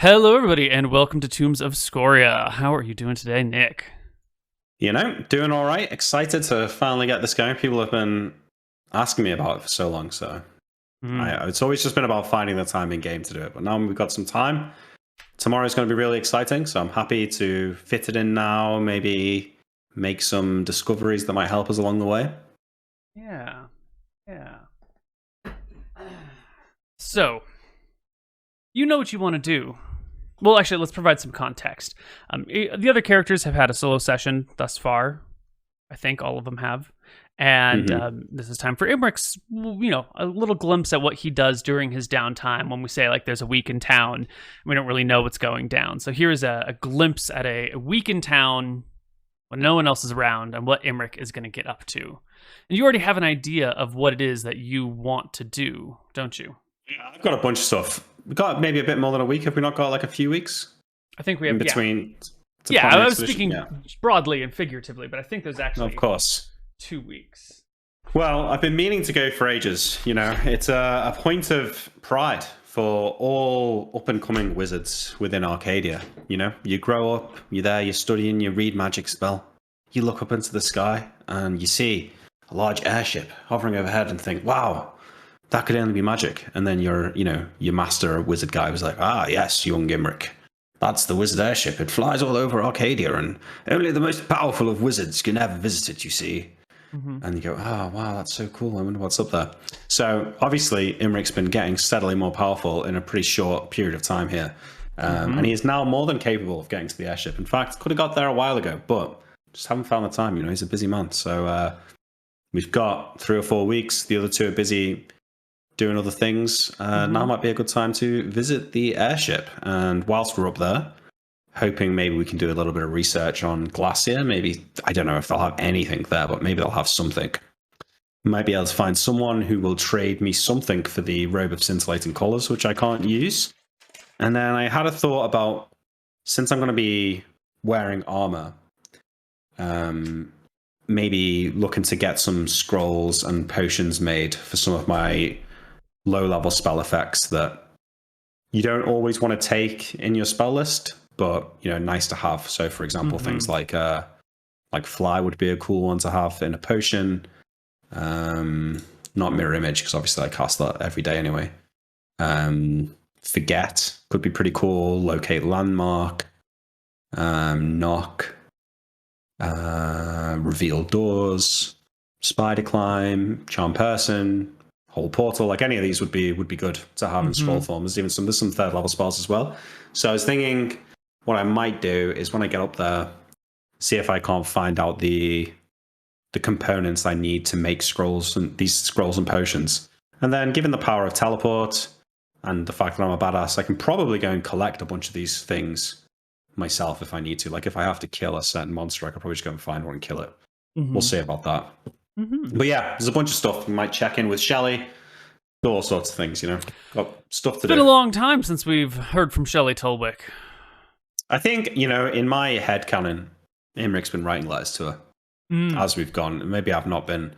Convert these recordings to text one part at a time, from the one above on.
Hello, everybody, and welcome to Tombs of Scoria. How are you doing today, Nick? Doing all right. Excited to finally get this going. People have been asking me about it for so long, so it's always just been about finding the time in game to do it. But now we've got some time. Tomorrow's going to be really exciting, so I'm happy to fit it in now. Maybe make some discoveries that might help us along the way. Yeah. So, you know what you want to do. Well, actually, let's provide some context. The other characters have had a solo session thus far. I think all of them have. And this is time for Imric's, a little glimpse at what he does during his downtime. When we say, there's a week in town, we don't really know what's going down. So here's a glimpse at a week in town when no one else is around and what Imric is going to get up to. And you already have an idea of what it is that you want to do, don't you? Yeah, I've got a bunch of stuff. We've got maybe a bit more than a week. Have we not got a few weeks? I think we have in between. Yeah, I was speaking broadly and figuratively, but I think there's actually of course 2 weeks. Well, I've been meaning to go for ages. It's a point of pride for all up-and-coming wizards within Arcadia. You grow up, you're there, you're studying, you read magic spell. You look up into the sky and you see a large airship hovering overhead and think, wow, that could only be magic. And then your master wizard guy was like, yes, young Imric. That's the wizard airship. It flies all over Arcadia, and only the most powerful of wizards can ever visit it, you see. And you go, wow, that's so cool. I wonder what's up there. So, obviously, Imric's been getting steadily more powerful in a pretty short period of time here. And he is now more than capable of getting to the airship. In fact, could have got there a while ago, but just haven't found the time. He's a busy man. So, we've got 3 or 4 weeks. The other 2 are busy doing other things. Now might be a good time to visit the airship. And whilst we're up there, hoping maybe we can do a little bit of research on Glacier. Maybe, I don't know if they'll have anything there, but maybe they'll have something. Might be able to find someone who will trade me something for the robe of scintillating colors, which I can't use. And then I had a thought about, since I'm going to be wearing armor, maybe looking to get some scrolls and potions made for some of my low-level spell effects that you don't always want to take in your spell list, but nice to have. So, for example, things like fly would be a cool one to have in a potion. Not mirror image, because obviously I cast that every day anyway. Forget could be pretty cool. Locate landmark. Knock. Reveal doors. Spider climb. Charm person. Whole portal, any of these would be good to have in scroll form. There's some 3rd level spells as well. So I was thinking what I might do is when I get up there, see if I can't find out the components I need to make scrolls and potions. And then given the power of teleport and the fact that I'm a badass, I can probably go and collect a bunch of these things myself if I need to. If I have to kill a certain monster, I could probably just go and find one and kill it. We'll see about that. But yeah, there's a bunch of stuff. We might check in with Shelley. All sorts of things, Got stuff to do. It's been a long time since we've heard from Shelley Tulwick. I think, in my head canon, Imric's been writing letters to her as we've gone. Maybe I've not been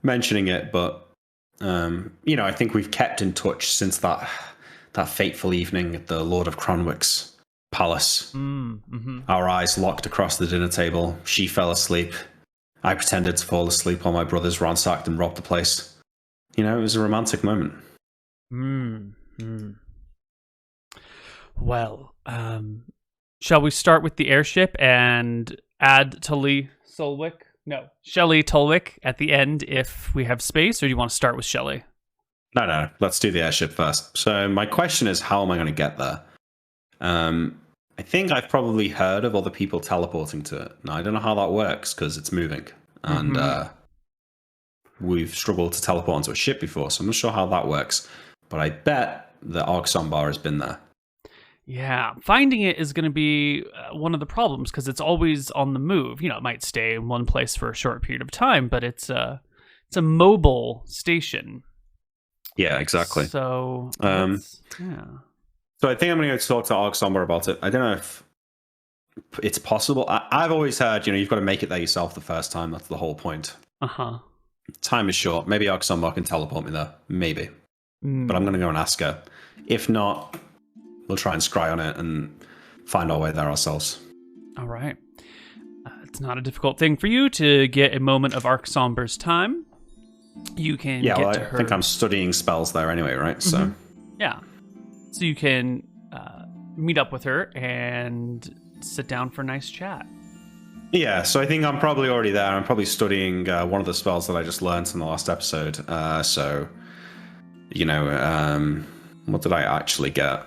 mentioning it, but, I think we've kept in touch since that fateful evening at the Lord of Cronwick's palace. Our eyes locked across the dinner table. She fell asleep. I pretended to fall asleep while my brothers ransacked and robbed the place. It was a romantic moment. Well, shall we start with the airship and add Shelley Tulwick at the end if we have space, or do you want to start with Shelley? No. Let's do the airship first. So my question is, how am I going to get there? I think I've probably heard of other people teleporting to it. Now, I don't know how that works because it's moving. And we've struggled to teleport onto a ship before, so I'm not sure how that works. But I bet the Arxombar has been there. Yeah, finding it is going to be one of the problems because it's always on the move. It might stay in one place for a short period of time, but it's a mobile station. Yeah, exactly. So, So I think I'm going to go talk to Arxombar about it. I don't know if it's possible. I've always heard, you've got to make it there yourself the first time. That's the whole point. Time is short. Maybe Arxombar can teleport me there. Maybe. But I'm going to go and ask her. If not, we'll try and scry on it and find our way there ourselves. All right. It's not a difficult thing for you to get a moment of Arc Somber's time. You can get to her. I think I'm studying spells there anyway, right? So yeah. So you can meet up with her and sit down for a nice chat. Yeah, so I think I'm probably already there. I'm probably studying one of the spells that I just learned in the last episode. So, what did I actually get?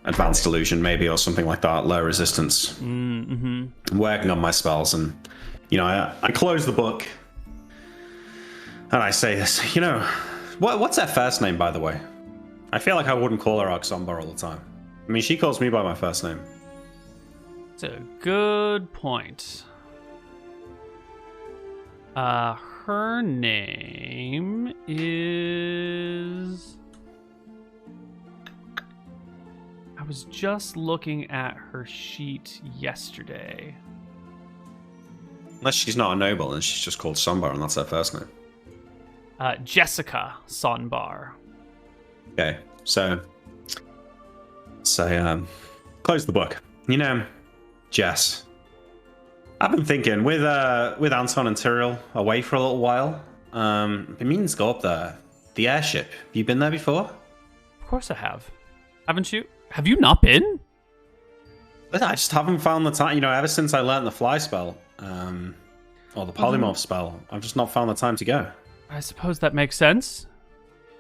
Advanced Illusion, maybe, or something like that. Low resistance. Mm-hmm. I'm working on my spells, and, I close the book, and I say this, what's her first name, by the way? I feel like I wouldn't call her Arxombar all the time. I mean, she calls me by my first name. It's a good point. Her name is... I was just looking at her sheet yesterday. Unless she's not a noble and she's just called Sombar and that's her first name. Jessica Sonbar. Okay, so close the book. Jess, I've been thinking with Anton and Tyrell away for a little while. Been meaning to go up there. The airship. Have you been there before? Of course I have. Haven't you? Have you not been? I just haven't found the time. Ever since I learned the fly spell, or the polymorph spell, I've just not found the time to go. I suppose that makes sense.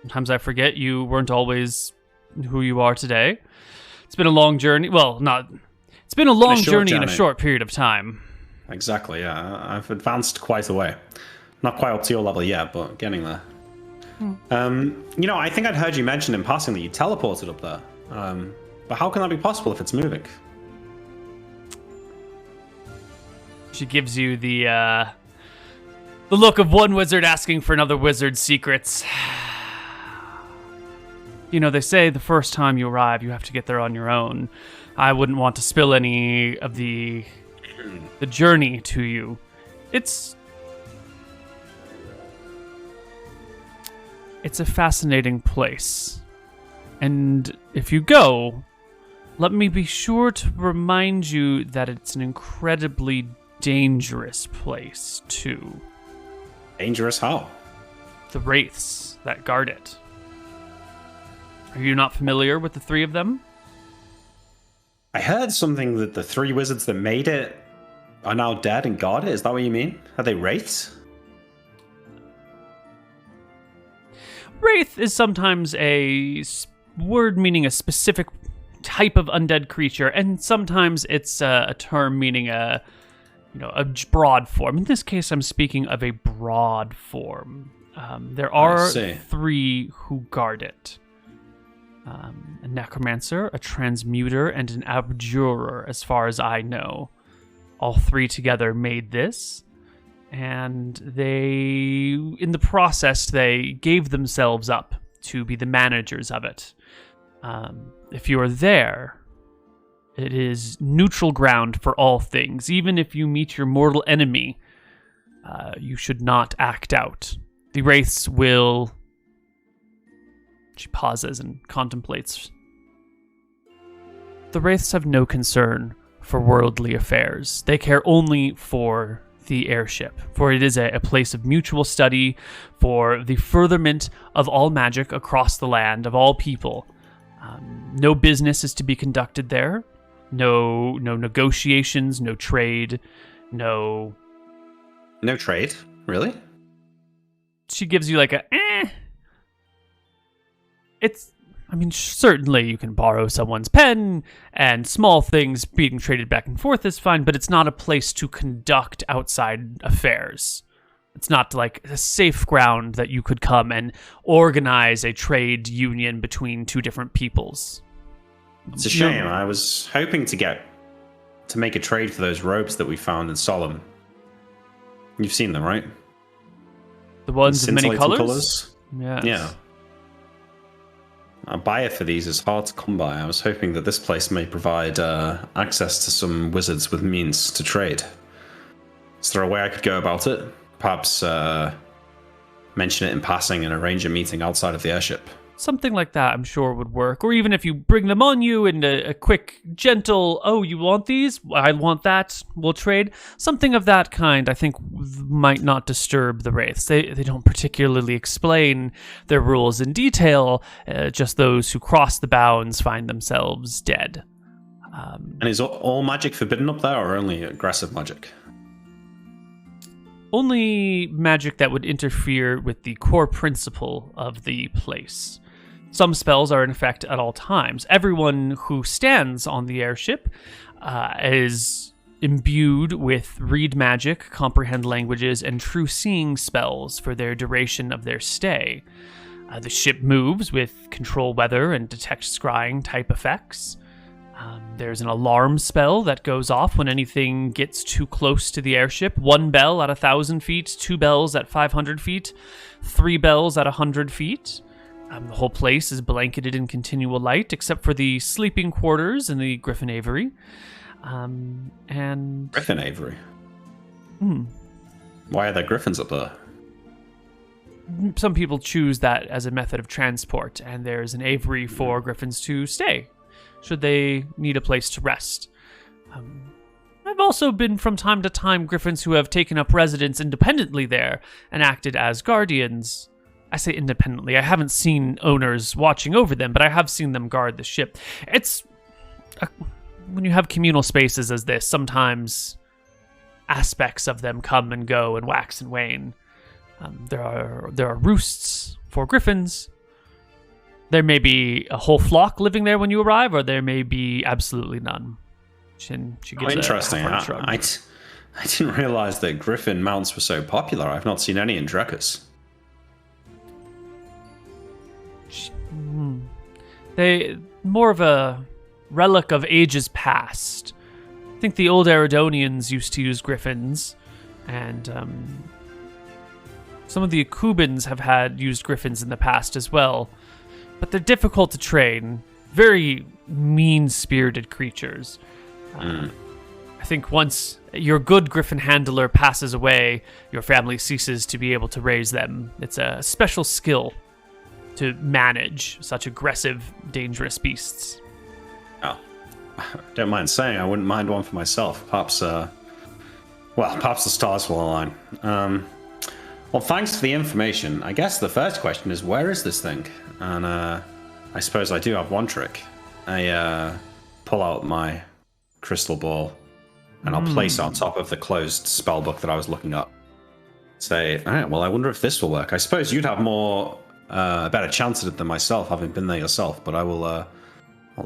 Sometimes I forget you weren't always who you are today. It's been a long journey. Well, not... It's been a long journey in a short period of time. Exactly, yeah. I've advanced quite a way. Not quite up to your level yet, but getting there. I think I'd heard you mention in passing that you teleported up there. But how can that be possible if it's moving? She gives you the look of one wizard asking for another wizard's secrets. They say the first time you arrive, you have to get there on your own. I wouldn't want to spill any of the journey to you. It's a fascinating place. And if you go, let me be sure to remind you that it's an incredibly dangerous place, too. Dangerous how? The wraiths that guard it. Are you not familiar with the three of them? I heard something that the three wizards that made it are now dead and guard it. Is that what you mean? Are they wraiths? Wraith is sometimes a word meaning a specific type of undead creature, and sometimes it's a term meaning a broad form. In this case, I'm speaking of a broad form. There are three who guard it. A necromancer, a transmuter, and an abjurer, as far as I know. All three together made this, and in the process, they gave themselves up to be the managers of it. If you are there, it is neutral ground for all things. Even if you meet your mortal enemy, you should not act out. The wraiths will... She pauses and contemplates. The wraiths have no concern for worldly affairs. They care only for the airship, for it is a place of mutual study, for the furtherment of all magic across the land, of all people. No business is to be conducted there. No negotiations, no trade, no... No trade? Really? She gives you like a, certainly you can borrow someone's pen, and small things being traded back and forth is fine, but it's not a place to conduct outside affairs. It's not like a safe ground that you could come and organize a trade union between two different peoples. It's a shame. I was hoping to make a trade for those robes that we found in Solemn. You've seen them, right? The ones of many colors? Yes. Yeah. A buyer for these is hard to come by. I was hoping that this place may provide access to some wizards with means to trade. Is there a way I could go about it? Perhaps mention it in passing and arrange a meeting outside of the airship Something like that, I'm sure, would work. Or even if you bring them on you in a quick, gentle, oh, you want these? I want that. We'll trade. Something of that kind, I think, might not disturb the Wraiths. They don't particularly explain their rules in detail. Just those who cross the bounds find themselves dead. And is all magic forbidden up there, or only aggressive magic? Only magic that would interfere with the core principle of the place. Some spells are in effect at all times. Everyone who stands on the airship is imbued with read magic, comprehend languages, and true seeing spells for their duration of their stay. The ship moves with control weather and detect scrying type effects. There's an alarm spell that goes off when anything gets too close to the airship. 1 bell at 1,000 feet, 2 bells at 500 feet, 3 bells at 100 feet. The whole place is blanketed in continual light, except for the sleeping quarters and the Griffin Aviary. And Griffin Aviary? Why are there griffins up there? Some people choose that as a method of transport, and there's an aviary for griffins to stay, should they need a place to rest. I've also been from time to time griffins who have taken up residence independently there and acted as guardians. I say independently. I haven't seen owners watching over them, but I have seen them guard the ship. When you have communal spaces as this, sometimes aspects of them come and go and wax and wane. There are roosts for griffins. There may be a whole flock living there when you arrive, or there may be absolutely none. She gives interesting. a shrug. I didn't realize that griffin mounts were so popular. I've not seen any in Drekus. They more of a relic of ages past. I think the old Eridonians used to use griffins, and some of the Akubans have used griffins in the past as well. But they're difficult to train. Very mean-spirited creatures. I think once your good griffin handler passes away, your family ceases to be able to raise them. It's a special skill to manage such aggressive, dangerous beasts. Oh, don't mind saying, I wouldn't mind one for myself. Perhaps the stars will align. Well, thanks for the information. I guess the first question is, where is this thing? And I suppose I do have one trick. I pull out my crystal ball, and I'll place it on top of the closed spell book that I was looking up. Say, all right, well, I wonder if this will work. I suppose you'd have a better chance at it than myself, having been there yourself, but I'll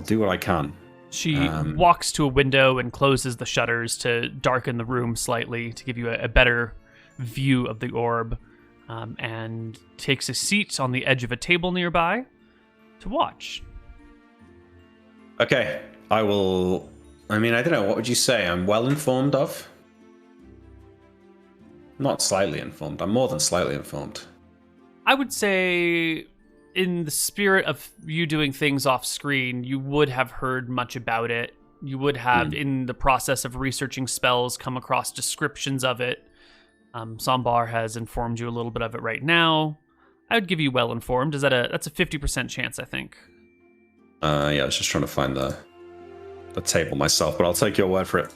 do what I can. She walks to a window and closes the shutters to darken the room slightly to give you a better view of the orb, and takes a seat on the edge of a table nearby to watch. Okay, I will. I mean, I don't know, what would you say? I'm well informed of? Not slightly informed. I'm more than slightly informed. I would say, in the spirit of you doing things off screen, you would have heard much about it. You would have, in the process of researching spells, come across descriptions of it. Sambar has informed you a little bit of it right now. I would give you well informed. That's a 50% chance, I think. Yeah, I was just trying to find the table myself, but I'll take your word for it.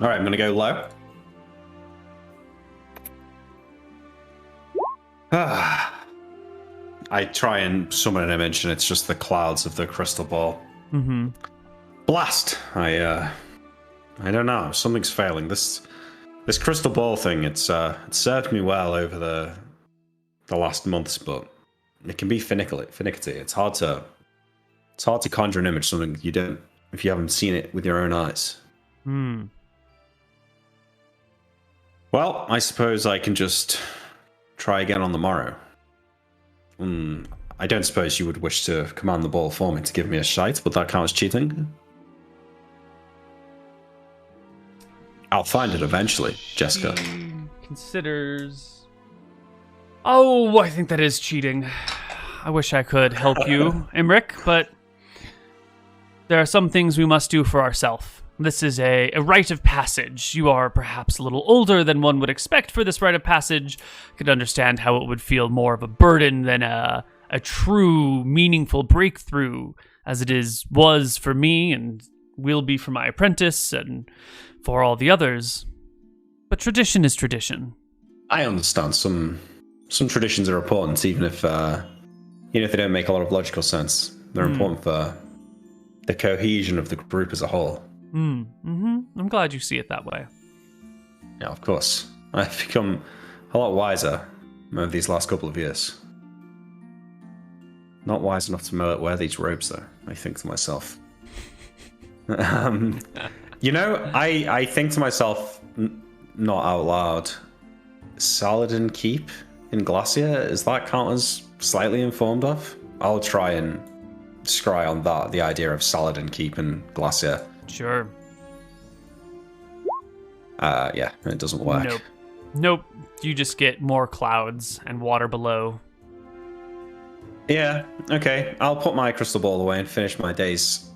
All right, I'm going to go low. I try and summon an image, and it's just the clouds of the crystal ball. Mm-hmm. Blast! I don't know. Something's failing. This crystal ball thing, it served me well over the last months, but it can be finicky. It's hard to conjure an image, something you don't, if you haven't seen it with your own eyes. Well, I suppose I can just try again on the morrow. I don't suppose you would wish to command the ball for me to give me a shite, but that counts cheating? I'll find it eventually, Jessica. She considers... Oh, I think that is cheating. I wish I could help you, Imric, but there are some things we must do for ourselves. This is a rite of passage. You are perhaps a little older than one would expect for this rite of passage. Could understand how it would feel more of a burden than a a true, meaningful breakthrough as it was for me and will be for my apprentice and for all the others. But tradition is tradition. I understand some traditions are important, even if they don't make a lot of logical sense. They're important for the cohesion of the group as a whole. I'm glad you see it that way. Yeah, of course. I've become a lot wiser over these last couple of years. Not wise enough to wear these robes, though, I think to myself. I think to myself, not out loud, Saladin Keep in Glacier, is that count as slightly informed of? I'll try and scry on that, the idea of Saladin Keep in Glacier. Sure. Yeah, it doesn't work. Nope. You just get more clouds and water below. Yeah, okay. I'll put my crystal ball away and finish my day's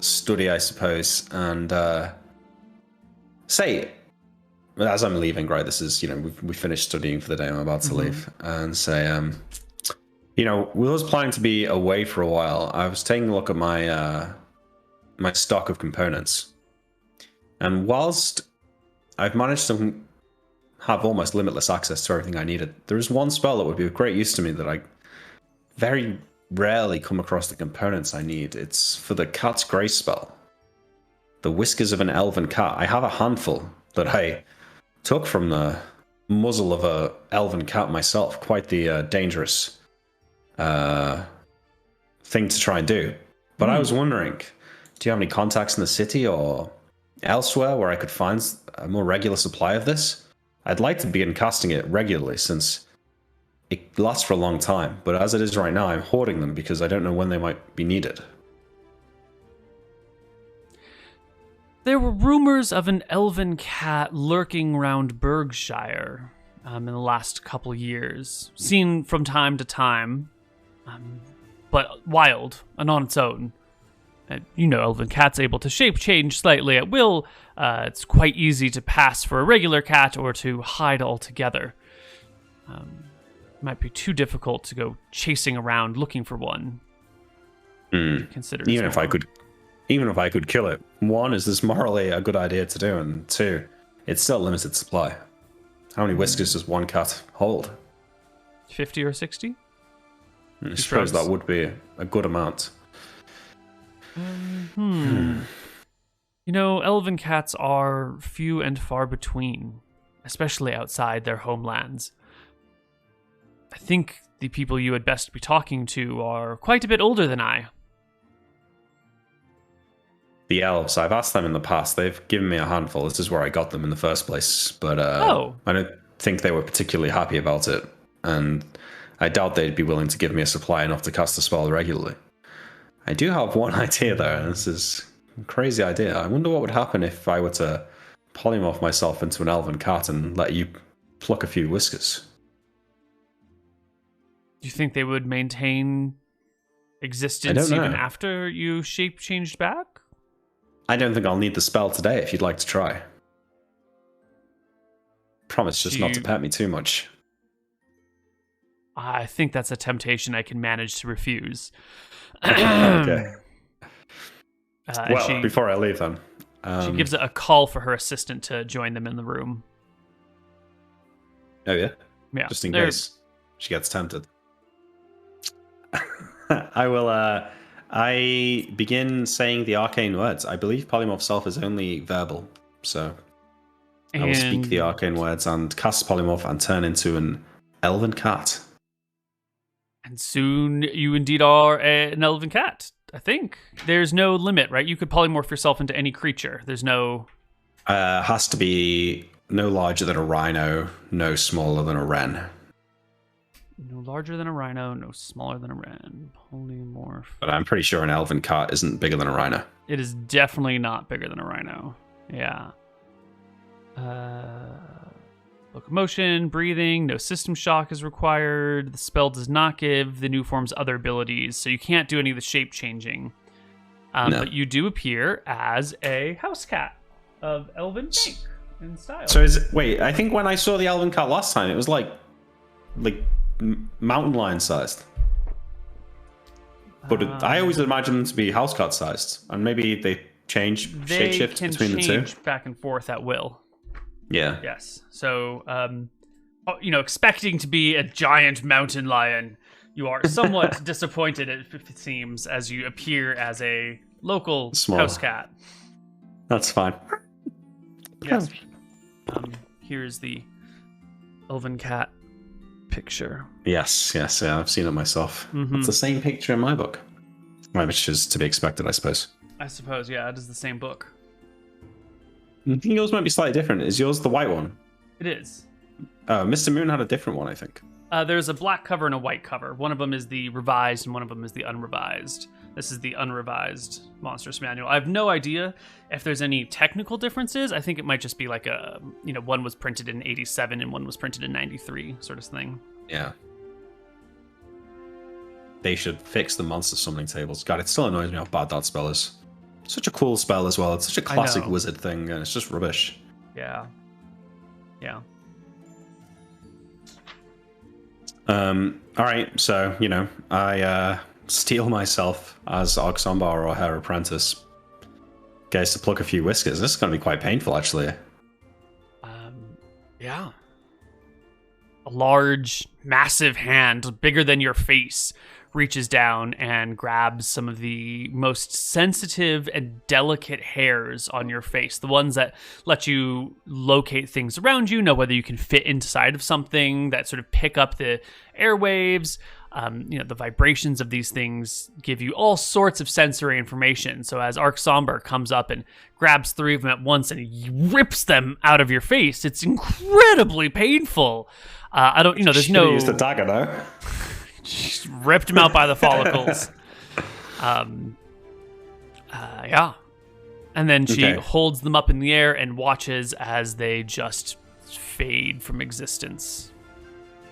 study, I suppose. And say, as I'm leaving, right, this is, we finished studying for the day. I'm about to leave. And say, we was planning to be away for a while. I was taking a look at my my stock of components. And whilst I've managed to have almost limitless access to everything I needed, there is one spell that would be of great use to me that I very rarely come across the components I need. It's for the Cat's Grace spell. The Whiskers of an Elven Cat. I have a handful that I took from the muzzle of a elven cat myself. Quite the dangerous thing to try and do. But I was wondering, do you have any contacts in the city or elsewhere where I could find a more regular supply of this? I'd like to begin casting it regularly since it lasts for a long time, but as it is right now, I'm hoarding them because I don't know when they might be needed. There were rumors of an elven cat lurking around Bergshire in the last couple years, seen from time to time, but wild and on its own. Elven cat's able to shape change slightly at will. It's quite easy to pass for a regular cat or to hide altogether. Might be too difficult to go chasing around looking for one. Consider even if I could kill it, one, is this morally a good idea to do, and two, it's still limited supply. How many whiskers does one cat hold? 50 or 60? I suppose that would be a good amount. Elven cats are few and far between, especially outside their homelands. I think the people you had best be talking to are quite a bit older than I. The elves, I've asked them in the past. They've given me a handful. This is where I got them in the first place. But I don't think they were particularly happy about it. And I doubt they'd be willing to give me a supply enough to cast the spell regularly. I do have one idea, though, and this is a crazy idea. I wonder what would happen if I were to polymorph myself into an elven cat and let you pluck a few whiskers. Do you think they would maintain existence even after you shape changed back? I don't think I'll need the spell today if you'd like to try. Promise just not to pet me too much. I think that's a temptation I can manage to refuse. Okay. Before I leave then. She gives a call for her assistant to join them in the room. Oh, yeah? Yeah. Just in case she gets tempted. I begin saying the arcane words. I believe polymorph self is only verbal, so I will speak the arcane words and cast polymorph and turn into an elven cat. And soon you indeed are an elven cat, I think. There's no limit, right? You could polymorph yourself into any creature. There's no... Has to be no larger than a rhino, no smaller than a wren. No larger than a rhino, no smaller than a wren. Polymorph. But I'm pretty sure an elven cat isn't bigger than a rhino. It is definitely not bigger than a rhino. Yeah. Locomotion, breathing, no system shock is required. The spell does not give the new form's other abilities, so you can't do any of the shape changing. No. But you do appear as a house cat of elven make and style. So I think when I saw the elven cat last time, it was like mountain lion sized. But I always imagine them to be house cat sized, and maybe they They shape shift can between the two. change back and forth at will. Yeah. Yes. So, expecting to be a giant mountain lion, you are somewhat disappointed, it seems, as you appear as a local Small. house cat. That's fine. Yes. Here's the elven cat picture. Yes, yeah, I've seen it myself. Mhm. It's the same picture in my book. Which is to be expected, I suppose. I suppose, yeah, it is the same book. I think yours might be slightly different. Is yours the white one? It is. MrMouton had a different one, I think. There's a black cover and a white cover. One of them is the revised and one of them is the unrevised. This is the unrevised Monstrous Manual. I have no idea if there's any technical differences. I think it might just be like one was printed in 87 and one was printed in 93 sort of thing. Yeah. They should fix the monster summoning tables. God, it still annoys me how bad that spell is. Such a cool spell as well. It's such a classic wizard thing, and it's just rubbish. Yeah. Yeah. All right, so, I steal myself as Oxombar or her apprentice. Guys, to pluck a few whiskers. This is going to be quite painful, actually. Yeah. A large, massive hand, bigger than your face, reaches down and grabs some of the most sensitive and delicate hairs on your face, the ones that let you locate things around you, know whether you can fit inside of something, that sort of pick up the airwaves. The vibrations of these things give you all sorts of sensory information. So as Arc Somber comes up and grabs 3 of them at once and he rips them out of your face, it's incredibly painful. There's no... used a dagger, though. She ripped him out by the follicles. Yeah. And then she holds them up in the air and watches as they just fade from existence.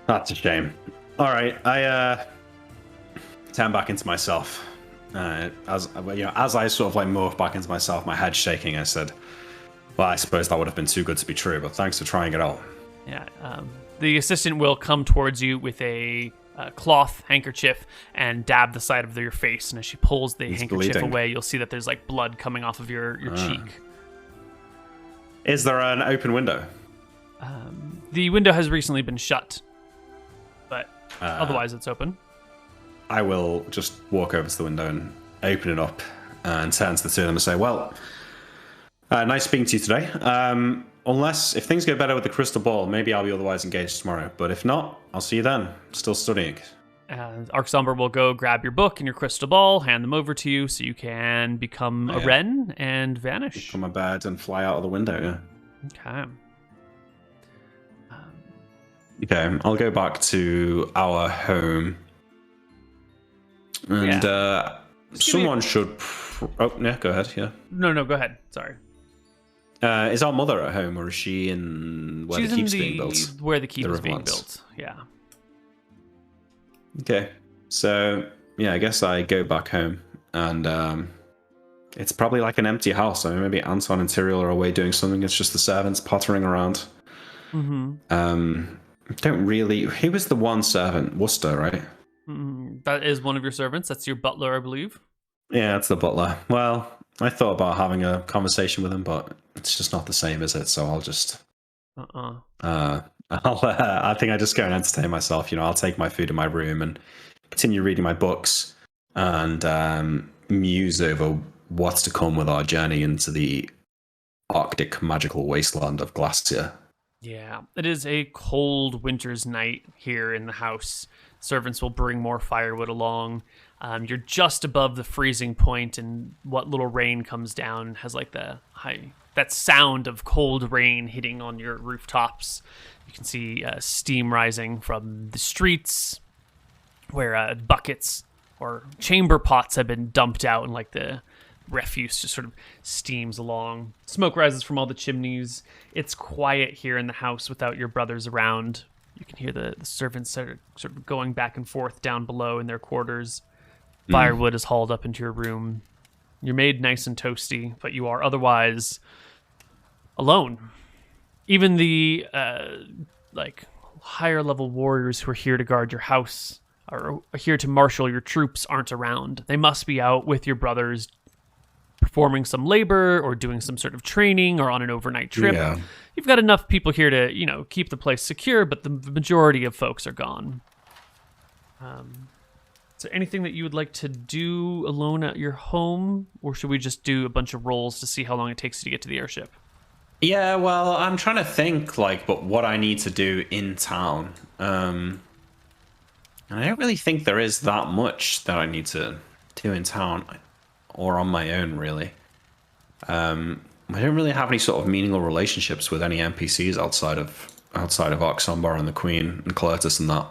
That's a shame. All right, I turn back into myself. As I sort of like morph back into myself, my head shaking, I said, well, I suppose that would have been too good to be true, but thanks for trying it out. Yeah. The assistant will come towards you with a cloth handkerchief and dab the side of your face, and as she pulls the handkerchief away, you'll see that there's like blood coming off of your cheek. Is there an open window? The window has recently been shut, but otherwise it's open. I will just walk over to the window and open it up and turn to the two of them and say, well, nice speaking to you today. Unless, if things go better with the crystal ball, maybe I'll be otherwise engaged tomorrow. But if not, I'll see you then. Still studying. Arc Somber will go grab your book and your crystal ball, hand them over to you so you can become a wren and vanish. Become a bird and fly out of the window, Okay. Okay, I'll go back to our home. And someone should... Oh, yeah, go ahead, yeah. No, go ahead. Sorry. Is our mother at home, or is she in where the keep's being built? Where the keep is being built, yeah. Okay, so, yeah, I guess I go back home, and it's probably like an empty house. I mean, maybe Anton and Tyrael are away doing something. It's just the servants pottering around. Mm-hmm. Don't really... Who was the one servant? Worcester, right? That is one of your servants. That's your butler, I believe. Yeah, it's the butler. Well, I thought about having a conversation with him, but it's just not the same, is it? So I'll just... I think I just go and entertain myself. I'll take my food in my room and continue reading my books and muse over what's to come with our journey into the Arctic magical wasteland of Glacier. Yeah, it is a cold winter's night here in the house. Servants will bring more firewood along. You're just above the freezing point, and what little rain comes down has like that sound of cold rain hitting on your rooftops. You can see steam rising from the streets where buckets or chamber pots have been dumped out, and like the refuse just sort of steams along. Smoke rises from all the chimneys. It's quiet here in the house without your brothers around. You can hear the servants sort of going back and forth down below in their quarters. Firewood is hauled up into your room. You're made nice and toasty, but you are otherwise alone. Even the higher level warriors who are here to guard your house are here to marshal your troops aren't around. They must be out with your brothers performing some labor or doing some sort of training or on an overnight trip. Yeah. You've got enough people here to, keep the place secure, but the majority of folks are gone. Is there anything that you would like to do alone at your home, or should we just do a bunch of rolls to see how long it takes you to get to the airship? Yeah, well, I'm trying to think, but what I need to do in town. And I don't really think there is that much that I need to do in town or on my own, really. I don't really have any sort of meaningful relationships with any NPCs outside of Oxombar and the Queen and Clertus and that.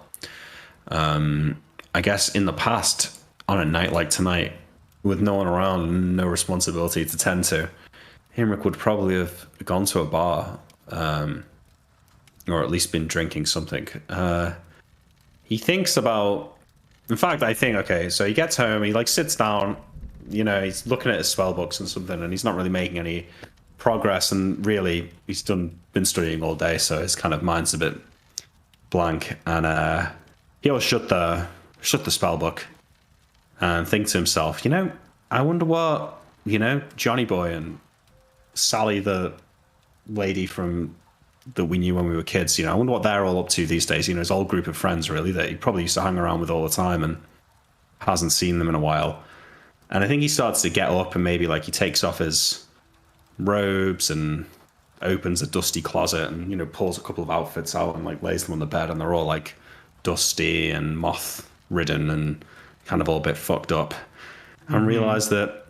I guess in the past, on a night like tonight, with no one around and no responsibility to tend to, Himric would probably have gone to a bar, or at least been drinking something. He thinks about... In fact, I think, okay, so he gets home, he sits down, he's looking at his spell books and something, and he's not really making any progress, and really, he's been studying all day, so his kind of mind's a bit blank, and he'll shut the spell book and think to himself, I wonder what, Johnny Boy and Sally, the lady that we knew when we were kids, I wonder what they're all up to these days. His old group of friends, really, that he probably used to hang around with all the time and hasn't seen them in a while. And I think he starts to get up and maybe he takes off his robes and opens a dusty closet and, pulls a couple of outfits out and lays them on the bed, and they're all dusty and moth ridden and kind of all a bit fucked up. And realize that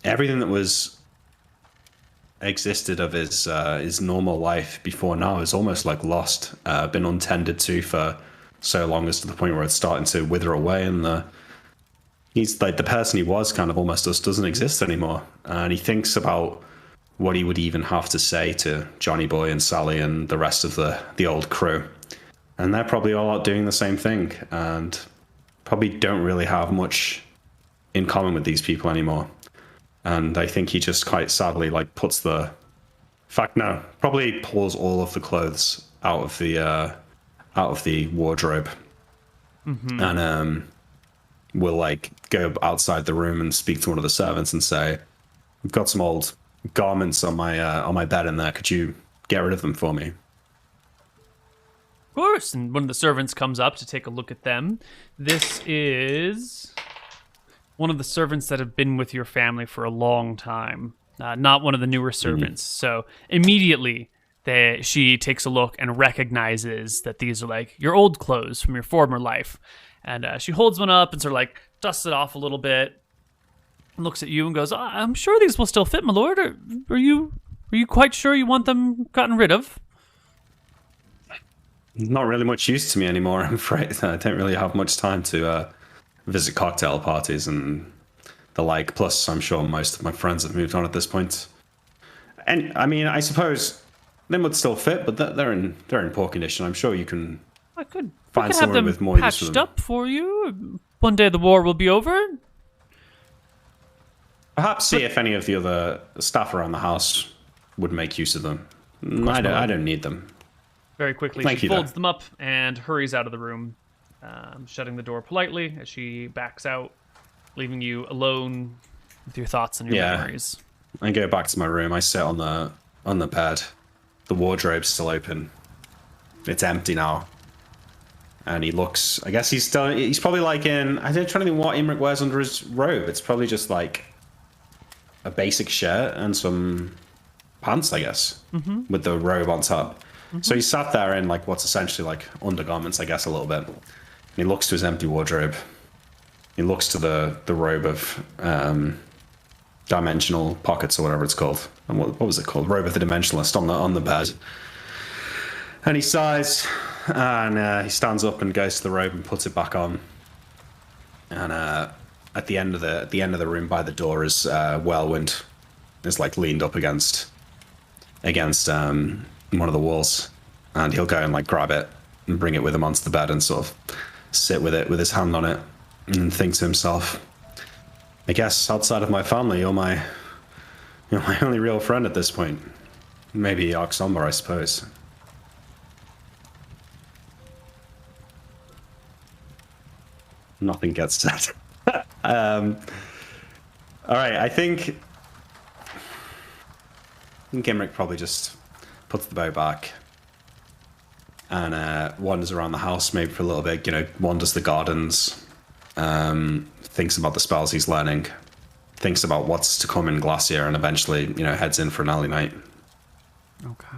everything that was existed of his normal life before now is almost lost, been untended to for so long, as to the point where it's starting to wither away, and he's the person he was kind of almost just doesn't exist anymore. And he thinks about what he would even have to say to Johnny Boy and Sally and the rest of the old crew, and they're probably all out doing the same thing and probably don't really have much in common with these people anymore. And I think he just quite sadly puts probably pulls all of the clothes out of the wardrobe, and will go outside the room and speak to one of the servants and say, "I've got some old garments on my bed in there. Could you get rid of them for me?" Of course, and one of the servants comes up to take a look at them. This is one of the servants that have been with your family for a long time, not one of the newer servants. So immediately she takes a look and recognizes that these are your old clothes from your former life. And she holds one up and sort of dusts it off a little bit, looks at you and goes, "I'm sure these will still fit, my lord. Are you quite sure you want them gotten rid of?" Not really much use to me anymore, I'm afraid. I don't really have much time to visit cocktail parties and the like. Plus, I'm sure most of my friends have moved on at this point. And I mean, I suppose they would still fit, but they're in poor condition. I'm sure you can find someone with more use for them. Patched up for you. One day the war will be over. Perhaps see if any of the other staff around the house would make use of them. I don't need them. Very quickly, she folds them up and hurries out of the room, shutting the door politely as she backs out, leaving you alone with your thoughts and your memories. I go back to my room. I sit on the bed. The wardrobe's still open. It's empty now. And he looks... I guess he's probably I'm trying to think what Imric wears under his robe. It's probably just a basic shirt and some pants, I guess, with the robe on top. So he sat there in what's essentially undergarments, I guess, a little bit. And he looks to his empty wardrobe. He looks to the robe of dimensional pockets or whatever it's called. And what was it called? Robe of the Dimensionalist on the bed. And he sighs, and he stands up and goes to the robe and puts it back on. And at the end of the room by the door is Whirlwind, is leaned up against one of the walls, and he'll go and grab it and bring it with him onto the bed and sort of sit with it with his hand on it and think to himself, "I guess outside of my family, you're my only real friend at this point. Maybe Oxombar, I suppose." Nothing gets said. All right, I think Gimrick probably just puts the bow back and wanders around the house maybe for a little bit, wanders the gardens, thinks about the spells he's learning, thinks about what's to come in Glacier, and eventually, heads in for an early night. Okay.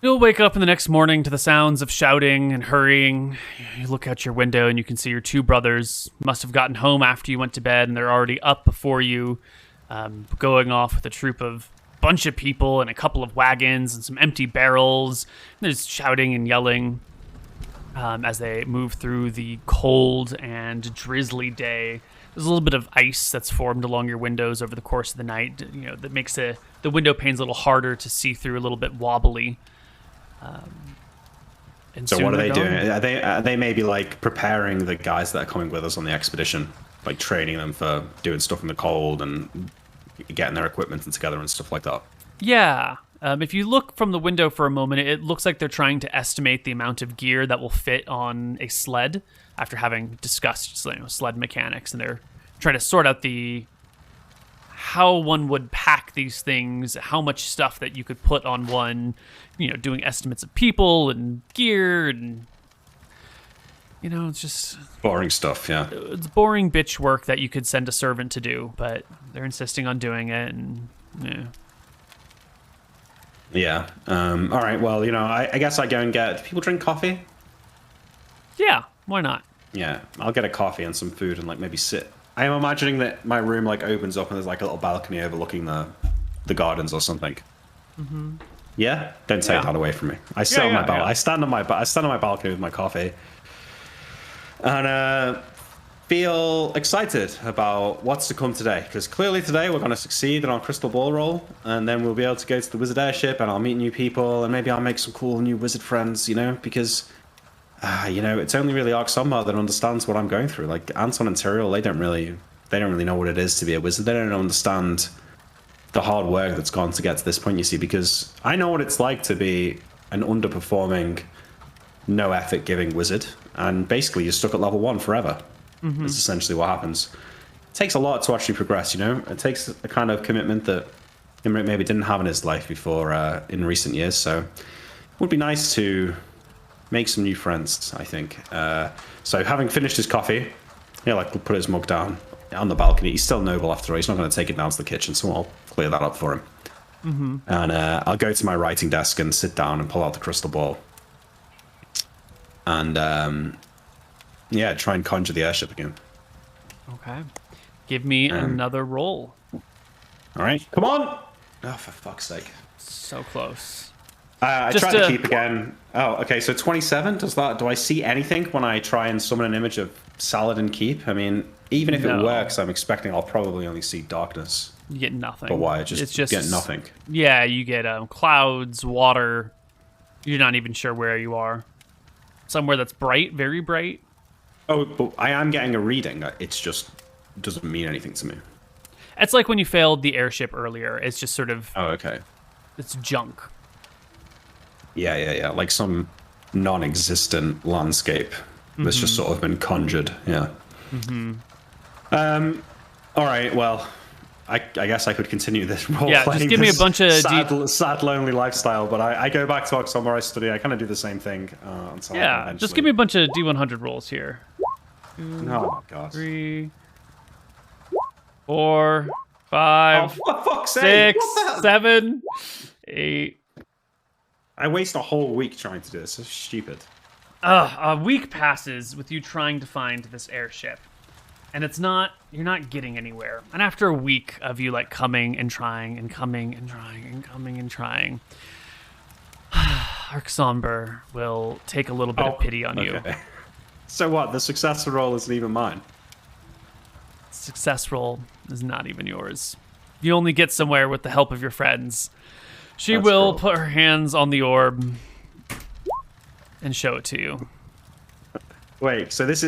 You'll wake up in the next morning to the sounds of shouting and hurrying. You look out your window and you can see your two brothers must have gotten home after you went to bed, and they're already up before you, going off with a troop of bunch of people and a couple of wagons and some empty barrels. There's shouting and yelling as they move through the cold and drizzly day. There's a little bit of ice that's formed along your windows over the course of the night, that makes the window panes a little harder to see through, a little bit wobbly. And so what are they gone. doing? Are they maybe like preparing the guys that are coming with us on the expedition, like training them for doing stuff in the cold and getting their equipment together and stuff like that? Yeah. If you look from the window for a moment, it looks like they're trying to estimate the amount of gear that will fit on a sled after having discussed sled mechanics, and they're trying to sort out how one would pack these things, how much stuff that you could put on one, doing estimates of people and gear, and it's just boring stuff. Yeah, it's boring bitch work that you could send a servant to do, but they're insisting on doing it, and yeah. All right, well, I guess I go and get... Do people drink coffee? Yeah, why not? Yeah, I'll get a coffee and some food and maybe sit. I am imagining that my room opens up and there's a little balcony overlooking the gardens or something. Mm-hmm. Yeah, don't take that away from me. I sit on my balcony. I stand on my balcony with my coffee, and feel excited about what's to come today. Because clearly today we're going to succeed in our crystal ball roll, and then we'll be able to go to the wizard airship, and I'll meet new people, and maybe I'll make some cool new wizard friends. Because. It's only really Oxomar that understands what I'm going through. Like Anton and Tyrael, they don't really know what it is to be a wizard. They don't understand the hard work that's gone to get to this point, you see, because I know what it's like to be an underperforming, no effort giving wizard, and basically you're stuck at level 1 forever. Mm-hmm. That's essentially what happens. It takes a lot to actually progress, It takes a kind of commitment that Imrit maybe didn't have in his life before in recent years, so it would be nice to make some new friends, I think. So having finished his coffee, he'll put his mug down on the balcony. He's still noble after all. He's not going to take it down to the kitchen, so I'll clear that up for him. Mm-hmm. And I'll go to my writing desk and sit down and pull out the crystal ball. And, try and conjure the airship again. Okay. Give me another roll. All right. Come on! Oh, for fuck's sake. So close. I try to keep again. Oh, okay. So 27. Do I see anything when I try and summon an image of Saladin Keep? I mean, even if it works, I'm expecting I'll probably only see darkness. You get nothing. But why? It's just get nothing. Yeah, you get clouds, water. You're not even sure where you are. Somewhere that's bright, very bright. Oh, but I am getting a reading. It's just doesn't mean anything to me. It's like when you failed the airship earlier. It's just sort of. Oh, okay. It's junk. Yeah. Like some non-existent landscape that's just sort of been conjured. Yeah. Mm-hmm. All right. Well, I guess I could continue this role playing. Yeah, just give me a bunch of sad, lonely lifestyle. But I go back to Oxomar. I study. I kind of do the same thing. Just give me a bunch of D100 rolls here. 2, oh my god. 3, 4, 5, for fuck's sake. 6, 7, 8. I waste a whole week trying to do this. It's stupid. A week passes with you trying to find this airship, and you're not getting anywhere. And after a week of you coming and trying and coming and trying and coming and trying, Arxomber will take a little bit of pity on you. So what? The success roll isn't even mine. Success roll is not even yours. You only get somewhere with the help of your friends. She will put her hands on the orb and show it to you. Wait, so is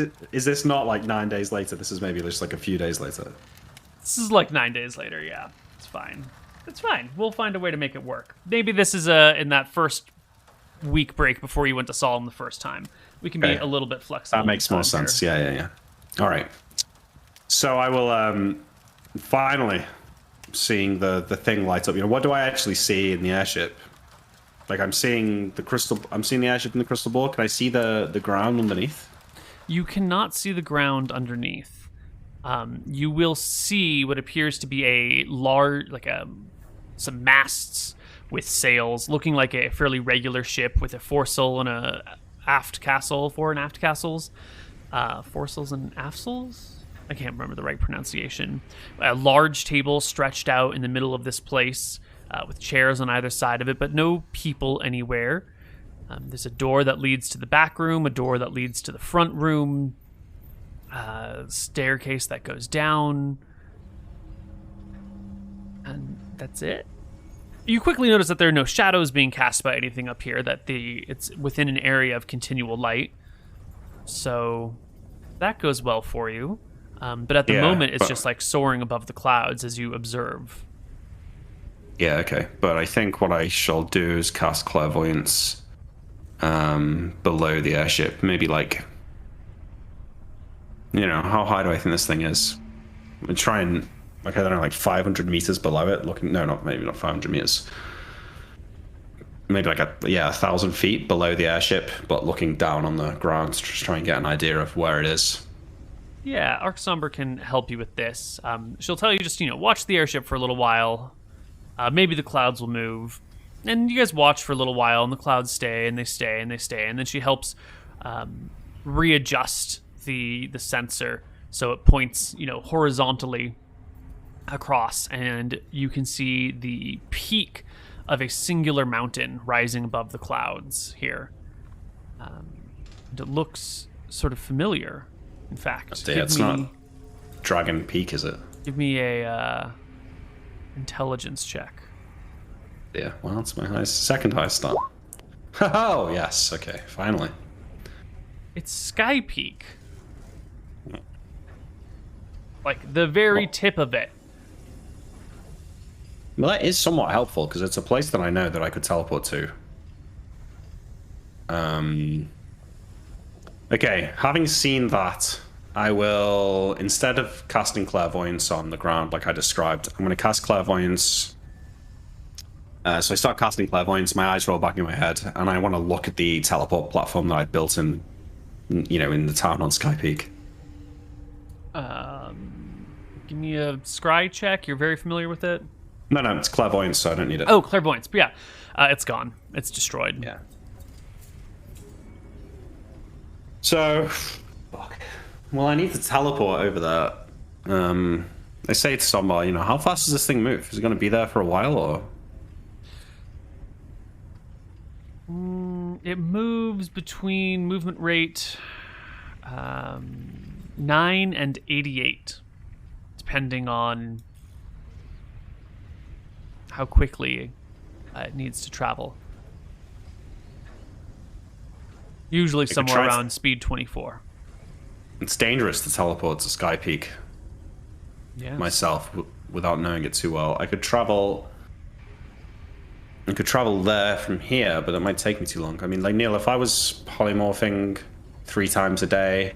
this not 9 days later? This is maybe just a few days later. This is 9 days later, yeah. It's fine. It's fine. We'll find a way to make it work. Maybe this is in that first week break before you went to Solemn the first time. We can be a little bit flexible. That makes more sense. Here. Yeah. All right. So I will finally seeing the thing light up. You know, what do I actually see in the airship? Like I'm seeing the airship in the crystal ball. Can I see the ground underneath? You cannot see the ground underneath. You will see what appears to be a large, some masts with sails, looking like a fairly regular ship with a foresail and a fore and aft castles. Foresails and aftsails? I can't remember the right pronunciation. A large table stretched out in the middle of this place with chairs on either side of it, but no people anywhere. There's a door that leads to the back room, a door that leads to the front room, a staircase that goes down, and that's it. You quickly notice that there are no shadows being cast by anything up here, that it's within an area of continual light. So that goes well for you. But at the moment, it's just like soaring above the clouds as you observe. Yeah, okay. But I think what I shall do is cast clairvoyance below the airship. Maybe like, you know, how high do I think this thing is? I'm trying, like, I don't know, like 500 meters below it. Maybe not 500 meters. Maybe like 1,000 feet below the airship, but looking down on the ground to try and get an idea of where it is. Yeah, Arcsomber can help you with this. She'll tell you just, watch the airship for a little while. Maybe the clouds will move. And you guys watch for a little while, and the clouds stay, and they stay, and they stay. And then she helps readjust the sensor so it points, horizontally across. And you can see the peak of a singular mountain rising above the clouds here. And it looks sort of familiar. In fact, it's not Dragon Peak, is it? Give me a intelligence check. Yeah, well, that's my second highest star. Oh, yes, okay, finally. It's Sky Peak. Like, the very tip of it. Well, that is somewhat helpful, because it's a place that I know that I could teleport to. Okay, having seen that, I will, instead of casting clairvoyance on the ground like I described, I'm going to cast clairvoyance. So I start casting clairvoyance, my eyes roll back in my head, and I want to look at the teleport platform that I built in the town on Sky Peak. Give me a scry check. You're very familiar with it? No, it's clairvoyance, so I don't need it. Oh, clairvoyance. But yeah, it's gone. It's destroyed. Yeah. So, fuck. Well, I need to teleport over there. I say to somebody, how fast does this thing move? Is it going to be there for a while, or? It moves between movement rate 9 and 88, depending on how quickly it needs to travel. Usually somewhere around speed 24. It's dangerous to teleport to Sky Peak. Yeah. Myself, without knowing it too well. I could travel there from here, but it might take me too long. I mean, like, Neil, if I was polymorphing 3 times a day,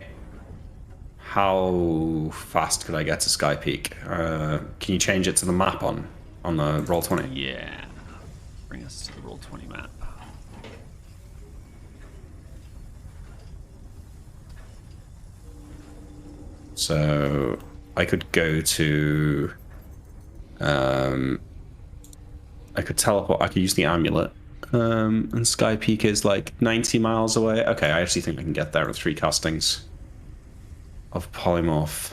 how fast could I get to Sky Peak? Can you change it to the map on the Roll20? Yeah. Bring us to the Roll20 map. So I could go to I could teleport. I could use the amulet. And Sky Peak is like 90 miles away. Okay, I actually think I can get there in 3 castings of polymorph.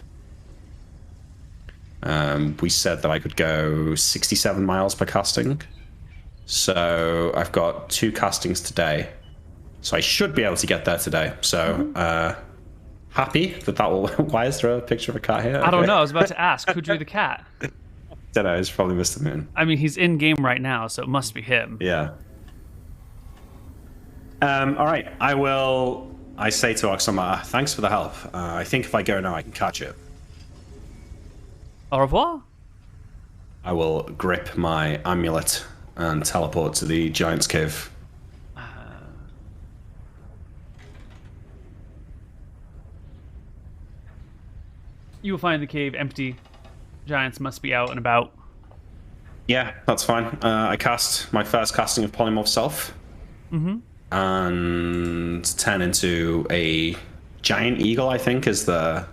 We said that I could go 67 miles per casting. So I've got 2 castings today. So I should be able to get there today. So happy that will... Why is there a picture of a cat here? I don't know. I was about to ask. Who drew the cat? Don't know. It's probably MrMouton. I mean, he's in game right now, so it must be him. Yeah. All right. I say to Oxama, thanks for the help. I think if I go now, I can catch it. Au revoir. I will grip my amulet and teleport to the Giant's Cave. You will find the cave empty. Giants must be out and about. Yeah, that's fine. I cast my first casting of Polymorph Self. And turn into a giant eagle, I think, is the...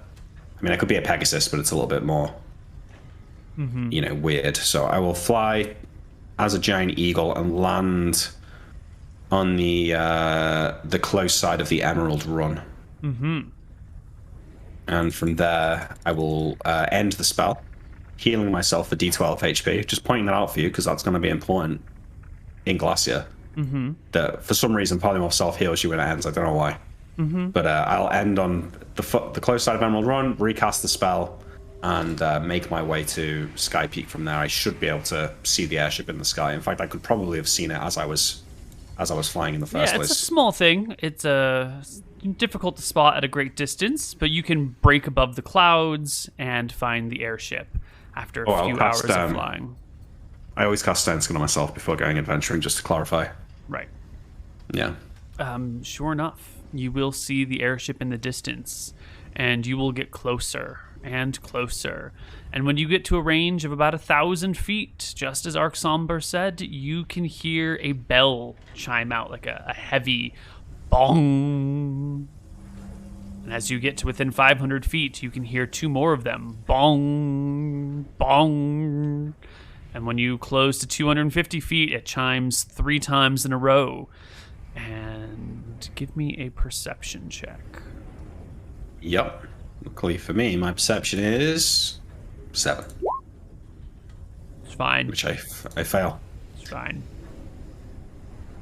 I mean, I could be a Pegasus, but it's a little bit more, weird. So I will fly as a giant eagle and land on the close side of the Emerald Run. And from there, I will end the spell, healing myself for D12 HP. Just pointing that out for you, because that's going to be important in Glacier. That for some reason, Polymorph Self heals you when it ends. I don't know why. But I'll end on the close side of Emerald Run, recast the spell, and make my way to Sky Peak from there. I should be able to see the airship in the sky. In fact, I could probably have seen it as I was flying in the first place. It's a small thing. It's difficult to spot at a great distance, but you can break above the clouds and find the airship after a few hours of flying. I always cast Stone Skin on myself before going adventuring, just to clarify. Right. Yeah. Sure enough, you will see the airship in the distance, and you will get closer and closer. And when you get to a range of about 1,000 feet, just as Arc Somber said, you can hear a bell chime out, like a heavy bong. And as you get to within 500 feet, you can hear 2 more of them. Bong, bong. And when you close to 250 feet, it chimes 3 times in a row. And give me a perception check. Yep. Luckily for me, my perception is 7. It's fine. Which I fail. It's fine.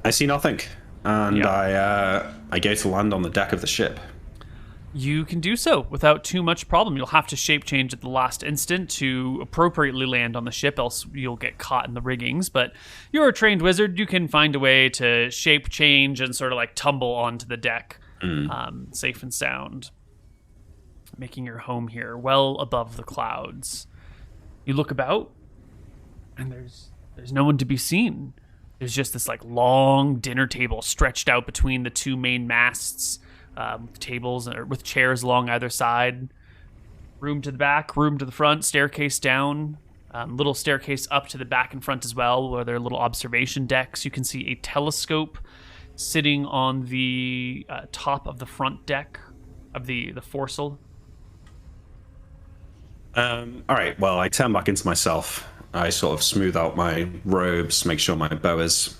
I see nothing. And I go to land on the deck of the ship. You can do so without too much problem. You'll have to shape change at the last instant to appropriately land on the ship, else you'll get caught in the riggings. But you're a trained wizard. You can find a way to shape change and sort of like tumble onto the deck, safe and sound, making your home here well above the clouds. You look about, and there's no one to be seen. There's just this like long dinner table stretched out between the 2 main masts. Tables or with chairs along either side, room to the back, room to the front, staircase down, little staircase up to the back and front as well, where there are little observation decks. You can see a telescope sitting on the top of the front deck of the foresail. All right, well, I turn back into myself. I sort of smooth out my robes, make sure my bow is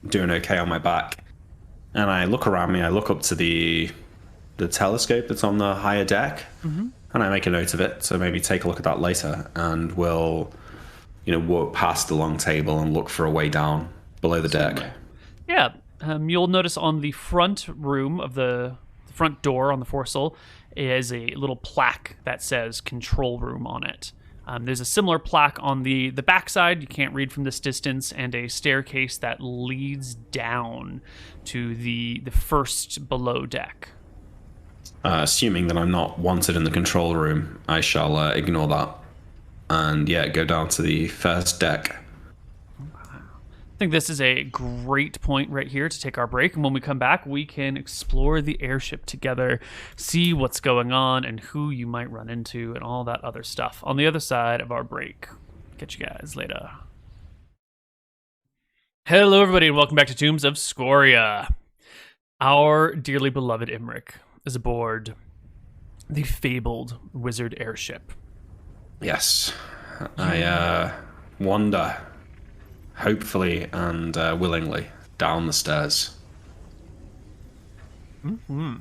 doing okay on my back. And I look around me, I look up to the telescope that's on the higher deck, and I make a note of it, so maybe take a look at that later, and we'll, walk past the long table and look for a way down below the deck. Yeah, you'll notice on the front room of the front door on the foresail is a little plaque that says control room on it. There's a similar plaque on the backside, you can't read from this distance, and a staircase that leads down to the first below deck. Assuming that I'm not wanted in the control room, I shall ignore that and go down to the first deck. I think this is a great point right here to take our break, and when we come back, we can explore the airship together, see what's going on and who you might run into and all that other stuff on the other side of our break. Catch you guys later. Hello, everybody, and welcome back to Tombs of Scoria. Our dearly beloved Imric is aboard the fabled wizard airship. Yes, I wander, hopefully and willingly, down the stairs. Mm-hmm.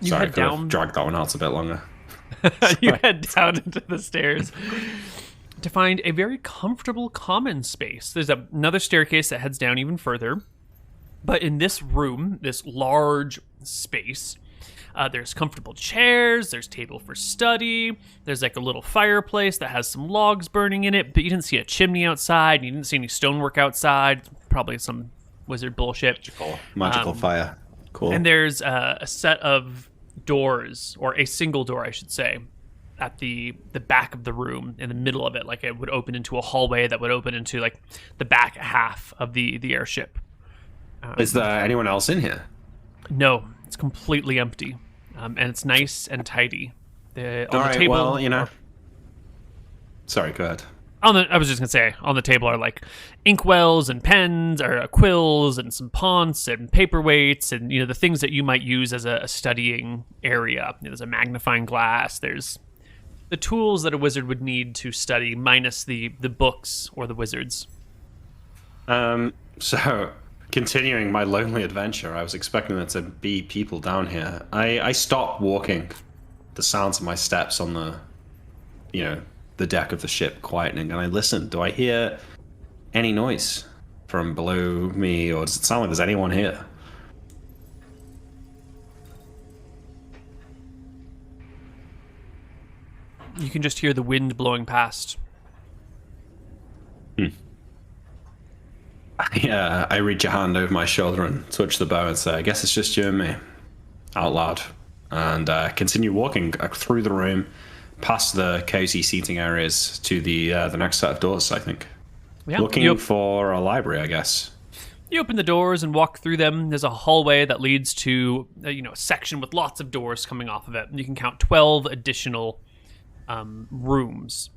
Sorry, I could have dragged that one out a bit longer. You head down into the stairs to find a very comfortable common space. There's another staircase that heads down even further. But in this room, this large space, there's comfortable chairs, there's table for study, there's like a little fireplace that has some logs burning in it, but you didn't see a chimney outside, you didn't see any stonework outside, probably some wizard bullshit. Magical fire. Cool. And there's a set of doors, or a single door, I should say, at the back of the room, in the middle of it, like it would open into a hallway that would open into like the back half of the airship. Is there anyone else in here? No, it's completely empty. and it's nice and tidy. On All the right, table, well, sorry, go ahead. I was just gonna say, on the table are like inkwells and pens, or quills, and some ponds and paperweights, and the things that you might use as a studying area. There's a magnifying glass. There's the tools that a wizard would need to study, minus the books or the wizards. So, continuing my lonely adventure, I was expecting there to be people down here. I stopped walking. The sounds of my steps on the deck of the ship quietening, and I listened. Do I hear any noise from below me, or does it sound like there's anyone here? You can just hear the wind blowing past. I reach a hand over my shoulder and touch the bow and say, I guess it's just you and me, out loud. And continue walking through the room, past the cozy seating areas to the next set of doors, I think. Yeah, Looking for a library, I guess. You open the doors and walk through them. There's a hallway that leads to a section with lots of doors coming off of it. And you can count 12 additional rooms.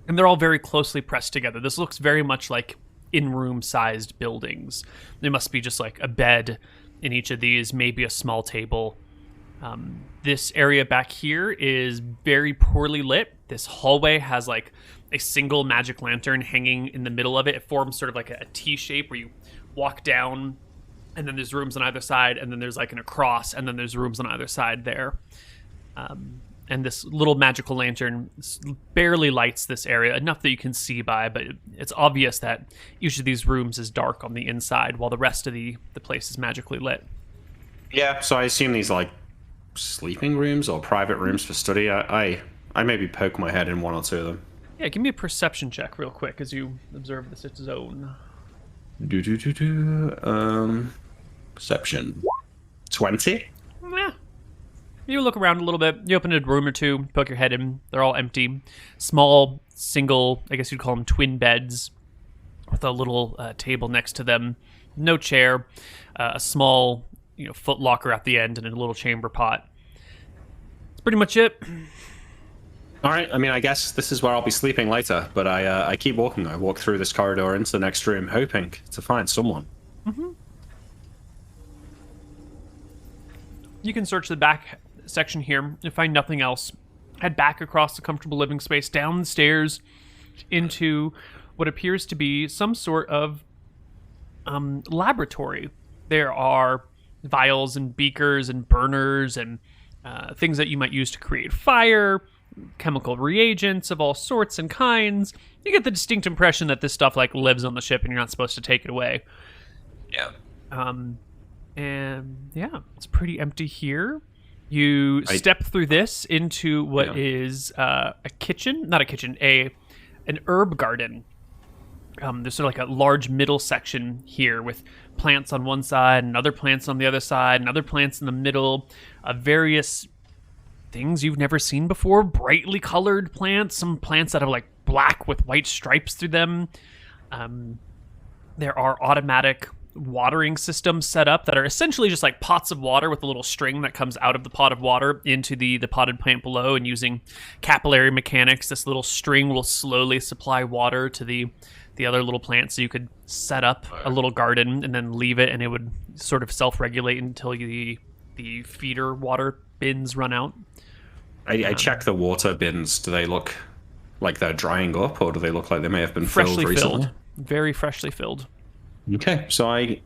And they're all very closely pressed together. This looks very much like in-room sized buildings. There must be just like a bed in each of these, maybe a small table. This area back here is very poorly lit. This hallway has like a single magic lantern hanging in the middle of it. It forms sort of like a T shape where you walk down, and then there's rooms on either side, and then there's like an across, and then there's rooms on either side there. And this little magical lantern barely lights this area, enough that you can see by, but it's obvious that each of these rooms is dark on the inside, while the rest of the place is magically lit. Yeah, so I assume these are like sleeping rooms or private rooms for study. I maybe poke my head in one or two of them. Yeah, give me a perception check real quick as you observe this zone. Perception. 20? Yeah. You look around a little bit. You open a room or two, poke your head in. They're all empty. Small, single, I guess you'd call them twin beds with a little table next to them. No chair. A small, foot locker at the end and a little chamber pot. That's pretty much it. All right, I mean, I guess this is where I'll be sleeping later, but I keep walking. I walk through this corridor into the next room, hoping to find someone. Mm-hmm. You can search the back section here and find nothing else. Head back across the comfortable living space, down the stairs, into what appears to be some sort of laboratory. There are vials and beakers and burners and things that you might use to create fire, chemical reagents of all sorts and kinds. You get the distinct impression that this stuff lives on the ship and you're not supposed to take it away. Yeah. And yeah, it's pretty empty here. You step through this into what is a kitchen, not a kitchen, an herb garden. There's sort of like a large middle section here with plants on one side and other plants on the other side and other plants in the middle of various things you've never seen before. Brightly colored plants, some plants that are black with white stripes through them. There are automatic watering systems set up that are essentially just like pots of water with a little string that comes out of the pot of water into the potted plant below, and using capillary mechanics, this little string will slowly supply water to the other little plants. So you could set up a little garden and then leave it, and it would sort of self-regulate until the feeder water bins run out. I check the water bins. Do they look like they're drying up, or do they look like they may have been filled recently? Very freshly filled. Okay, so I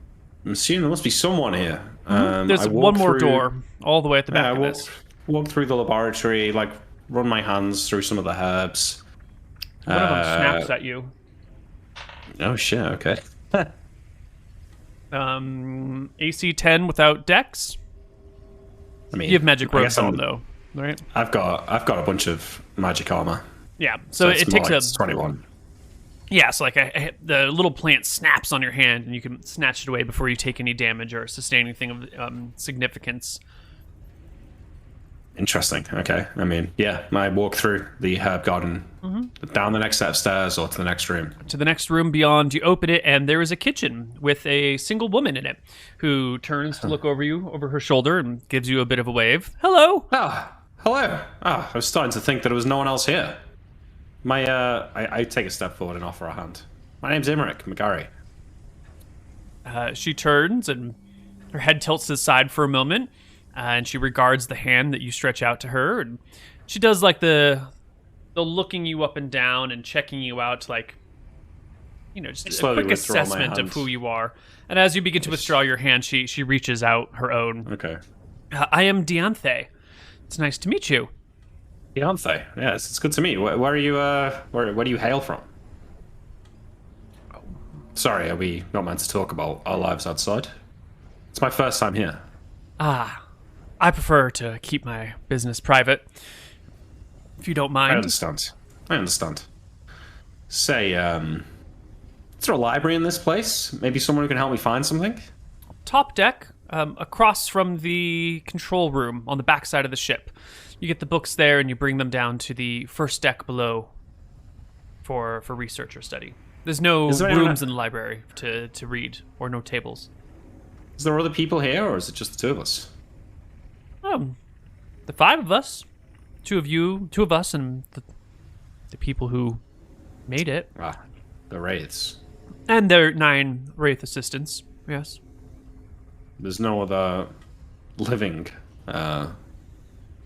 assume there must be someone here. There's one more door all the way at the back of this. Walk through the laboratory, run my hands through some of the herbs. One of them snaps at you. Oh shit! Okay. AC 10 without dex. I mean, you have magic robes on though, right? I've got a bunch of magic armor. Yeah, so it takes a 21. Yeah, so the little plant snaps on your hand, and you can snatch it away before you take any damage or sustain anything of significance. Interesting. Okay. I mean, yeah, I walk through the herb garden, down the next set of stairs or to the next room. To the next room beyond, you open it, and there is a kitchen with a single woman in it who turns to look over you over her shoulder and gives you a bit of a wave. Hello. Ah, hello. Ah, I was starting to think that there was no one else here. I take a step forward and offer a hand. My name's McGarry. She turns and her head tilts to the side for a moment, and she regards the hand that you stretch out to her, and she does like the looking you up and down and checking you out, like, just a quick assessment of who you are. And as you begin to withdraw your hand, she reaches out her own. Okay. I am Dianthe. It's nice to meet you. Dianthe. Yes, it's good to meet you. Where are you? Where do you hail from? Sorry, are we not meant to talk about our lives outside? It's my first time here. I prefer to keep my business private, if you don't mind. I understand. Say, is there a library in this place? Maybe someone who can help me find something? Top deck, across from the control room on the back side of the ship. You get the books there and you bring them down to the first deck below for research or study. There's no rooms in the library to read, or no tables. Is there other people here, or is it just the two of us? The five of us. Two of us, and the people who made it. The wraiths. And their 9 wraith assistants, yes. There's no other living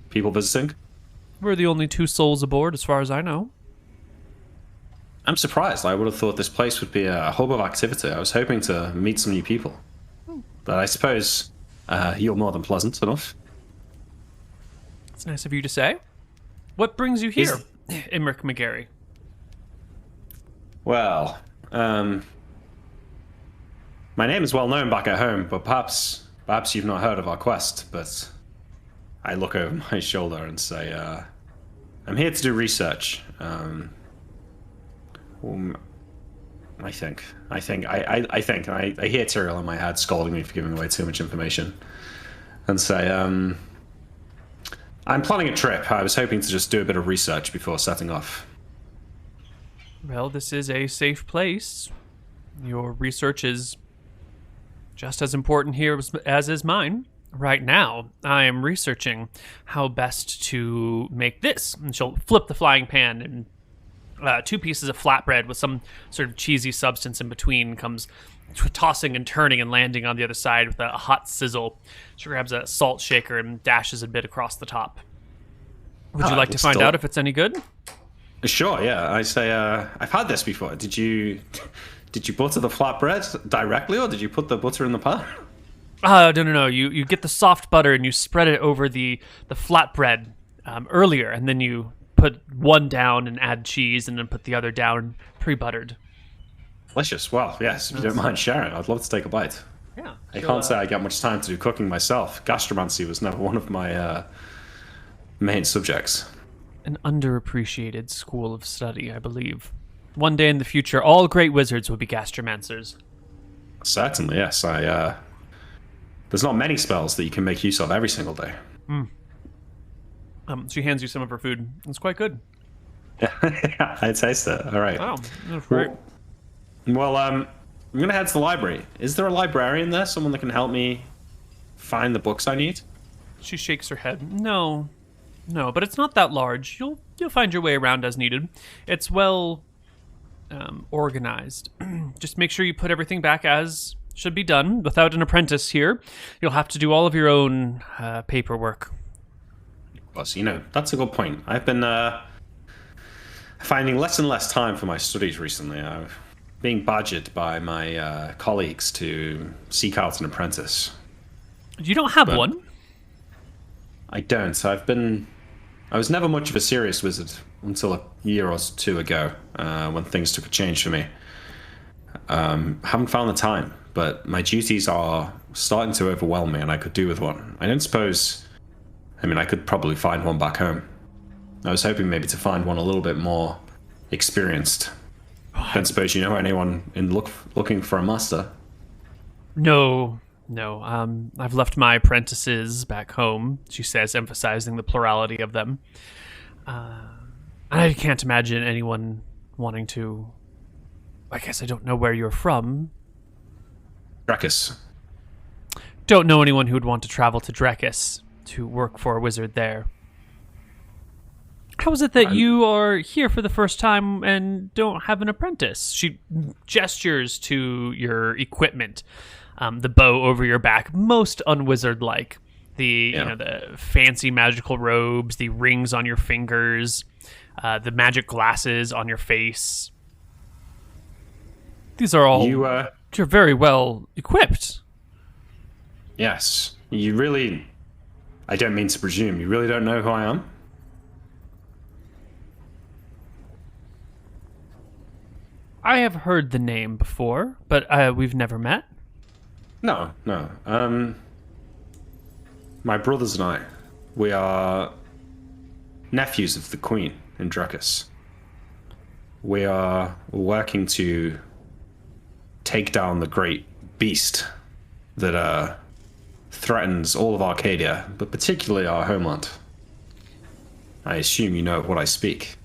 people visiting? We're the only 2 souls aboard, as far as I know. I'm surprised. I would have thought this place would be a hub of activity. I was hoping to meet some new people. But I suppose you're more than pleasant enough. It's nice of you to say. What brings you here, Imric McGarry? Well, my name is well known back at home, but perhaps you've not heard of our quest. But I look over my shoulder and say, I'm here to do research. I think. I hear Tyrael in my head scolding me for giving away too much information, and say, I'm planning a trip. I was hoping to just do a bit of research before setting off. Well, this is a safe place. Your research is just as important here as is mine. Right now, I am researching how best to make this. And she'll flip the flying pan, and 2 pieces of flatbread with some sort of cheesy substance in between comes tossing and turning and landing on the other side with a hot sizzle. She grabs a salt shaker and dashes a bit across the top. Would you like to find out if it's any good? Sure, yeah. I say, I've had this before. Did you butter the flatbread directly, or did you put the butter in the pan? No. You get the soft butter and you spread it over the flatbread earlier, and then you put one down and add cheese, and then put the other down pre-buttered. Delicious. Well, yes, if you don't mind sharing, I'd love to take a bite. Yeah. I can't say I get much time to do cooking myself. Gastromancy was never one of my main subjects. An underappreciated school of study, I believe. One day in the future, all great wizards will be gastromancers. Certainly, yes. There's not many spells that you can make use of every single day. She hands you some of her food. It's quite good. Yeah, I taste it. All right. Oh, that's great. Well, I'm going to head to the library. Is there a librarian there? Someone that can help me find the books I need? She shakes her head. No, but it's not that large. You'll find your way around as needed. It's well organized. Just make sure you put everything back as should be done. Without an apprentice here, you'll have to do all of your own paperwork. Well, that's a good point. I've been finding less and less time for my studies recently. I'm being badgered by my colleagues to seek out an apprentice. You don't have one? I don't. I was never much of a serious wizard until a year or 2 ago, when things took a change for me. Haven't found the time, but my duties are starting to overwhelm me, and I could do with one. I could probably find one back home. I was hoping maybe to find one a little bit more experienced. Don't suppose you know anyone looking for a master? No, No, I've left my apprentices back home, she says, emphasizing the plurality of them. I can't imagine anyone wanting to... I guess I don't know where you're from. Drekis. Don't know anyone who would want to travel to Drekis to work for a wizard there. How is it that you are here for the first time and don't have an apprentice? She gestures to your equipment, the bow over your back, most unwizard-like. The fancy magical robes, the rings on your fingers, the magic glasses on your face. These are all... You're very well equipped. Yes. You really... I don't mean to presume. You really don't know who I am? I have heard the name before, but we've never met. No. My brothers and I, we are nephews of the Queen in Drekis. We are working to take down the great beast that threatens all of Arcadia, but particularly our homeland. I assume you know of what I speak.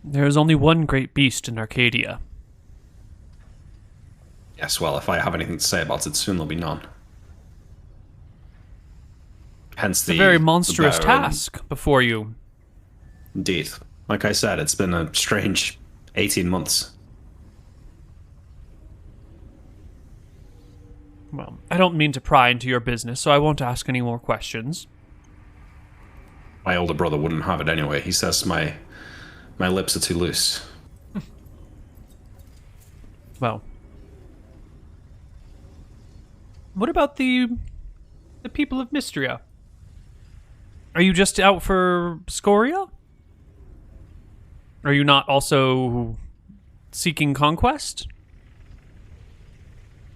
There is only one great beast in Arcadia. Yes, well, if I have anything to say about it, soon there'll be none. Hence the very monstrous task before you. Indeed. Like I said, it's been a strange 18 months. Well, I don't mean to pry into your business, so I won't ask any more questions. My older brother wouldn't have it anyway. He says my lips are too loose. Well, what about the people of Mystria? Are you just out for Scoria? Are you not also seeking conquest?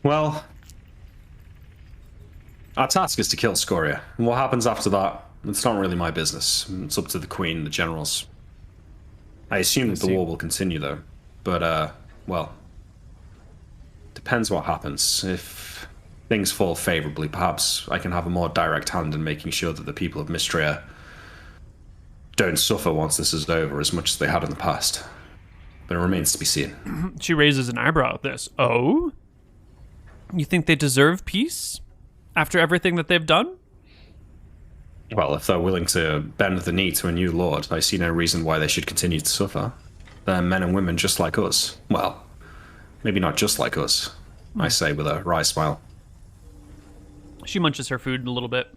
Well, our task is to kill Scoria. And what happens after that, it's not really my business. It's up to the Queen and the generals. I assume that the war will continue, though. But, well, depends what happens. If things fall favorably, perhaps I can have a more direct hand in making sure that the people of Mystria don't suffer once this is over as much as they had in the past. But it remains to be seen. She raises an eyebrow at this. Oh? You think they deserve peace? After everything that they've done? Well, if they're willing to bend the knee to a new lord, I see no reason why they should continue to suffer. They're men and women just like us. Well, maybe not just like us, I say with a wry smile. She munches her food a little bit.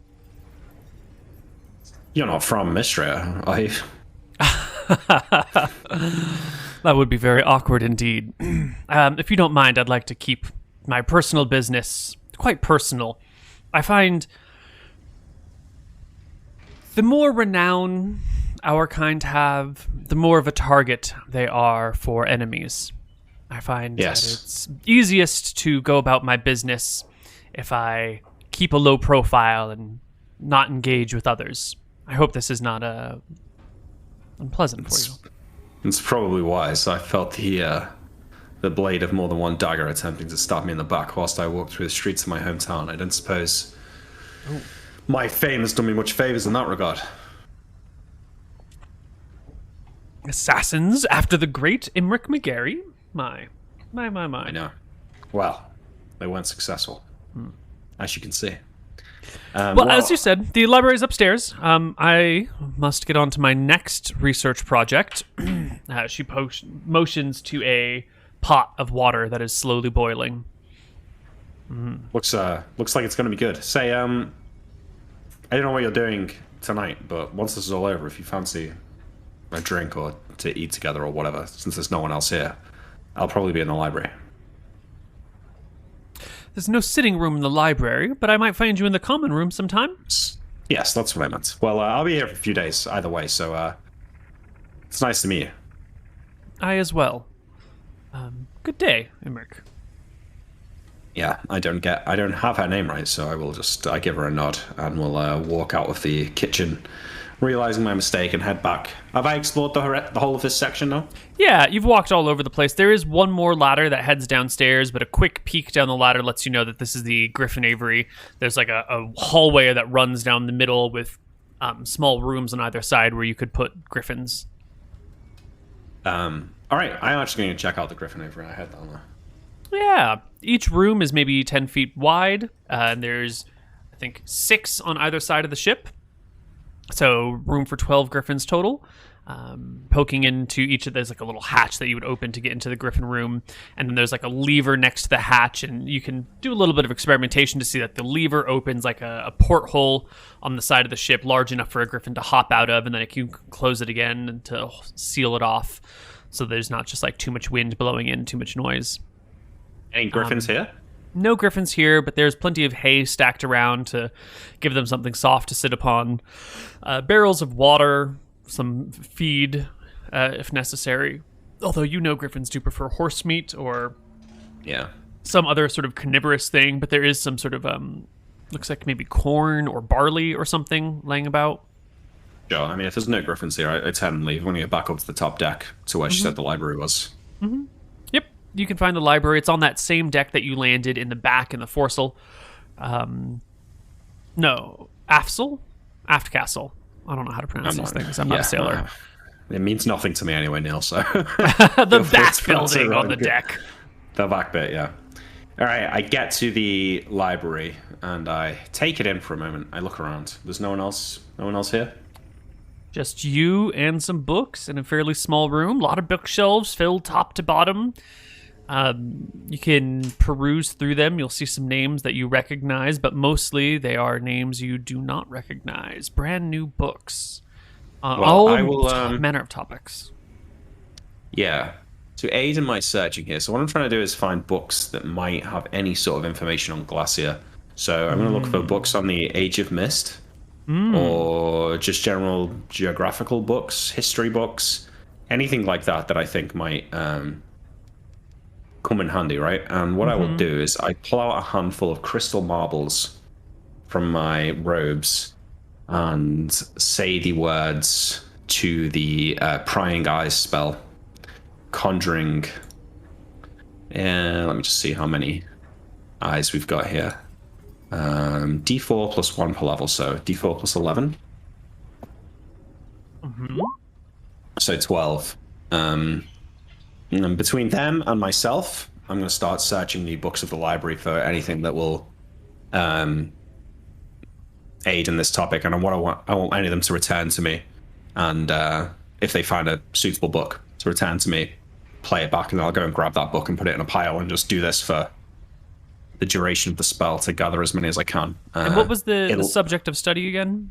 You're not from Mystria, are you? That would be very awkward indeed. If you don't mind, I'd like to keep my personal business quite personal. I find the more renown our kind have, the more of a target they are for enemies. I find that it's easiest to go about my business if I keep a low profile and not engage with others. I hope this is not unpleasant for you. It's probably wise. I felt the blade of more than one dagger attempting to stab me in the back whilst I walked through the streets of my hometown. I don't suppose my fame has done me much favors in that regard. Assassins after the great Imric McGarry? My. I know. Well, they weren't successful, as you can see. Well, as you said, the library's upstairs. I must get on to my next research project. She motions to a pot of water that is slowly boiling. Looks like it's going to be good. Say, I don't know what you're doing tonight, but once this is all over, if you fancy a drink or to eat together or whatever, since there's no one else here, I'll probably be in the library. There's no sitting room in the library, but I might find you in the common room sometime. Yes, that's what I meant. Well, I'll be here for a few days either way, so it's nice to meet you. I as well. Good day, Imric. Yeah, I don't have her name right, so I will just I give her a nod and we'll walk out of the kitchen realizing my mistake and head back. Have I explored the whole of this section now? Yeah, you've walked all over the place. There is one more ladder that heads downstairs, but a quick peek down the ladder lets you know that this is the Griffin Aviary. There's like a hallway that runs down the middle with small rooms on either side where you could put griffins. All right, I'm actually going to check out the Griffin Aviary. I head down there. Yeah, each room is maybe 10 feet wide, and there's, I think, 6 on either side of the ship. So room for 12 griffins total. Poking into each of there's like a little hatch that you would open to get into the griffin room, and then there's like a lever next to the hatch, and you can do a little bit of experimentation to see that the lever opens like a porthole on the side of the ship large enough for a griffin to hop out of, and then you can close it again and to seal it off so there's not just like too much wind blowing in, too much noise. Any griffins here? No griffins here, but there's plenty of hay stacked around to give them something soft to sit upon. Barrels of water, some feed, if necessary. Although you know griffins do prefer horse meat or some other sort of carnivorous thing, but there is some sort of, looks like maybe corn or barley or something laying about. Sure, I mean, if there's no griffins here, I tend to leave. I'm going to get back up to the top deck to where she said the library was. Mm-hmm. Yep, you can find the library. It's on that same deck that you landed in the back in the forecastle. No, Aftcastle? Aftcastle. I don't know how to pronounce these things. I'm not a sailor. It means nothing to me anyway, Neil, so... The back building on the deck. The back bit, yeah. All right, I get to the library, and I take it in for a moment. I look around. There's no one else here? Just you and some books in a fairly small room. A lot of bookshelves filled top to bottom. You can peruse through them. You'll see some names that you recognize, but mostly they are names you do not recognize. Brand new books. All manner of topics. Yeah. To aid in my searching here, so what I'm trying to do is find books that might have any sort of information on Glacier. So I'm going to look for books on the Age of Mist, or just general geographical books, history books, anything like that I think might come in handy, right? And what I will do is I pull out a handful of crystal marbles from my robes and say the words to the prying eyes spell, conjuring. And let me just see how many eyes we've got here. D4 plus 1 per level, so D4 plus 11. So 12. And between them and myself, I'm going to start searching the books of the library for anything that will aid in this topic. And I want any of them to return to me. And if they find a suitable book to return to me, play it back, and I'll go and grab that book and put it in a pile and just do this for the duration of the spell to gather as many as I can. And what was the subject of study again?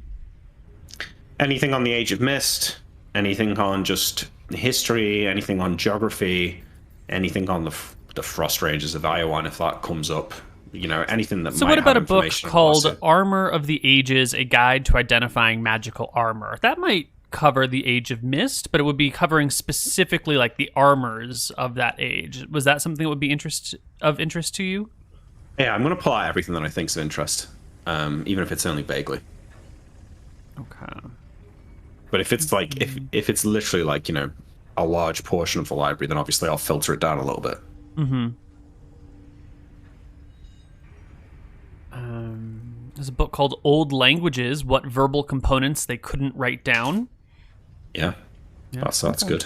Anything on the Age of Mist, anything on just history, anything on geography, anything on the Frost Ranges of Iowan, if that comes up. You know, anything that So might what about have a book information on called Glacier. Armor of the Ages, A Guide to Identifying Magical Armor? That might cover the Age of Mist, but it would be covering specifically like the armors of that age. Was that something that would be of interest to you? Yeah, I'm going to pull out everything that I think's of interest, even if it's only vaguely. Okay. But if it's like, if it's literally like, you know, a large portion of the library, then obviously I'll filter it down a little bit. There's a book called Old Languages, What Verbal Components They Couldn't Write Down. Yeah. That's good.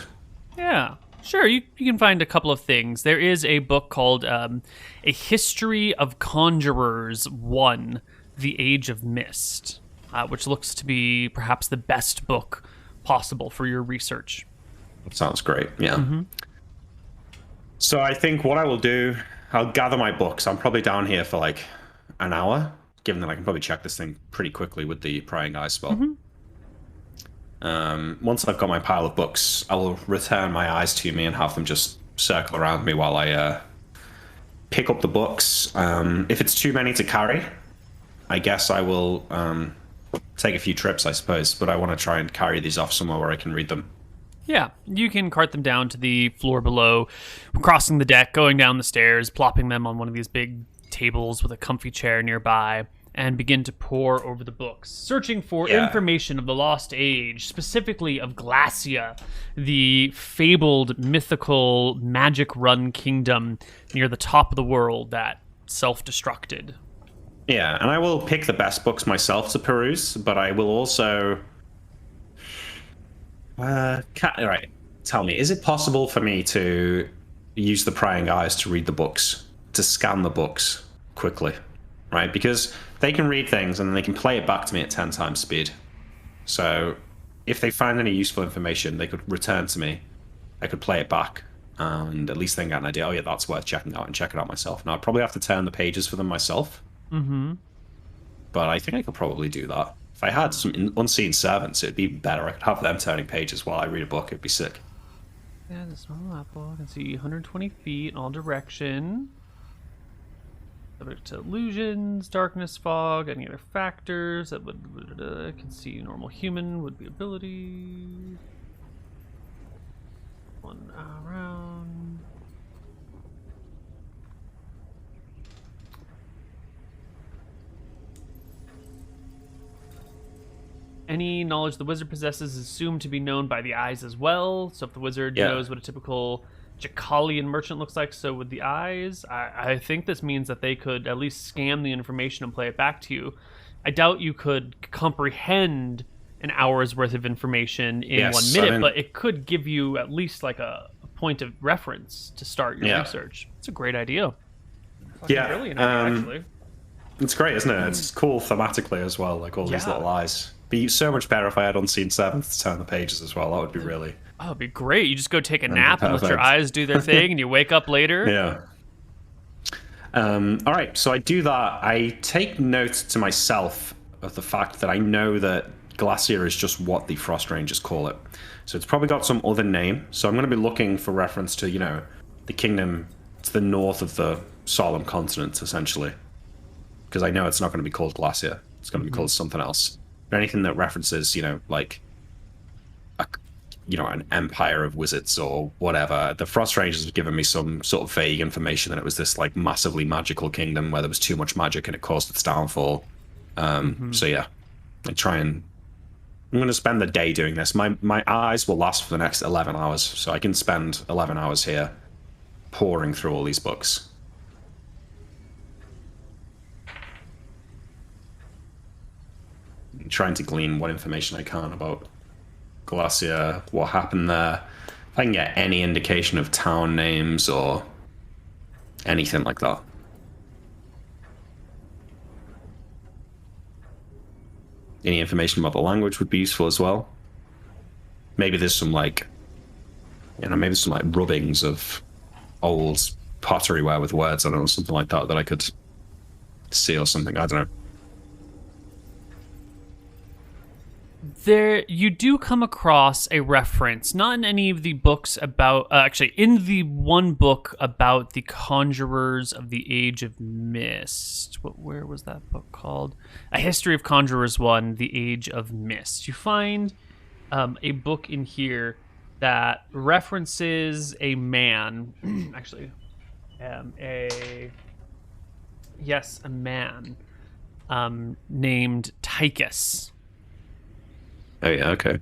Yeah, sure. You can find a couple of things. There is a book called A History of Conjurers 1, The Age of Mist, which looks to be perhaps the best book possible for your research. That sounds great, yeah. So I think what I will do, I'll gather my books. I'm probably down here for like an hour, given that I can probably check this thing pretty quickly with the prying eye spell. Once I've got my pile of books, I will return my eyes to me and have them just circle around me while I pick up the books. If it's too many to carry, I guess I will take a few trips, I suppose, but I want to try and carry these off somewhere where I can read them. Yeah, you can cart them down to the floor below, crossing the deck, going down the stairs, plopping them on one of these big tables with a comfy chair nearby, and begin to pore over the books, searching for information of the Lost Age, specifically of Glacia, the fabled, mythical, magic-run kingdom near the top of the world that self-destructed. Yeah, and I will pick the best books myself to peruse, but I will also... right, tell me, is it possible for me to use the prying eyes to read the books, to scan the books quickly, right? Because they can read things and then they can play it back to me at 10 times speed. So if they find any useful information, they could return to me. I could play it back and at least then get an idea, oh yeah, that's worth checking out, and check it out myself. Now, I'd probably have to turn the pages for them myself. Mm-hmm. But I think I could probably do that. If I had some unseen servants, it'd be better. I could have them turning pages while I read a book. It'd be sick. Yeah, the small apple. I can see 120 feet in all direction. Subject to illusions, darkness, fog, any other factors that would... I can see normal human would be ability. One around. Any knowledge the wizard possesses is assumed to be known by the eyes as well. So if the wizard knows what a typical Jacalian merchant looks like, so would the eyes. I think this means that they could at least scan the information and play it back to you. I doubt you could comprehend an hour's worth of information in 1 minute, but it could give you at least like a point of reference to start your research. It's a great idea. Brilliant idea, actually. It's great, isn't it? It's cool thematically as well, like all these little eyes. Be so much better if I had unseen servants to turn the pages as well. That would be really... Oh, it'd be great. You just go take a nap and let your eyes do their thing, and you wake up later. Yeah. All right, so I do that. I take note to myself of the fact that I know that Glacia is just what the Frost Rangers call it. So it's probably got some other name. So I'm going to be looking for reference to, you know, the kingdom to the north of the Solemn Continent, essentially. Because I know it's not going to be called Glacia. It's going to be called something else. Anything that references, you know, like, an empire of wizards or whatever. The Frost Rangers have given me some sort of vague information that it was this, like, massively magical kingdom where there was too much magic and it caused its downfall. So, yeah, I'm going to spend the day doing this. My eyes will last for the next 11 hours, so I can spend 11 hours here pouring through all these books. Trying to glean what information I can about Glacia, what happened there. If I can get any indication of town names or anything like that. Any information about the language would be useful as well. Maybe there's some rubbings of old potteryware with words on it or something like that I could see or something. I don't know. There, you do come across a reference, not in any of the books about, actually, in the one book about the Conjurers of the Age of Mist. Where was that book called? A History of Conjurers 1, The Age of Mist. You find a book in here that references a man, actually, a man named Tychus. Oh, yeah, okay.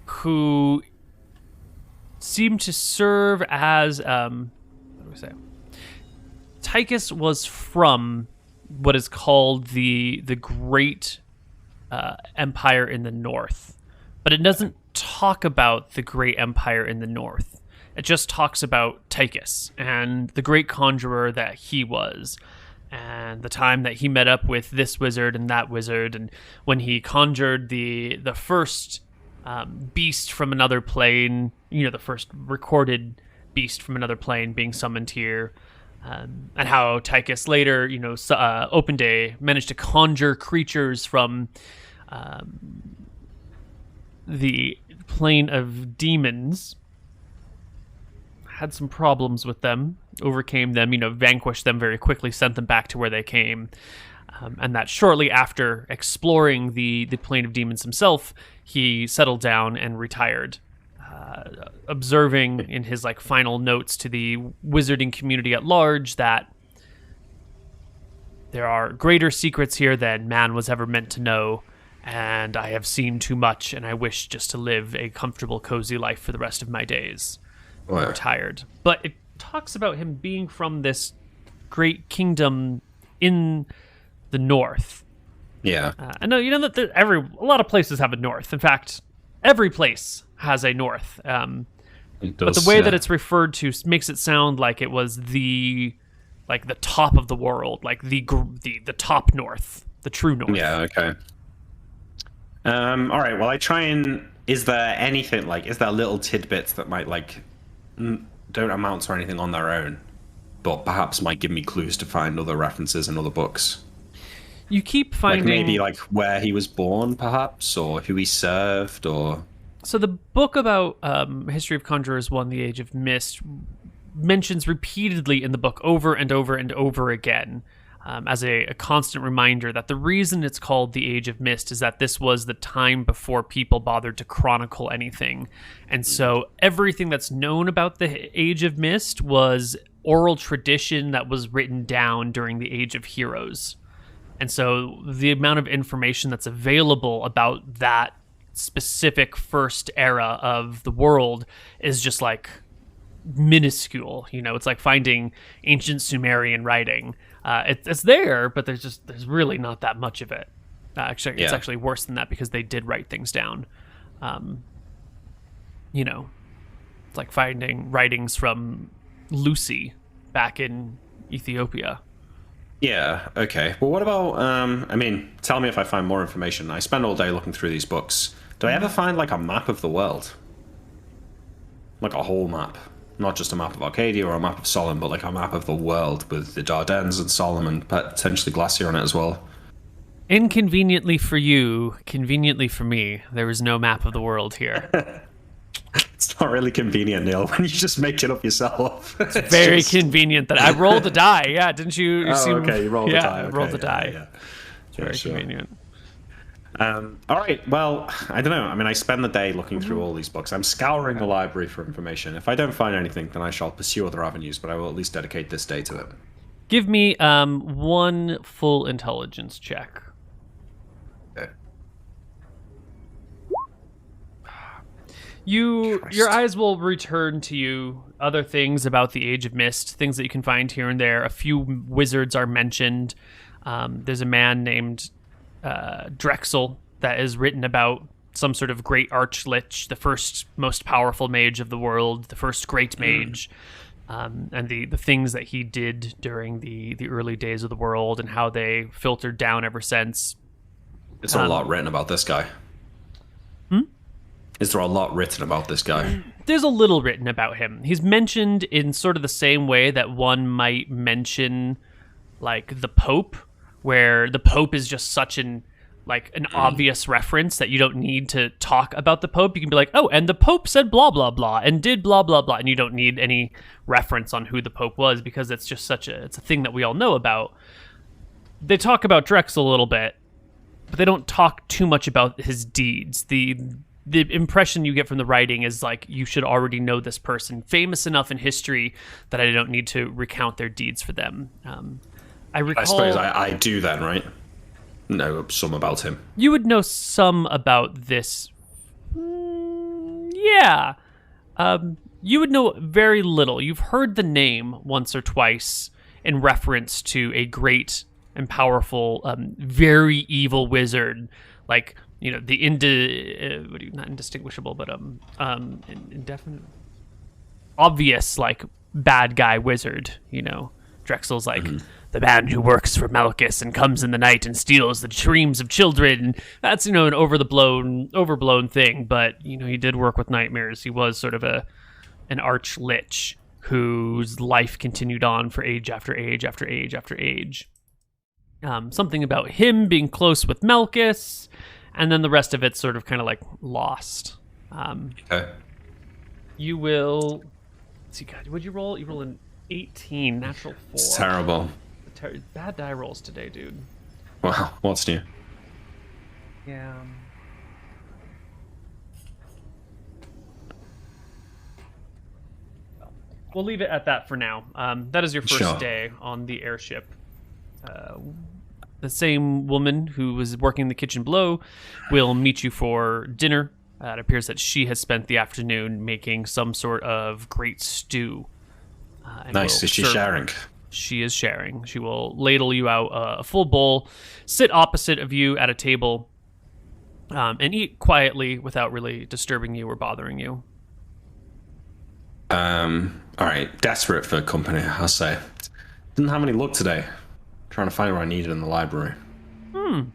Who seemed to serve as, what do we say? Tychus was from what is called the Great Empire in the North. But it doesn't talk about the Great Empire in the North. It just talks about Tychus and the great conjurer that he was. And the time that he met up with this wizard and that wizard, and when he conjured the first beast from another plane, the first recorded beast from another plane being summoned here, and how Tychus later, managed to conjure creatures from the plane of demons, had some problems with them, overcame them, vanquished them very quickly, sent them back to where they came. And that shortly after exploring the plane of demons himself, he settled down and retired, observing in his final notes to the wizarding community at large that There are greater secrets here than man was ever meant to know, and I have seen too much, and I wish just to live a comfortable, cozy life for the rest of my days. I'm retired. But it talks about him being from this great kingdom in the north. Yeah. I know, that a lot of places have a north. In fact, every place has a north. But the way that it's referred to makes it sound like it was the top of the world, like the top north, the true north. Yeah. Okay. All right. Well, I try and. Is there anything is there little tidbits that might don't amount to anything on their own, but perhaps might give me clues to find other references in other books? You keep finding maybe where he was born, perhaps, or who he served, or. So the book about History of Conjurers 1, The Age of Mist, mentions repeatedly in the book over and over and over again as a constant reminder that the reason it's called The Age of Mist is that this was the time before people bothered to chronicle anything. And so everything that's known about the Age of Mist was oral tradition that was written down during the Age of Heroes. And so the amount of information that's available about that specific first era of the world is just minuscule. It's like finding ancient Sumerian writing. It's there, but there's really not that much of it. It's actually worse than that because they did write things down. It's like finding writings from Lucy back in Ethiopia. Yeah, okay. Well, what about, tell me if I find more information. I spend all day looking through these books. Do I ever find, a map of the world? A whole map. Not just a map of Arcadia or a map of Solomon, but, a map of the world with the Dardanelles and Solomon, potentially Glacier on it as well. Inconveniently for you, conveniently for me, there is no map of the world here. It's not really convenient, Neil, when you just make it up yourself. It's very convenient that I rolled a die. Yeah, didn't you? Okay, you rolled a die. I rolled a die. Yeah. It's very convenient. All right, well, I don't know. I spend the day looking through all these books. I'm scouring the library for information. If I don't find anything, then I shall pursue other avenues, but I will at least dedicate this day to it. Give me one full intelligence check. Okay. Your eyes will return to you other things about the Age of Mist, things that you can find here and there. A few wizards are mentioned. There's a man named Drexel that is written about, some sort of great archlich, the first most powerful mage of the world, the first great mage, and the things that he did during the early days of the world and how they filtered down ever since. Is there a lot written about this guy? Is there a lot written about this guy? There's a little written about him. He's mentioned in sort of the same way that one might mention the Pope, where the Pope is just such an obvious reference that you don't need to talk about the Pope. You can be like, oh, and the Pope said blah, blah, blah, and did blah, blah, blah. And you don't need any reference on who the Pope was because it's just it's a thing that we all know about. They talk about Drexel a little bit, but they don't talk too much about his deeds. The impression you get from the writing is you should already know this person, famous enough in history that I don't need to recount their deeds for them. I suppose I do then, right? Know some about him. You would know some about this. Yeah. You would know very little. You've heard the name once or twice in reference to a great and powerful, very evil wizard, not indistinguishable, but indefinite, obvious bad guy wizard. Drexel's the man who works for Malchus and comes in the night and steals the dreams of children. That's an overblown thing, but he did work with nightmares. He was sort of an arch lich whose life continued on for age after age after age after age. Something about him being close with Malchus. And then the rest of it's sort of kind of lost. Okay. You will... Let's see, God, what'd you roll? You roll an 18, natural 4. It's terrible. Bad die rolls today, dude. Wow, what's new? Yeah. We'll leave it at that for now. That is your first day on the airship. The same woman who was working the kitchen below will meet you for dinner. It appears that she has spent the afternoon making some sort of great stew. Nice. Is she sharing? She is sharing. She will ladle you out a full bowl, sit opposite of you at a table, and eat quietly without really disturbing you or bothering you. All right. Desperate for company, I'll say. Didn't have any luck today. Trying to find what I needed in the library. I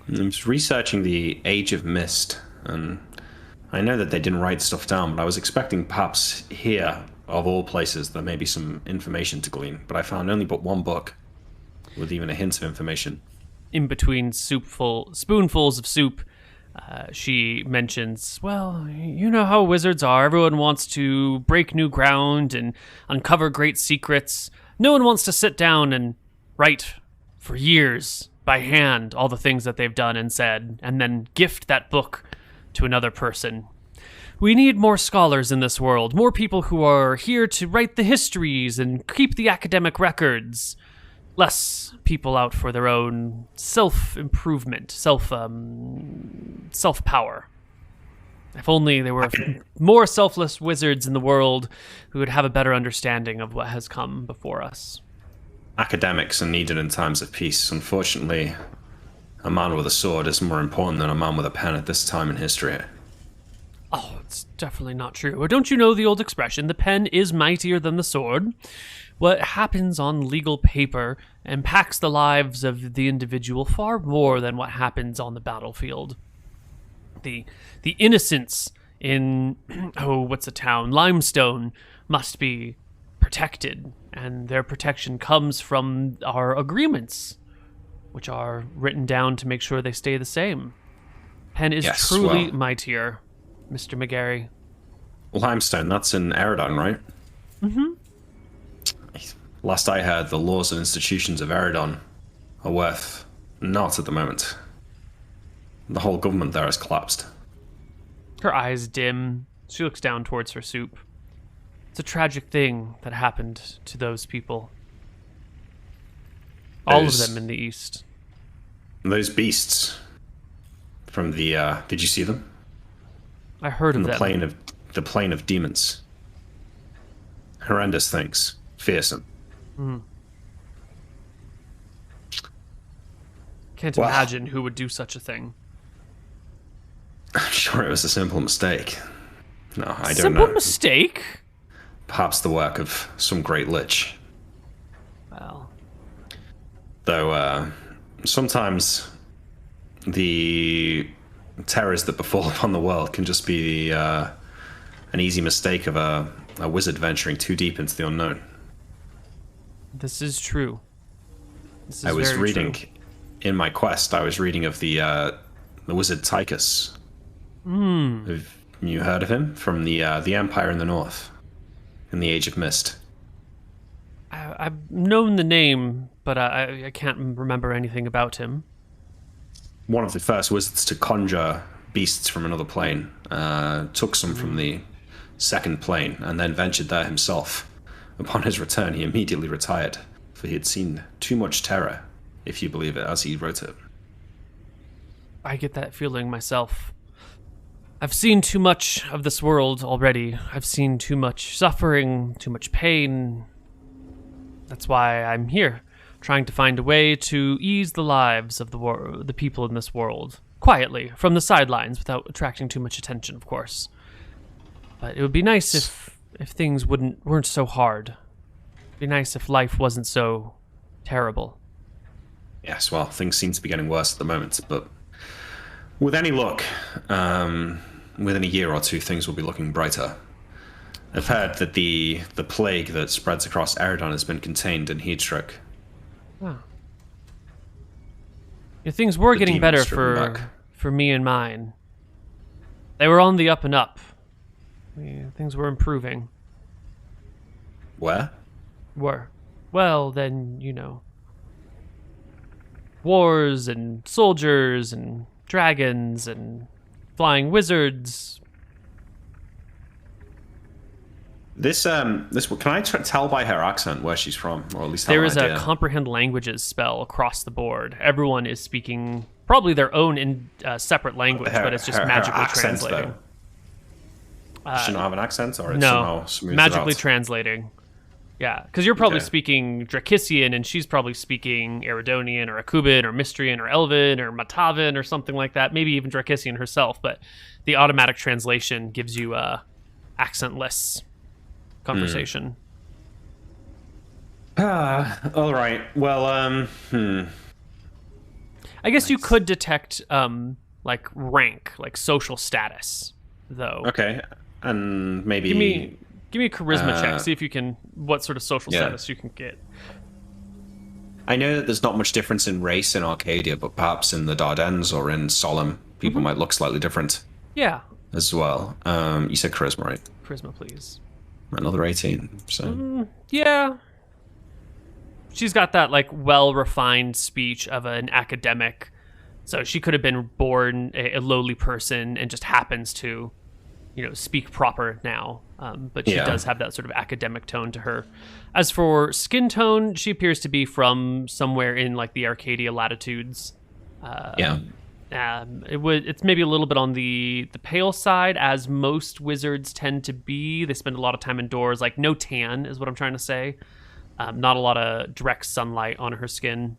was researching the Age of Mist, and I know that they didn't write stuff down, but I was expecting perhaps here, of all places, there may be some information to glean, but I found only but one book with even a hint of information. In between spoonfuls of soup, she mentions, well, you know how wizards are. Everyone wants to break new ground and uncover great secrets. No one wants to sit down and write for years by hand all the things that they've done and said, and then gift that book to another person. We need more scholars in this world, more people who are here to write the histories and keep the academic records. Less people out for their own self-improvement, self-power. If only there were more selfless wizards in the world who would have a better understanding of what has come before us. Academics are needed in times of peace. Unfortunately, a man with a sword is more important than a man with a pen at this time in history. Oh, it's definitely not true. Or don't you know the old expression, the pen is mightier than the sword? What happens on legal paper impacts the lives of the individual far more than what happens on the battlefield. The innocents in, what's a town? Limestone must be protected, and their protection comes from our agreements, which are written down to make sure they stay the same. Pen is truly mightier, Mr. McGarry. Limestone, that's in Eridon, right? Mm-hmm. Last I heard, the laws and institutions of Eridon are worth naught at the moment. The whole government there has collapsed. Her eyes dim. She looks down towards her soup. It's a tragic thing that happened to those people. All of them in the east. Those beasts from the, did you see them? I heard of them. The plane of demons. Horrendous things. Fearsome. Can't imagine who would do such a thing. I'm sure it was a simple mistake. No, I don't know. Simple mistake? Perhaps the work of some great lich. Well. Though, sometimes the terrors that befall upon the world can just be an easy mistake of a wizard venturing too deep into the unknown. This is true. I was reading, in my quest, I was reading of the wizard Tychus. Have you heard of him? From the Empire in the North, in the Age of Mist. I've known the name, but I can't remember anything about him. One of the first wizards to conjure beasts from another plane, took some from the second plane, and then ventured there himself. Upon his return, he immediately retired, for he had seen too much terror, if you believe it, as he wrote it. I get that feeling myself. I've seen too much of this world already. I've seen too much suffering, too much pain. That's why I'm here, trying to find a way to ease the lives of the people in this world. Quietly, from the sidelines, without attracting too much attention, of course. But it would be nice if things weren't so hard. It'd be nice if life wasn't so terrible. Yes, well, things seem to be getting worse at the moment, but with any luck, within a year or two, things will be looking brighter. I've heard that the plague that spreads across Eridon has been contained in Heatstrike. Wow. Yeah, things were getting better for me and mine. They were on the up and up. Yeah, things were improving. Where? Well, then, you know. Wars and soldiers and dragons and flying wizards. this can I tell by her accent where she's from, or at least have There an is idea? a comprehend languages spell across the board. Everyone is speaking probably their own in separate language, but it's just magically accent, translating. Does she not have an accent, or it's No, somehow smooths magically it out? translating. Yeah, because you're probably Okay. speaking Dracissian, and she's probably speaking Eridonian, or Akuban, or Mystrian, or Elven, or Matavan, or something like that. Maybe even Dracissian herself. But the automatic translation gives you accentless conversation. All right. Well, I guess you could detect like rank, like social status, though. okay, and maybe Give me a charisma check. See if you can what sort of social yeah. status you can get. I know that there's not much difference in race in Arcadia, but perhaps in the Dardennes or in Solemn, people might look slightly different Yeah, as well. You said charisma, right? charisma, please. Another 18. So Yeah. She's got that like well-refined speech of an academic. So she could have been born a lowly person and just happens to, speak proper now. But she Yeah. does have that sort of academic tone to her. As for skin tone, she appears to be from somewhere in like the Arcadia latitudes. yeah. It's maybe a little bit on the pale side, as most wizards tend to be. They spend a lot of time indoors. Like no tan is what I'm trying to say. Not a lot of direct sunlight on her skin.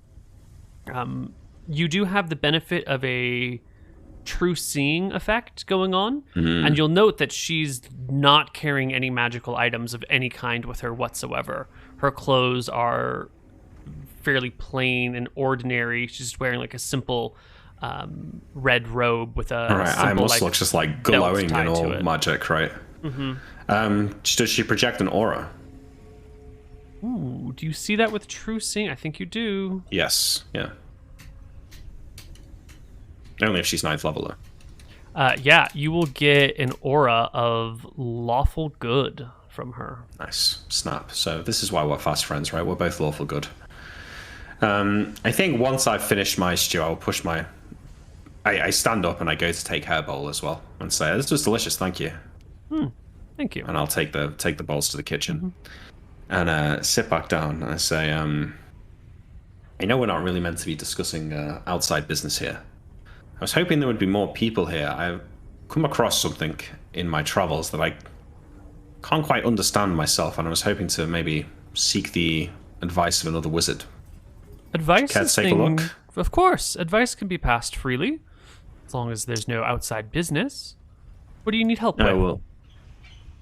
You do have the benefit of a true seeing effect going on, and you'll note that she's not carrying any magical items of any kind with her whatsoever. Her clothes are fairly plain and ordinary. She's just wearing like a simple red robe with a All right. I simple, almost looks just like belt glowing in tied to all it. magic, right? Does she project an aura? Ooh, do you see that with true seeing? I think you do. Yes. Yeah. Only if she's 9th level, though. Yeah, you will get an aura of lawful good from her. Nice. Snap. So this is why we're fast friends, right? We're both lawful good. I think once I've finished my stew, I'll push my... I stand up and I go to take her bowl as well and say, this was delicious, thank you. Thank you. And I'll take the bowls to the kitchen and sit back down and I say, I know we're not really meant to be discussing outside business here. I was hoping there would be more people here. I've come across something in my travels that I can't quite understand myself, and I was hoping to maybe seek the advice of another wizard. Advice Care to is take a look? Of course, advice can be passed freely, as long as there's no outside business. What do you need help with? Well,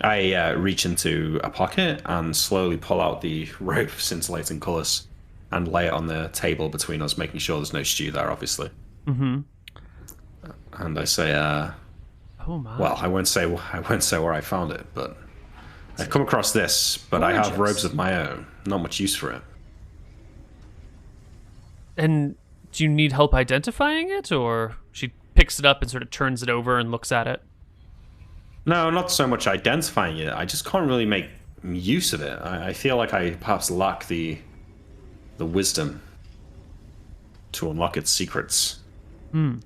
I reach into a pocket and slowly pull out the rope of scintillating colours and lay it on the table between us, making sure there's no stew there, obviously. And I say, Oh my. well, I won't say where I found it, but I've come across this, but I have Gorgeous. robes of my own. Not much use for it. And do you need help identifying it, or she picks it up and sort of turns it over and looks at it? No, not so much identifying it. I just can't really make use of it. I feel like I perhaps lack the wisdom to unlock its secrets.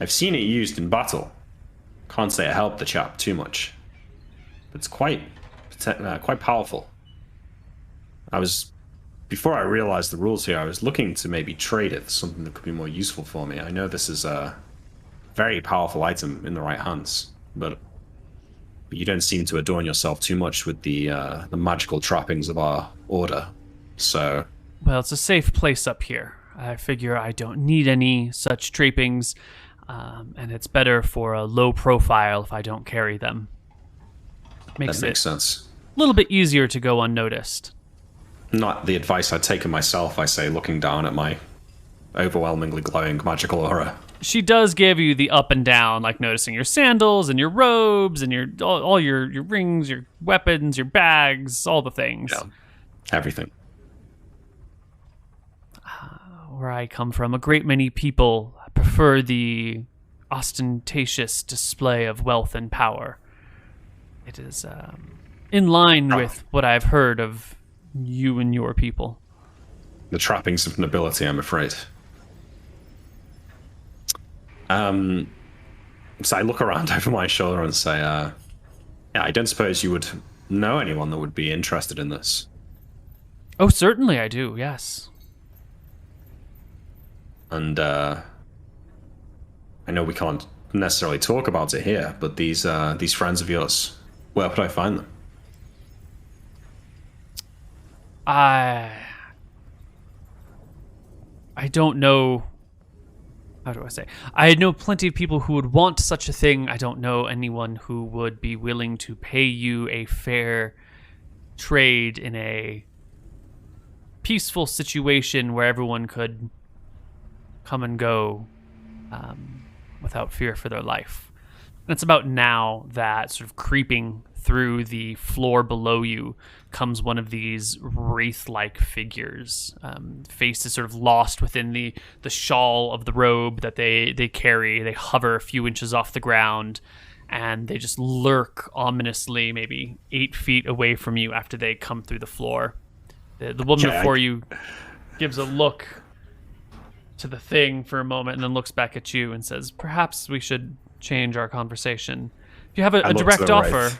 I've seen it used in battle. Can't say it helped the chap too much. It's quite powerful. Before I realized the rules here, I was looking to maybe trade it for something that could be more useful for me. I know this is a very powerful item in the right hands, but you don't seem to adorn yourself too much with the magical trappings of our order. So, Well, it's a safe place up here. I figure I don't need any such trappings, and it's better for a low profile if I don't carry them. Makes that makes it sense. a little bit easier to go unnoticed. Not the advice I'd taken myself, I say, looking down at my overwhelmingly glowing magical aura. She does give you the up and down, like noticing your sandals and your robes and all your rings, your weapons, your bags, all the things. Yeah, everything. Where I come from, a great many people prefer the ostentatious display of wealth and power. It is in line with what I've heard of you and your people. The trappings of nobility, I'm afraid. So I look around over my shoulder and say, yeah, I don't suppose you would know anyone that would be interested in this? Oh, certainly I do, yes. And I know we can't necessarily talk about it here, but these friends of yours, where would I find them? I don't know. How do I say? I know plenty of people who would want such a thing. I don't know anyone who would be willing to pay you a fair trade in a peaceful situation where everyone could come and go without fear for their life. And it's about now that sort of creeping through the floor below you comes one of these wraith-like figures. Face is sort of lost within the shawl of the robe that they carry. They hover a few inches off the ground, and they just lurk ominously, maybe 8 feet away from you after they come through the floor. The woman before you gives a look to the thing for a moment and then looks back at you and says, "Perhaps we should change our conversation. If you have a direct offer."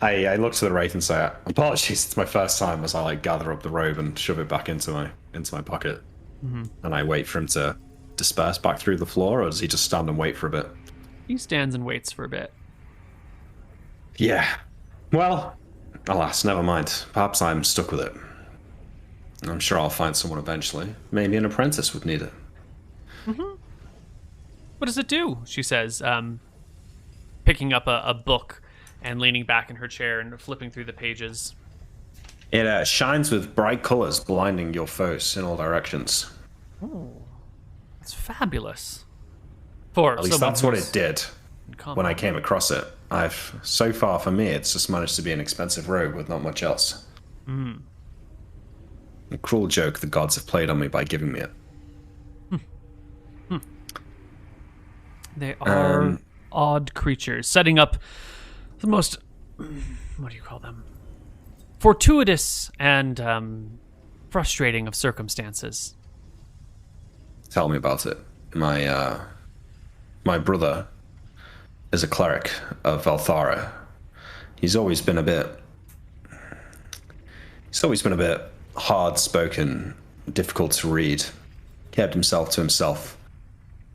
I look to the right and say, "Apologies, it's my first time," as I like gather up the robe and shove it back into my pocket. Mm-hmm. And I wait for him to disperse back through the floor, or does he just stand and wait for a bit? He stands and waits for a bit. Yeah. Well, alas, never mind. Perhaps I'm stuck with it. I'm sure I'll find someone eventually. Maybe an apprentice would need it. Mm-hmm. What does it do? She says, picking up a book and leaning back in her chair and flipping through the pages. It shines with bright colors, blinding your foes in all directions. Oh, that's fabulous. For at least that's what it did when I came combat. across it. So far for me, it's just managed to be an expensive robe with not much else. Mm. A cruel joke the gods have played on me by giving me it. They are odd creatures, setting up the most, what do you call them? Fortuitous and frustrating of circumstances. Tell me about it. My brother is a cleric of Valthara. He's always been a bit hard-spoken, difficult to read. Kept himself to himself.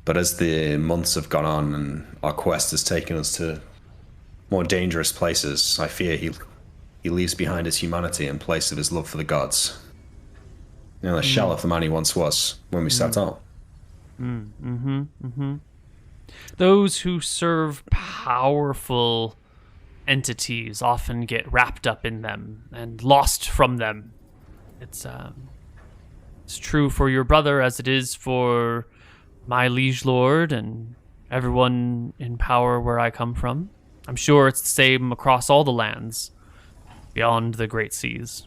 But as the months have gone on and our quest has taken us to more dangerous places, I fear he leaves behind his humanity in place of his love for the gods. You know, the shell of the man he once was when we set out. Those who serve powerful entities often get wrapped up in them and lost from them. It's true for your brother as it is for my liege lord and everyone in power where I come from. I'm sure it's the same across all the lands beyond the great seas.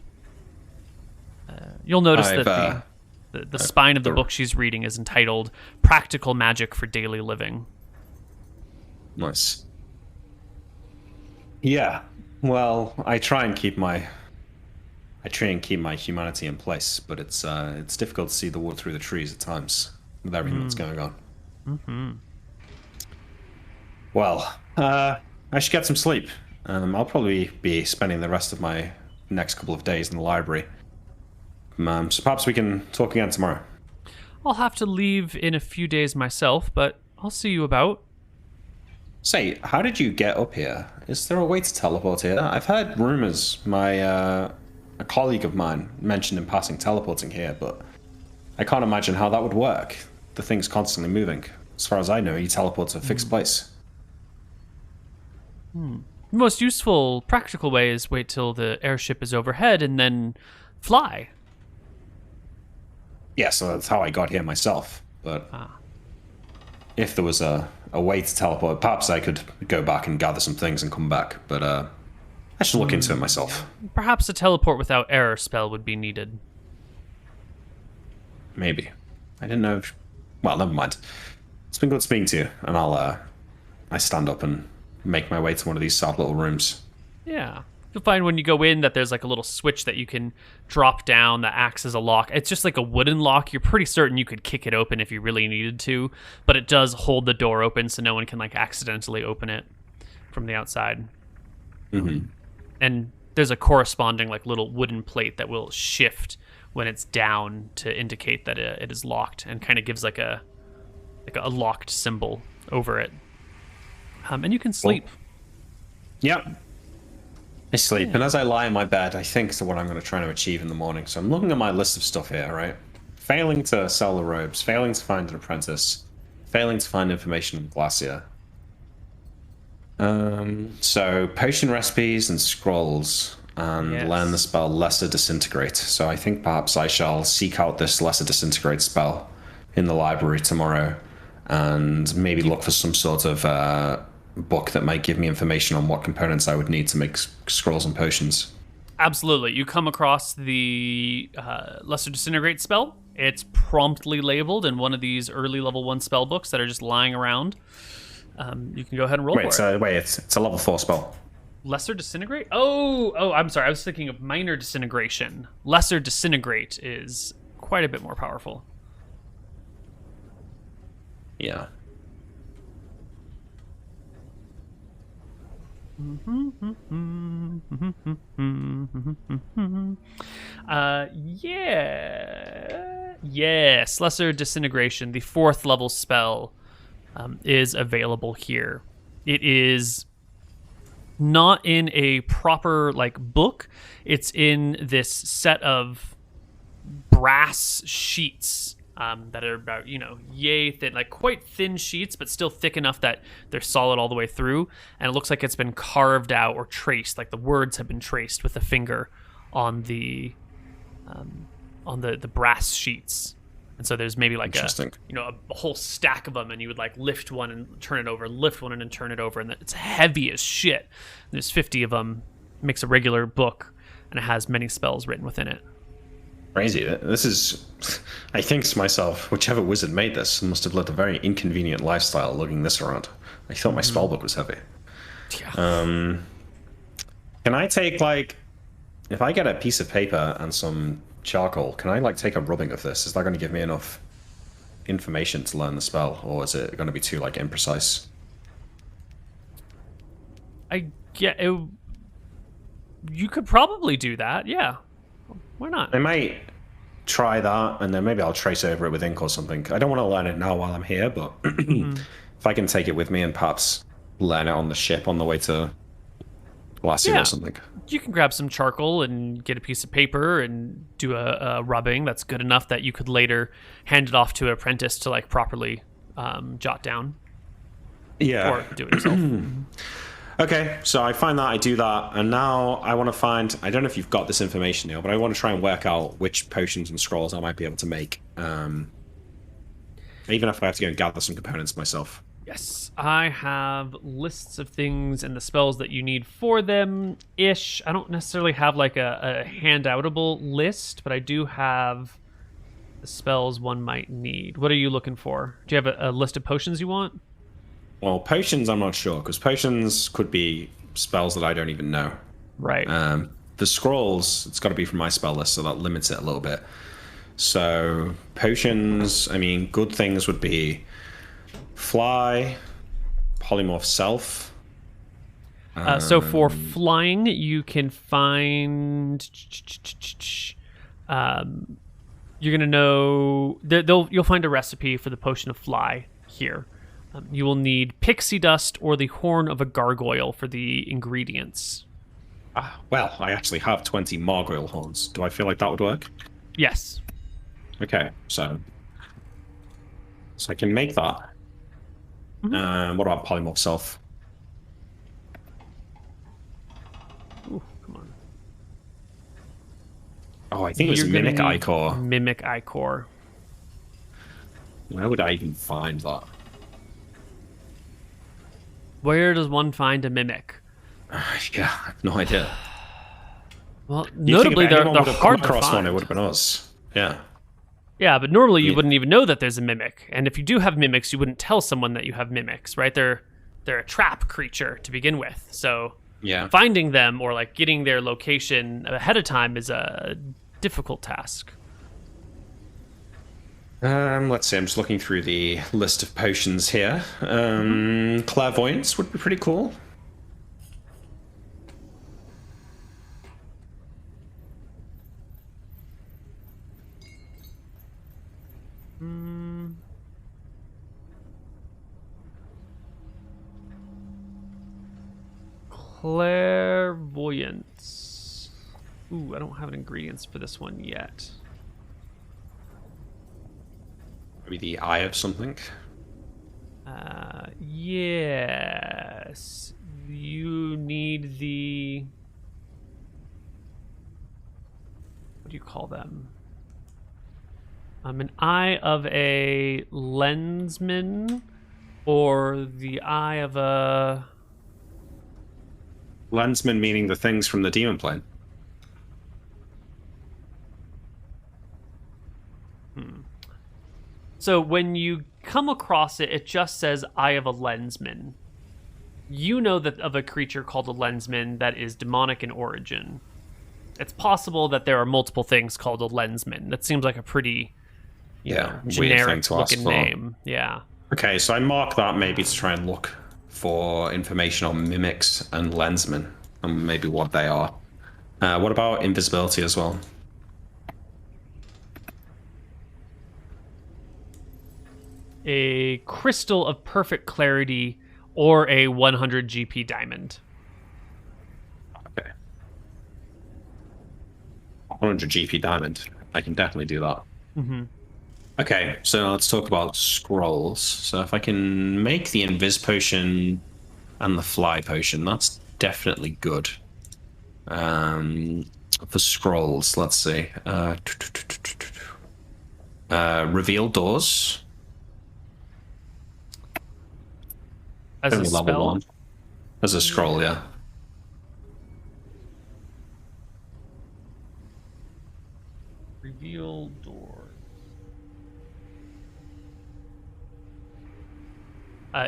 You'll notice that the spine of the book she's reading is entitled Practical Magic for Daily Living. Nice. Yeah. Well, I try and keep my humanity in place, but it's difficult to see the wood through the trees at times with everything that's going on. Mm-hmm. Well, I should get some sleep. I'll probably be spending the rest of my next couple of days in the library. So perhaps we can talk again tomorrow. I'll have to leave in a few days myself, but I'll see you about. Say, how did you get up here? Is there a way to teleport here? I've heard rumors. A colleague of mine mentioned in passing teleporting here, but I can't imagine how that would work. The thing's constantly moving. As far as I know, you teleport to a fixed place. The most useful, practical way is wait till the airship is overhead and then fly. Yeah, so that's how I got here myself. But if there was a way to teleport, perhaps I could go back and gather some things and come back. But I should look into it myself. Perhaps a teleport without error spell would be needed. Maybe. I didn't know. Well, never mind. It's been good speaking to you, and I stand up and make my way to one of these sad little rooms. Yeah. You'll find when you go in that there's like a little switch that you can drop down that acts as a lock. It's just like a wooden lock. You're pretty certain you could kick it open if you really needed to, but it does hold the door open so no one can like accidentally open it from the outside. Mm-hmm. and there's a corresponding like little wooden plate that will shift when it's down to indicate that it is locked, and kind of gives like a locked symbol over it. And you can sleep. Yep. I sleep, and as I lie in my bed, I think to what I'm going to try to achieve in the morning. So I'm looking at my list of stuff here, right? Failing to sell the robes, failing to find an apprentice, failing to find information on Glacier. So potion recipes and scrolls, and learn the spell Lesser Disintegrate. So I think perhaps I shall seek out this Lesser Disintegrate spell in the library tomorrow, and maybe look for some sort of book that might give me information on what components I would need to make scrolls and potions. Absolutely. You come across the Lesser Disintegrate spell. It's promptly labeled in one of these early level 1 spell books that are just lying around. You can go ahead and roll for it. It's a level 4 spell. Lesser Disintegrate? Oh, I'm sorry. I was thinking of Minor Disintegration. Lesser Disintegrate is quite a bit more powerful. Yeah. Yes, Lesser Disintegration, the 4th level spell, is available here. It is not in a proper like book. It's in this set of brass sheets that are about, yay thin, like quite thin sheets, but still thick enough that they're solid all the way through. And it looks like it's been carved out or traced, like the words have been traced with a finger on the brass sheets. And so there's maybe like a whole stack of them, and you would like lift one and turn it over, lift one and then turn it over, and it's heavy as shit. There's 50 of them, makes a regular book, and it has many spells written within it. Crazy. This is, I think to myself, whichever wizard made this must have lived a very inconvenient lifestyle lugging this around. I thought my spellbook was heavy. Yeah. Can I take, like, if I get a piece of paper and some charcoal, can I, like, take a rubbing of this? Is that going to give me enough information to learn the spell, or is it going to be too, like, imprecise? You could probably do that, yeah. Why not? I might try that, and then maybe I'll trace over it with ink or something. I don't want to learn it now while I'm here, but if I can take it with me and perhaps learn it on the ship on the way to Glacier or something. You can grab some charcoal and get a piece of paper and do a rubbing that's good enough that you could later hand it off to an apprentice to like properly jot down. Yeah. Or do it yourself. Okay, so I find that, I do that, and now I want to find, I don't know if you've got this information, Neil, but I want to try and work out which potions and scrolls I might be able to make. Even if I have to go and gather some components myself. Yes, I have lists of things and the spells that you need for them-ish. I don't necessarily have like a handoutable list, but I do have the spells one might need. What are you looking for? Do you have a list of potions you want? Well, potions, I'm not sure, because potions could be spells that I don't even know. Right. The scrolls, it's got to be from my spell list, so that limits it a little bit. So, potions, I mean, good things would be fly, polymorph self. So for flying, you can find... you're going to know... You'll find a recipe for the potion of fly here. You will need pixie dust or the horn of a gargoyle for the ingredients. Well, I actually have 20 gargoyle horns. Do I feel like that would work? Yes. Okay, so I can make that. What about polymorph self? Ooh, come on. Oh, I think it was mimic ichor. Mimic ichor. Where would I even find that? Where does one find a mimic? Yeah, I have no idea. Well, notably, they're hard to find. One, it would have been us. Yeah. Yeah, but normally you wouldn't even know that there's a mimic. And if you do have mimics, you wouldn't tell someone that you have mimics, right? They're a trap creature to begin with. So finding them or like getting their location ahead of time is a difficult task. Let's see, I'm just looking through the list of potions here. Clairvoyance would be pretty cool. Clairvoyance. Ooh, I don't have an ingredients for this one yet. Maybe the eye of something. Yes. You need the... What do you call them? An eye of a lensman, or the eye of a... Lensman meaning the things from the demon plane. So when you come across it, it just says Eye of a Lensman. You know that of a creature called a Lensman that is demonic in origin. It's possible that there are multiple things called a Lensman. That seems like a pretty, generic looking name. Yeah. Okay, so I mark that maybe to try and look for information on mimics and lensmen and maybe what they are. What about invisibility as well? A crystal of perfect clarity or a 100 GP diamond. Okay. 100 GP diamond. I can definitely do that. Mm-hmm. Okay, so let's talk about scrolls. So if I can make the invis potion and the fly potion, that's definitely good. For scrolls, let's see. Reveal doors. As a level spell? 1. As a scroll, yeah. Reveal door.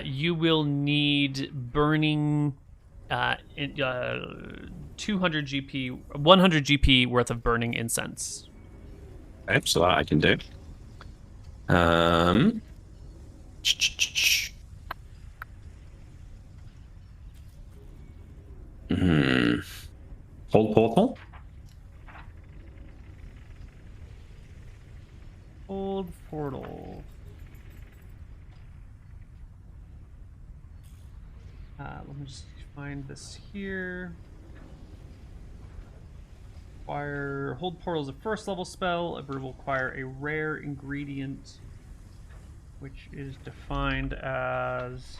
You will need burning 200 GP, 100 GP worth of burning incense. Okay, so that I can do. Hold portal? Hold portal. Let me just find this here. Require hold portal is a first level spell. It will require a rare ingredient, which is defined as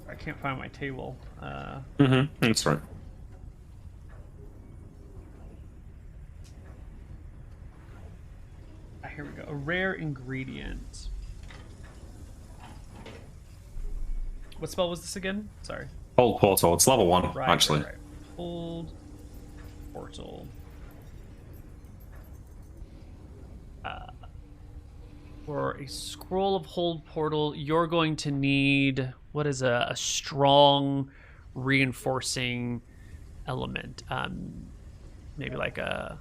I can't find my table. That's right. Here we go. A rare ingredient. What spell was this again? Sorry. Hold portal. It's level 1, actually. Right. Hold portal. For a scroll of hold portal, you're going to need what is a strong reinforcing element. Maybe like a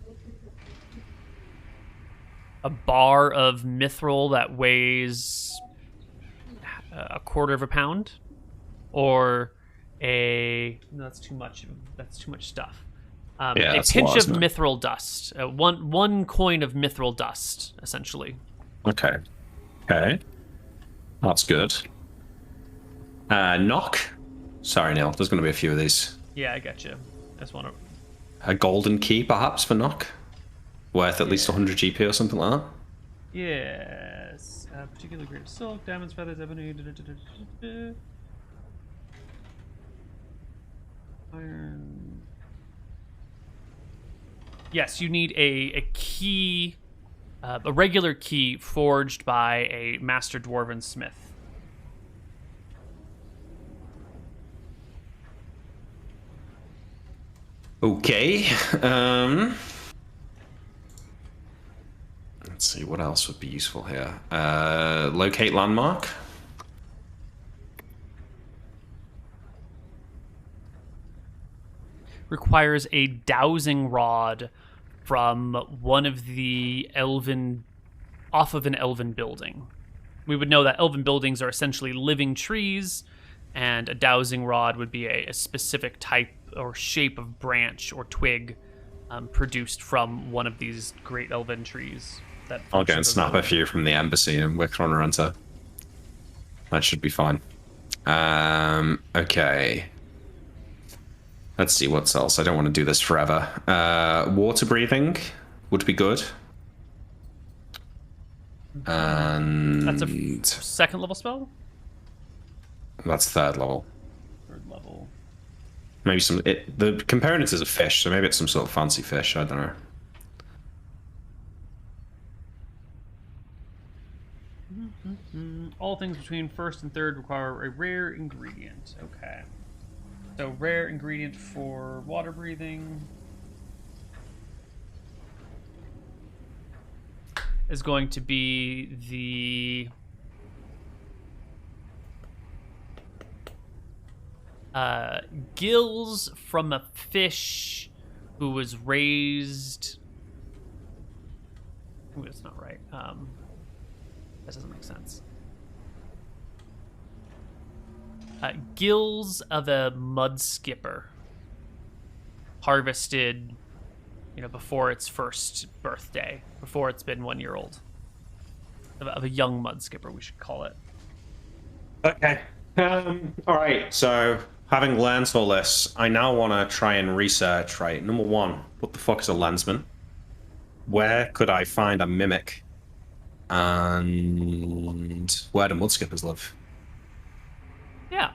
bar of mithril that weighs a quarter of a pound, or no, that's too much stuff. A pinch of mithril dust, one coin of mithril dust, essentially. Okay, that's good. Knock. Sorry, Neil, there's going to be a few of these. Yeah, I got you. I just want to... A golden key, perhaps, for knock? Worth at least 100 GP or something like that? Yes. Particularly great silk, diamonds, feathers, ebony... Iron... Yes, you need a key... a regular key forged by a master dwarven smith. Okay. Let's see, what else would be useful here? Locate landmark. Requires a dowsing rod from one of the off of an elven building. We would know that elven buildings are essentially living trees, and a dowsing rod would be a specific type or shape of branch or twig produced from one of these great elven trees. that I'll go and functions as snap a few from the embassy and Wicron Renter. That should be fine. Okay. Let's see what's else. I don't want to do this forever. Water breathing would be good. And That's a second level spell? that's third level. Third level. Maybe the comparing it is a fish, so maybe it's some sort of fancy fish. I don't know. All things between first and third require a rare ingredient. Okay. So rare ingredient for water breathing is going to be the gills from a fish who was raised. Ooh, that's not right. That doesn't make sense. Gills of a mud skipper harvested, before its first birthday, before it's been 1 year old. Of a young mud skipper, we should call it. Okay. All right. So having learned all this, I now want to try and research. Right. Number one, what the fuck is a lensman? Where could I find a mimic? And where do mud skippers live? Yeah.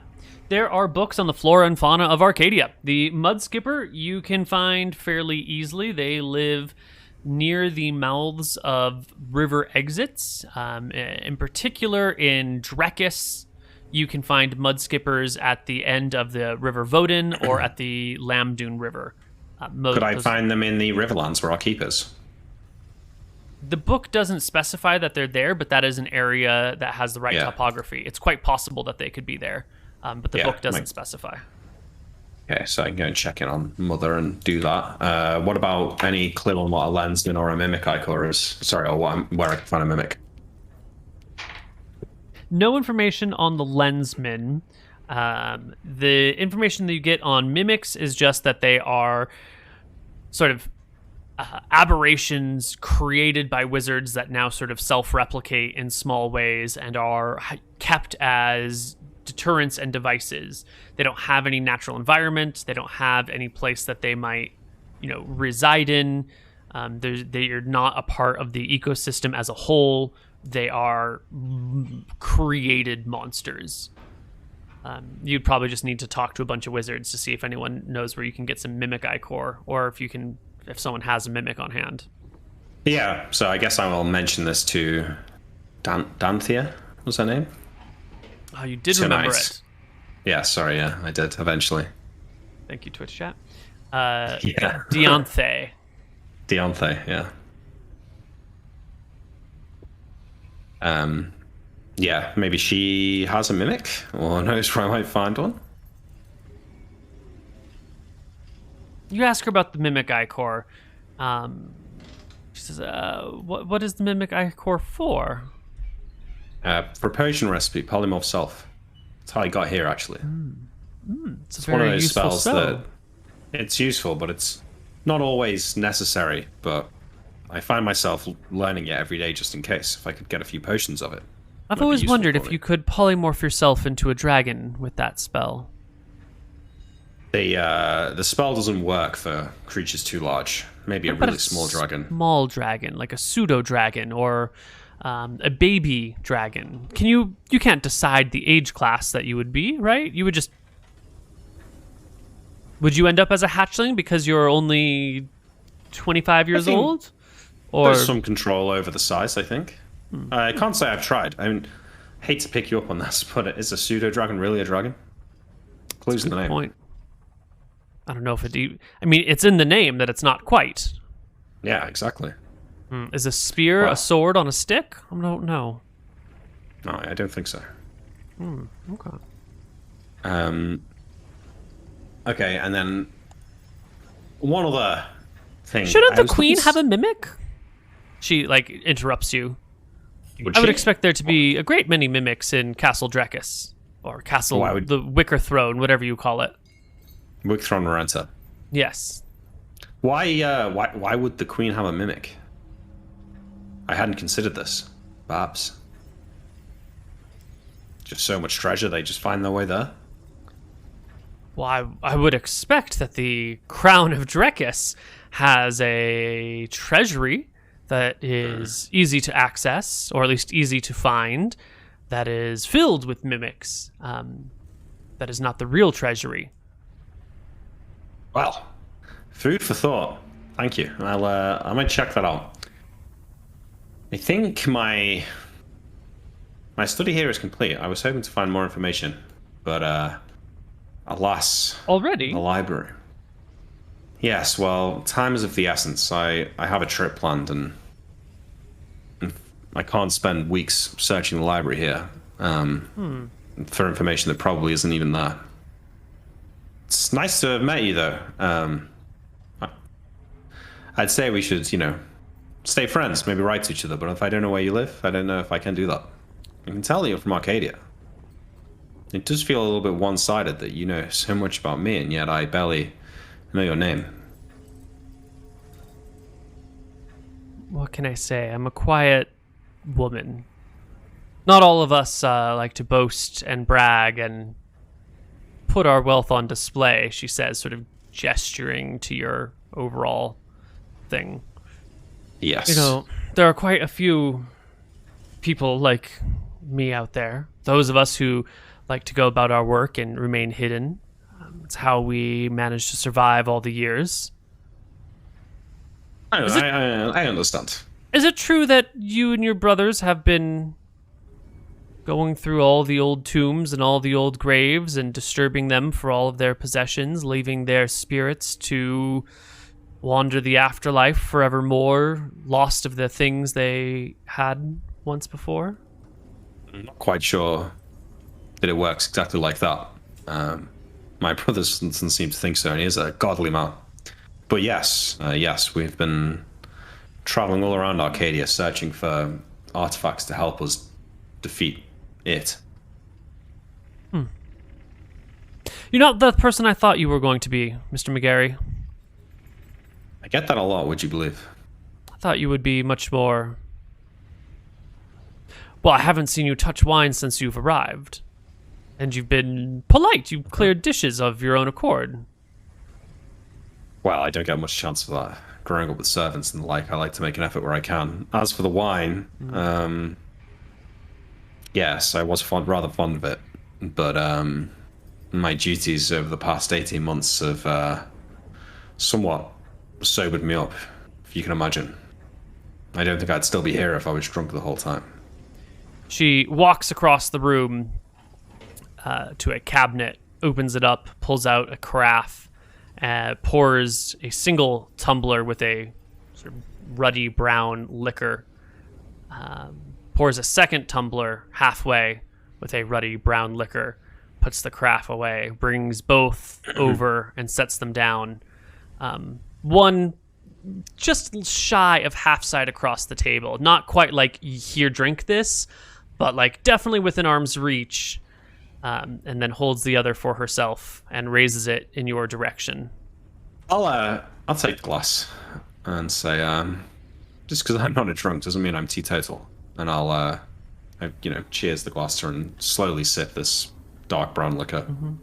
There are books on the flora and fauna of Arcadia. The mud skipper you can find fairly easily. They live near the mouths of river exits. In particular, in Drekis, you can find mud skippers at the end of the River Voden or at the Lamdune River. Could I find them in the Riverlands where our keepers? The book doesn't specify that they're there, but that is an area that has the right topography. It's quite possible that they could be there, but the book doesn't specify. Okay, so I can go and check in on Mother and do that. What about any clue on what a lensman or a mimic Icor is? Sorry, or where I can find a mimic? No information on the lensmen. The information that you get on mimics is just that they are sort of aberrations created by wizards that now sort of self-replicate in small ways and are kept as deterrents and devices. They don't have any natural environment. They don't have any place that they might, reside in. They are not a part of the ecosystem as a whole. They are created monsters. You'd probably just need to talk to a bunch of wizards to see if anyone knows where you can get some mimic Icor, or if someone has a mimic on hand. Yeah, so I guess I will mention this to Danthea, was her name? Oh, you did remember it. Yeah, sorry, I did, eventually. Thank you, Twitch chat. Deonthe. Deonthe, yeah. Yeah, maybe she has a mimic, or knows where I might find one. You ask her about the mimic Icor. She says, what is the mimic Icor for? For a potion recipe, polymorph self. That's how I got here, actually. It's one of those spells that it's useful, but it's not always necessary. But I find myself learning it every day just in case, if I could get a few potions of it. I've always wondered if you could polymorph yourself into a dragon with that spell. The spell doesn't work for creatures too large. Maybe a really small dragon. Small dragon, like a pseudo dragon or a baby dragon. You can't decide the age class that you would be, right? You would you end up as a hatchling because you're only 25 years old? Or there's some control over the size, I think. I can't say I've tried. I mean, hate to pick you up on this, but is a pseudo dragon really a dragon? Clues in the name. Point. I don't know if it's in the name that it's not quite. Yeah, exactly. Is a spear a sword on a stick? I don't know. No, I don't think so. Okay. Okay, and then one other thing. Shouldn't the queen have a mimic? She interrupts you. I would expect there to be a great many mimics in Castle Drekis, or Castle the Wicker Throne, whatever you call it. Wicker Throne Renta. Yes. Why would the queen have a mimic? I hadn't considered this. Perhaps. Just so much treasure, they just find their way there. Well, I would expect that the Crown of Drekis has a treasury that is easy to access, or at least easy to find, that is filled with mimics. That is not the real treasury. Well, food for thought. Thank you. I might check that out. I think my study here is complete. I was hoping to find more information, but alas, Already? the library. Yes, well, time is of the essence. I have a trip planned, and I can't spend weeks searching the library here for information that probably isn't even there. It's nice to have met you, though. I'd say we should, stay friends, maybe write to each other, but if I don't know where you live, I don't know if I can do that. I can tell you're from Arcadia. It does feel a little bit one-sided that you know so much about me, and yet I barely know your name. What can I say? I'm a quiet woman. Not all of us like to boast and brag and put our wealth on display, she says, sort of gesturing to your overall thing. Yes. There are quite a few people like me out there. Those of us who like to go about our work and remain hidden. It's how we managed to survive all the years. I understand. Is it true that you and your brothers have been going through all the old tombs and all the old graves and disturbing them for all of their possessions, leaving their spirits to wander the afterlife forevermore, lost of the things they had once before? I'm not quite sure that it works exactly like that. My brother doesn't seem to think so, and he is a godly man. But yes, we've been traveling all around Arcadia, searching for artifacts to help us defeat it. You're not the person I thought you were going to be, Mr. McGarry. I get that a lot, would you believe? I thought you would be much more... Well, I haven't seen you touch wine since you've arrived. And you've been polite. You've cleared dishes of your own accord. Well, I don't get much chance for that. Growing up with servants and the like, I like to make an effort where I can. As for the wine, yes, I was rather fond of it. But my duties over the past 18 months have somewhat sobered me up, if you can imagine. I don't think I'd still be here if I was drunk the whole time. She walks across the room to a cabinet, opens it up, pulls out a carafe, pours a single tumbler with a sort of ruddy brown liquor, pours a second tumbler halfway with a ruddy brown liquor, puts the carafe away, brings both over and sets them down. One just shy of half side across the table. Not quite like, here, drink this, but like definitely within arm's reach. And then holds the other for herself and raises it in your direction. I'll take the glass and say, just because I'm not a drunk doesn't mean I'm teetotal. And I'll, cheers the glass to her and slowly sip this dark brown liquor. Mm-hmm.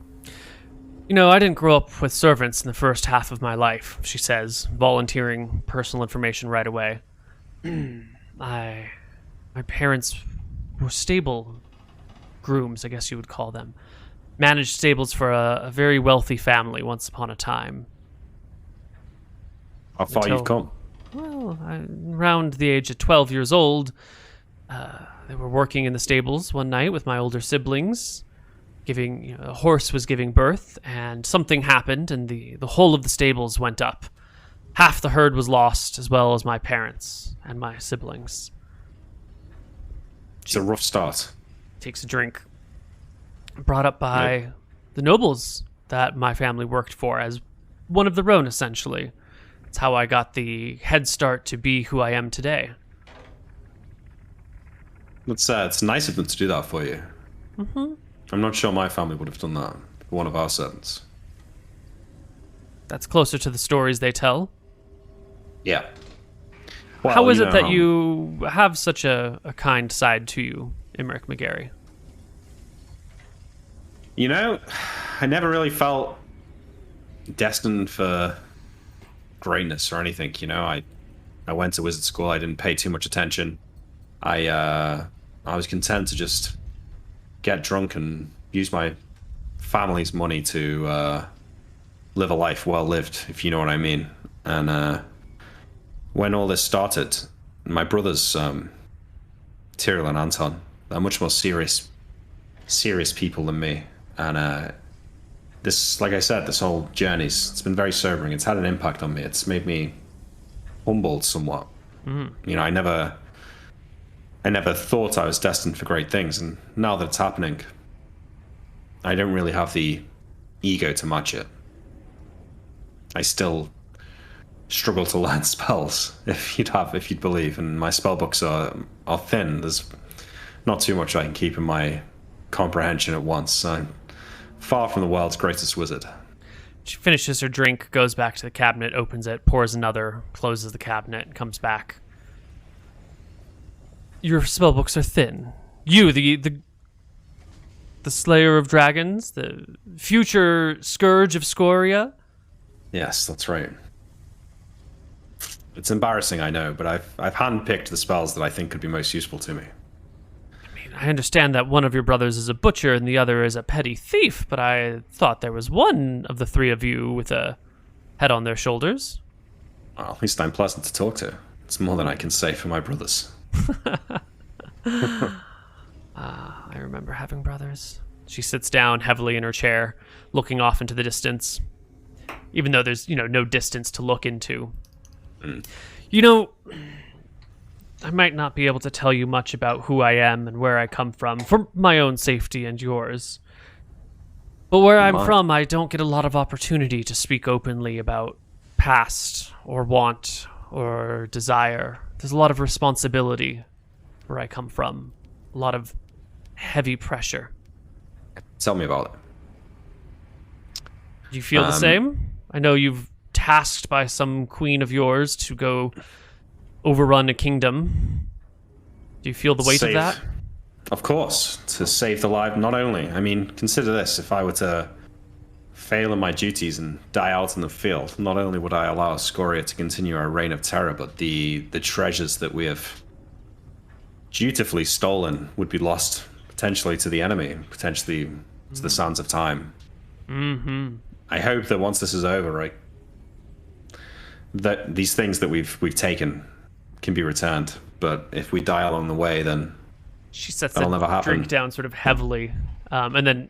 I didn't grow up with servants in the first half of my life, she says, volunteering personal information right away. My parents were stable grooms, I guess you would call them. Managed stables for a very wealthy family once upon a time. How far you've come? Well, around the age of 12 years old, they were working in the stables one night with my older siblings. A horse was giving birth, and something happened, and the whole of the stables went up. Half the herd was lost, as well as my parents and my siblings. It's a rough start. Takes a drink. Brought up by the nobles that my family worked for as one of their own, essentially. It's how I got the head start to be who I am today. It's nice of them to do that for you. Mm-hmm. I'm not sure my family would have done that for one of our servants. That's closer to the stories they tell. Yeah. Well, How is you it know that how- you have such a kind side to you, Imric McGarry? You know, I never really felt destined for greatness or anything. I went to wizard school. I didn't pay too much attention. I was content to just get drunk and use my family's money to live a life well lived, if you know what I mean. And when all this started, my brothers, Tyrell and Anton, are much more serious people than me. And this, like I said, this whole it's been very sobering. It's had an impact on me. It's made me humbled somewhat. I never thought I was destined for great things, and now that it's happening, I don't really have the ego to match it. I still struggle to learn spells, if you'd believe, and my spell books are thin. There's not too much I can keep in my comprehension at once. I'm far from the world's greatest wizard. She finishes her drink, goes back to the cabinet, opens it, pours another, closes the cabinet, and comes back. Your spellbooks are thin. You, the Slayer of Dragons, the future Scourge of Scoria. Yes, that's right. It's embarrassing, I know, but I've handpicked the spells that I think could be most useful to me. I understand that one of your brothers is a butcher and the other is a petty thief, but I thought there was one of the three of you with a head on their shoulders. Well, at least I'm pleasant to talk to. It's more than I can say for my brothers. I remember having brothers. She sits down heavily in her chair, looking off into the distance, even though there's, no distance to look into. I might not be able to tell you much about who I am and where I come from, for my own safety and yours. But where I'm from, I don't get a lot of opportunity to speak openly about past or want or desire. There's a lot of responsibility where I come from, a lot of heavy pressure. Tell me about it. Do you feel the same? I know you've tasked by some queen of yours to go overrun a kingdom. Do you feel the weight of that? Of course, to save the life. Not only, consider this: if I were to fail in my duties and die out in the field, not only would I allow Scoria to continue our reign of terror, but the treasures that we have dutifully stolen would be lost potentially to the enemy, potentially to the sands of time. Mm-hmm. I hope that once this is over, right, that these things that we've taken can be returned. But if we die along the way, then she sets that'll never happen. Drink down sort of heavily, and then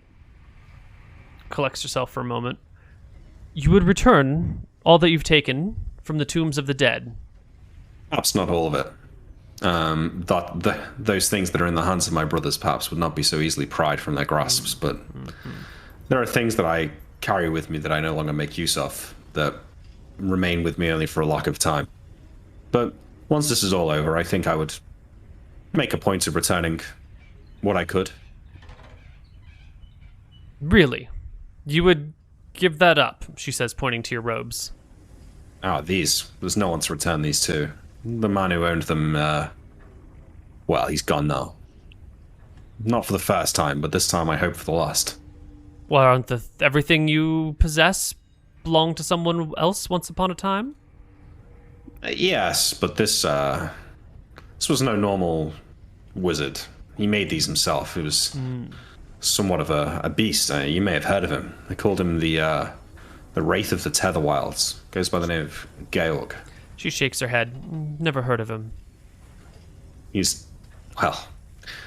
collects herself for a moment. You would return all that you've taken from the tombs of the dead. Perhaps not all of it. Those things that are in the hands of my brothers perhaps would not be so easily pried from their grasps, but there are things that I carry with me that I no longer make use of, that remain with me only for a lack of time. But once this is all over, I think I would make a point of returning what I could. Really? You would give that up, she says, pointing to your robes. These. There's no one to return these to. The man who owned them, well, he's gone now. Not for the first time, but this time I hope for the last. Well, aren't everything you possess belonged to someone else once upon a time? Yes, but this was no normal wizard. He made these himself. He was somewhat of a beast. You may have heard of him. They called him the Wraith of the Tether Wilds. Goes by the name of Georg. She shakes her head. Never heard of him. He's, well...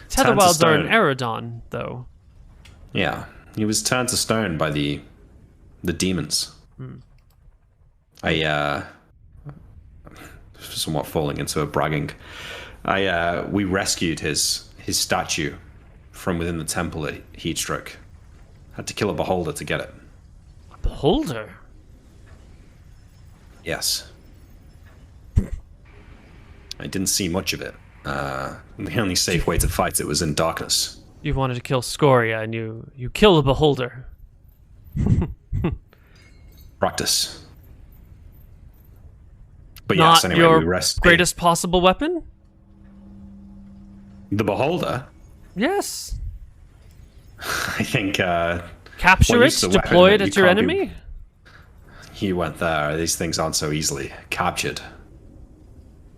Tether Wilds are in Eridon, though. Yeah. He was turned to stone by the demons. Somewhat falling into a bragging. We rescued his statue from within the temple at Heatstruck. Had to kill a beholder to get it. A beholder? Yes. I didn't see much of it. The only safe way to fight it was in darkness. You wanted to kill Scoria, and you kill a beholder. Practice. But Not yes, anyway, your we rest. greatest possible weapon? The beholder. Yes. I think. Capture Well, it, use the weapon deploy it that at you your can't be- enemy? You went there. These things aren't so easily captured.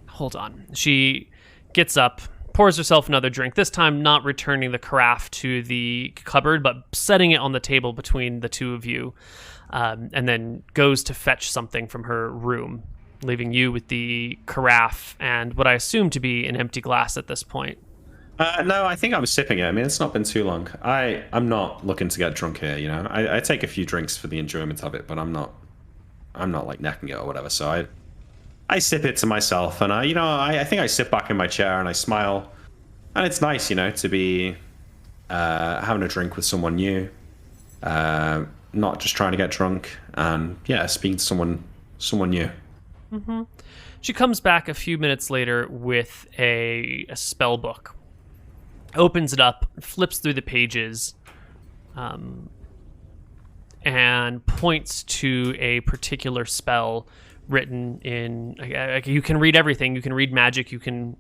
Hold on. She gets up, pours herself another drink, this time not returning the carafe to the cupboard, but setting it on the table between the two of you, and then goes to fetch something from her room, leaving you with the carafe and what I assume to be an empty glass at this point. No, I think I'm sipping it. I mean, it's not been too long. I'm not looking to get drunk here. You know, I take a few drinks for the enjoyment of it, but I'm not like necking it or whatever. So I sip it to myself, and I think I sit back in my chair and I smile, and it's nice, to be having a drink with someone new, not just trying to get drunk, and speaking to someone new. Mm-hmm. She comes back a few minutes later with a spell book. Opens it up, flips through the pages, and points to a particular spell written in... You can read everything. You can read magic. You can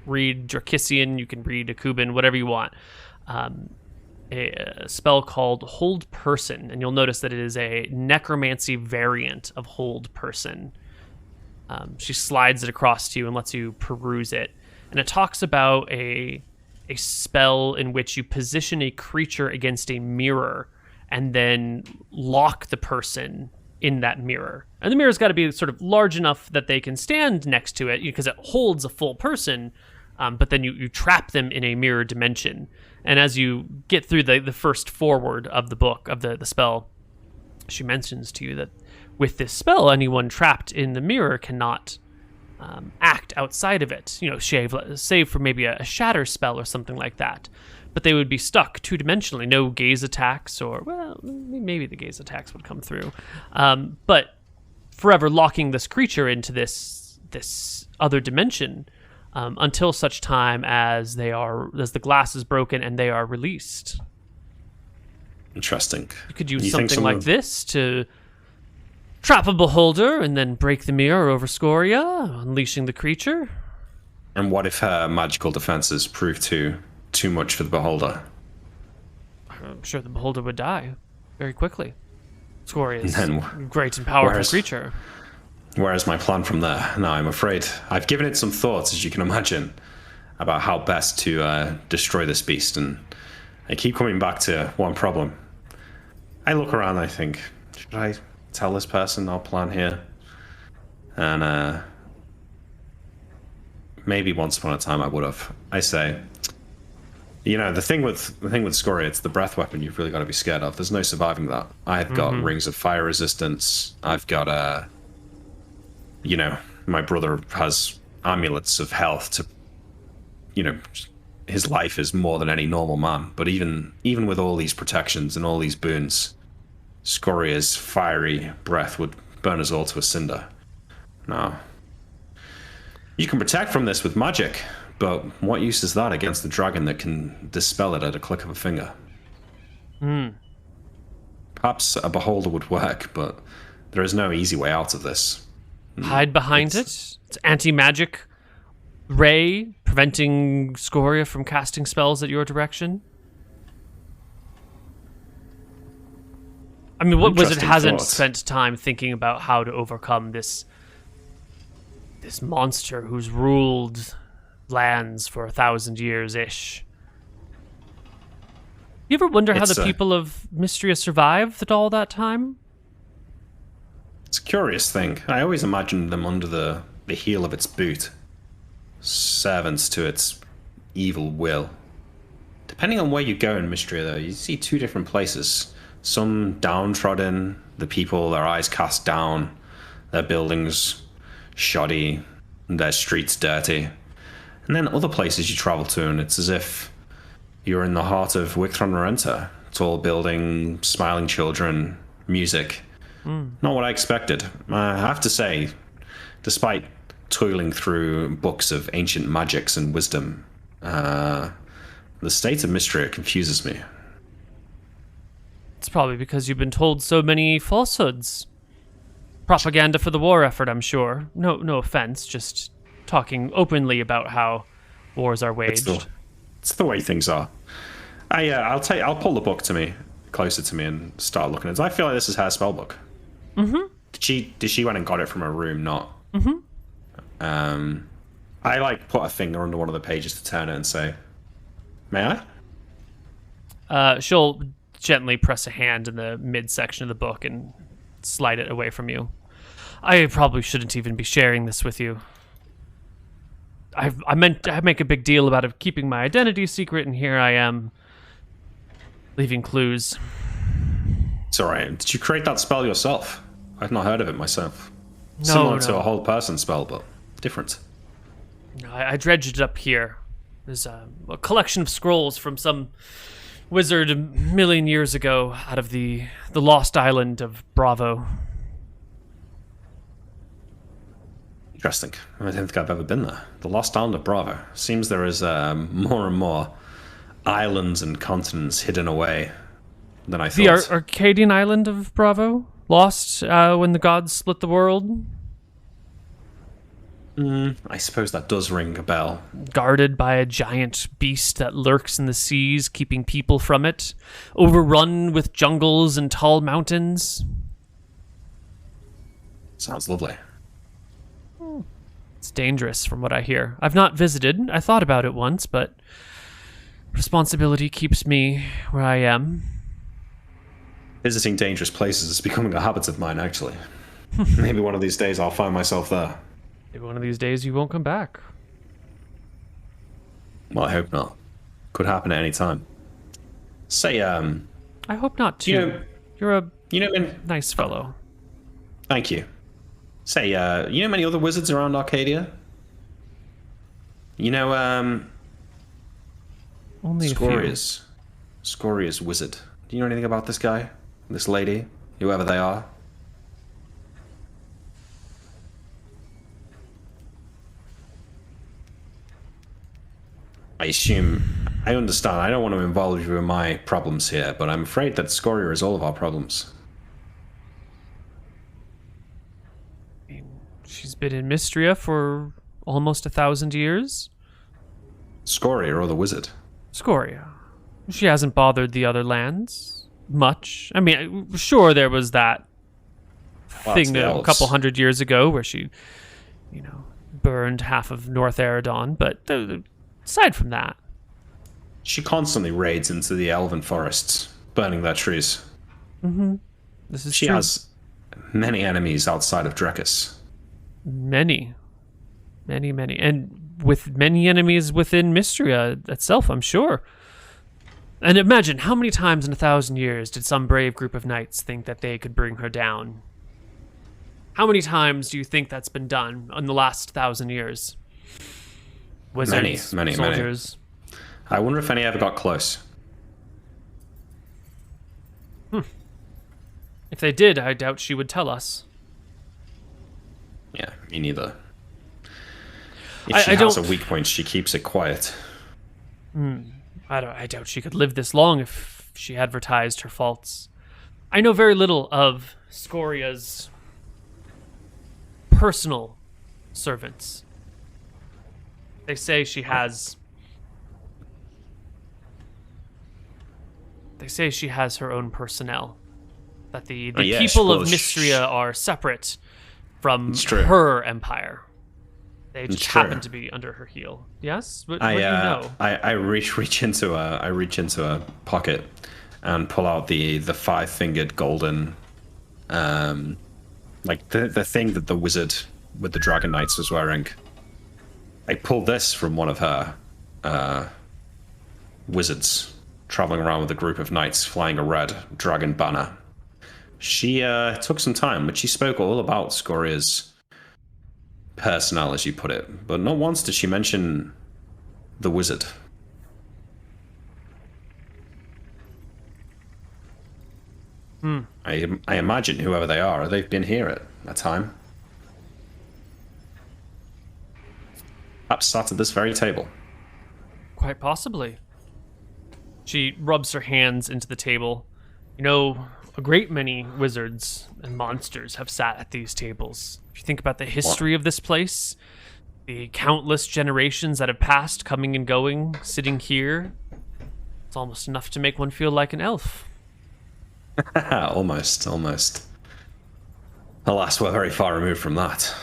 read Drakissian. You can read Akuban, whatever you want. A spell called Hold Person, and you'll notice that it is a necromancy variant of Hold Person. She slides it across to you and lets you peruse it. And it talks about a spell in which you position a creature against a mirror and then lock the person in that mirror. And the mirror's got to be sort of large enough that they can stand next to it because it holds a full person, but then you trap them in a mirror dimension. And as you get through the first foreword of the book, of the spell, she mentions to you that with this spell, anyone trapped in the mirror cannot act outside of it, save for maybe a shatter spell or something like that. But they would be stuck two-dimensionally, no gaze attacks, or, well, maybe the gaze attacks would come through. But forever locking this creature into this other dimension until such time as the glass is broken and they are released. Interesting. You could use something like this to trap a beholder and then break the mirror over Scoria, unleashing the creature. And what if her magical defenses prove too much for the beholder? I'm sure the beholder would die very quickly. Scoria is a great and powerful creature. Where's my plan from there? No, I'm afraid I've given it some thoughts, as you can imagine, about how best to destroy this beast, and I keep coming back to one problem. I look around and I think, should I tell this person our plan here? And maybe once upon a time I would have. I say, the thing with Scoria, it's the breath weapon you've really got to be scared of. There's no surviving that. I've got rings of fire resistance. I've got my brother has amulets of health to, his life is more than any normal man. But even with all these protections and all these boons, Scoria's fiery breath would burn us all to a cinder. Now, you can protect from this with magic, but what use is that against the dragon that can dispel it at a click of a finger? Perhaps a beholder would work, but there is no easy way out of this. Hide behind it. It's anti-magic ray preventing Scoria from casting spells at your direction. I mean, what Wizard hasn't spent time thinking about how to overcome this monster who's ruled lands for 1,000 years-ish? You ever wonder how the people of Mystria survived all that time? It's a curious thing. I always imagined them under the heel of its boot, servants to its evil will. Depending on where you go in Mystria, though, you see two different places. Some downtrodden, the people, their eyes cast down, their buildings shoddy, their streets dirty. And then other places you travel to, and it's as if you're in the heart of Wicthron Renta. Tall building, smiling children, music. Not what I expected. I have to say, despite toiling through books of ancient magics and wisdom, the state of Mystria confuses me. It's probably because you've been told so many falsehoods. Propaganda for the war effort, I'm sure. No offense, just talking openly about how wars are waged. It's the way things are. I'll pull the book to me, closer to me, and start looking at it. I feel like this is her spell book. Mm-hmm. Did she went and got it from her room? Not. Mm-hmm. I like put a finger under one of the pages to turn it and say, "May I?" She'll gently press a hand in the midsection of the book and slide it away from you. I probably shouldn't even be sharing this with you. I meant to make a big deal about it keeping my identity secret, and here I am, leaving clues. It's alright. Did you create that spell yourself? I've not heard of it myself. Similar to a whole person spell, but different. No, I dredged it up here. There's a collection of scrolls from some wizard a million years ago out of the lost island of Bravo. Interesting. I don't think I've ever been there. The lost island of Bravo. Seems there is more and more islands and continents hidden away than I thought. The Arcadian island of Bravo? Lost when the gods split the world? I suppose that does ring a bell. Guarded by a giant beast that lurks in the seas, keeping people from it. Overrun with jungles and tall mountains. Sounds lovely. It's dangerous from what I hear. I've not visited. I thought about it once, but responsibility keeps me where I am. Visiting dangerous places is becoming a habit of mine, actually. Maybe one of these days I'll find myself there. Maybe one of these days you won't come back. Well, I hope not. Could happen at any time. Say, I hope not, too. You're a nice fellow. Thank you. Say, you know many other wizards around Arcadia? You know, Only Scoria's wizard. Do you know anything about this guy? This lady? Whoever they are? I understand. I don't want to involve you in my problems here, but I'm afraid that Scoria is all of our problems. She's been in Mystria for almost 1,000 years. Scoria or the wizard? Scoria. She hasn't bothered the other lands much. I mean, sure, there was that thing a couple hundred years ago where she, burned half of North Eridon, but aside from that... She constantly raids into the elven forests, burning their trees. Mm-hmm. This is She true. has many enemies outside of Drekis. Many. And with many enemies within Mystria itself, I'm sure. And imagine, how many times in 1,000 years did some brave group of knights think that they could bring her down? How many times do you think that's been done in the last 1,000 years? Wizards, many. soldiers. I wonder if any ever got close. If they did, I doubt she would tell us. Yeah, me neither. If she has a weak point, she keeps it quiet. I doubt she could live this long if she advertised her faults. I know very little of Scoria's personal servants. They say she has... They say she has her own personnel. That the people of Mystria are separate from her empire. They just happen to be under her heel. Yes? What do you know? I reach into a pocket and pull out the 5-fingered golden, like the thing that the wizard with the Dragon Knights was wearing. I pulled this from one of her wizards traveling around with a group of knights flying a red dragon banner. She took some time, but she spoke all about Scoria's personnel, as you put it. But not once did she mention the wizard. I imagine whoever they are, they've been here at a time. Perhaps sat at this very table. Quite possibly. She rubs her hands into the table. a great many wizards and monsters have sat at these tables. If you think about the history of this place, the countless generations that have passed, coming and going, sitting here, it's almost enough to make one feel like an elf. Almost. Alas, we're very far removed from that.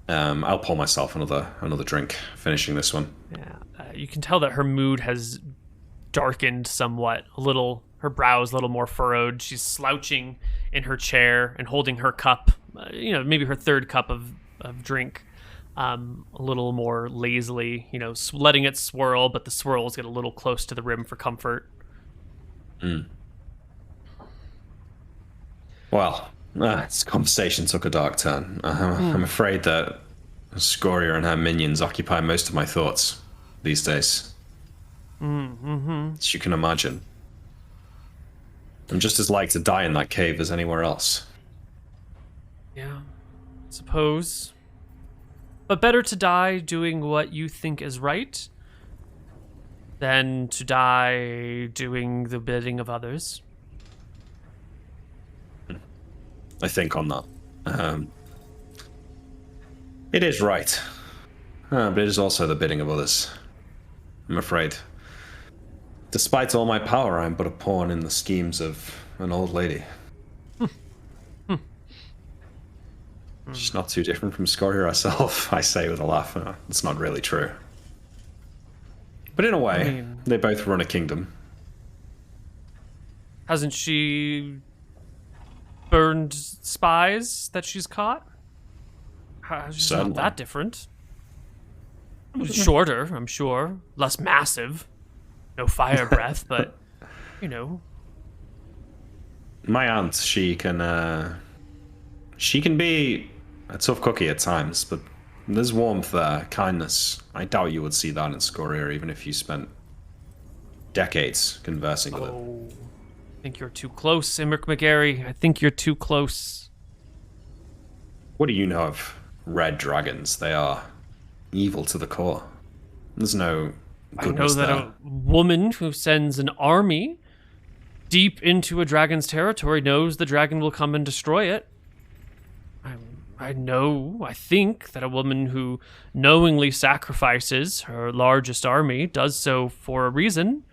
I'll pour myself another drink, finishing this one. Yeah, you can tell that her mood has darkened somewhat. Her brows a little more furrowed. She's slouching in her chair and holding her cup, maybe her third cup of drink, a little more lazily, letting it swirl, but the swirls get a little close to the rim for comfort. Well, this conversation took a dark turn. I'm afraid that Scoria and her minions occupy most of my thoughts these days. As you can imagine. I'm just as like to die in that cave as anywhere else. Yeah, suppose. But better to die doing what you think is right than to die doing the bidding of others. I think on that. It is right. But it is also the bidding of others. I'm afraid. Despite all my power, I'm but a pawn in the schemes of an old lady. She's not too different from Scoria herself, I say with a laugh. It's not really true. But in a way, they both run a kingdom. Hasn't she burned spies that she's caught? She's not that different. Shorter, I'm sure. Less massive. No fire breath, but, My aunt, she can be a tough cookie at times, but there's warmth there, kindness. I doubt you would see that in Scoria, even if you spent decades conversing with her. I think you're too close, Imric McGarry. I think you're too close. What do you know of red dragons? They are evil to the core. There's no goodness there. I know that a woman who sends an army deep into a dragon's territory knows the dragon will come and destroy it. I think that a woman who knowingly sacrifices her largest army does so for a reason,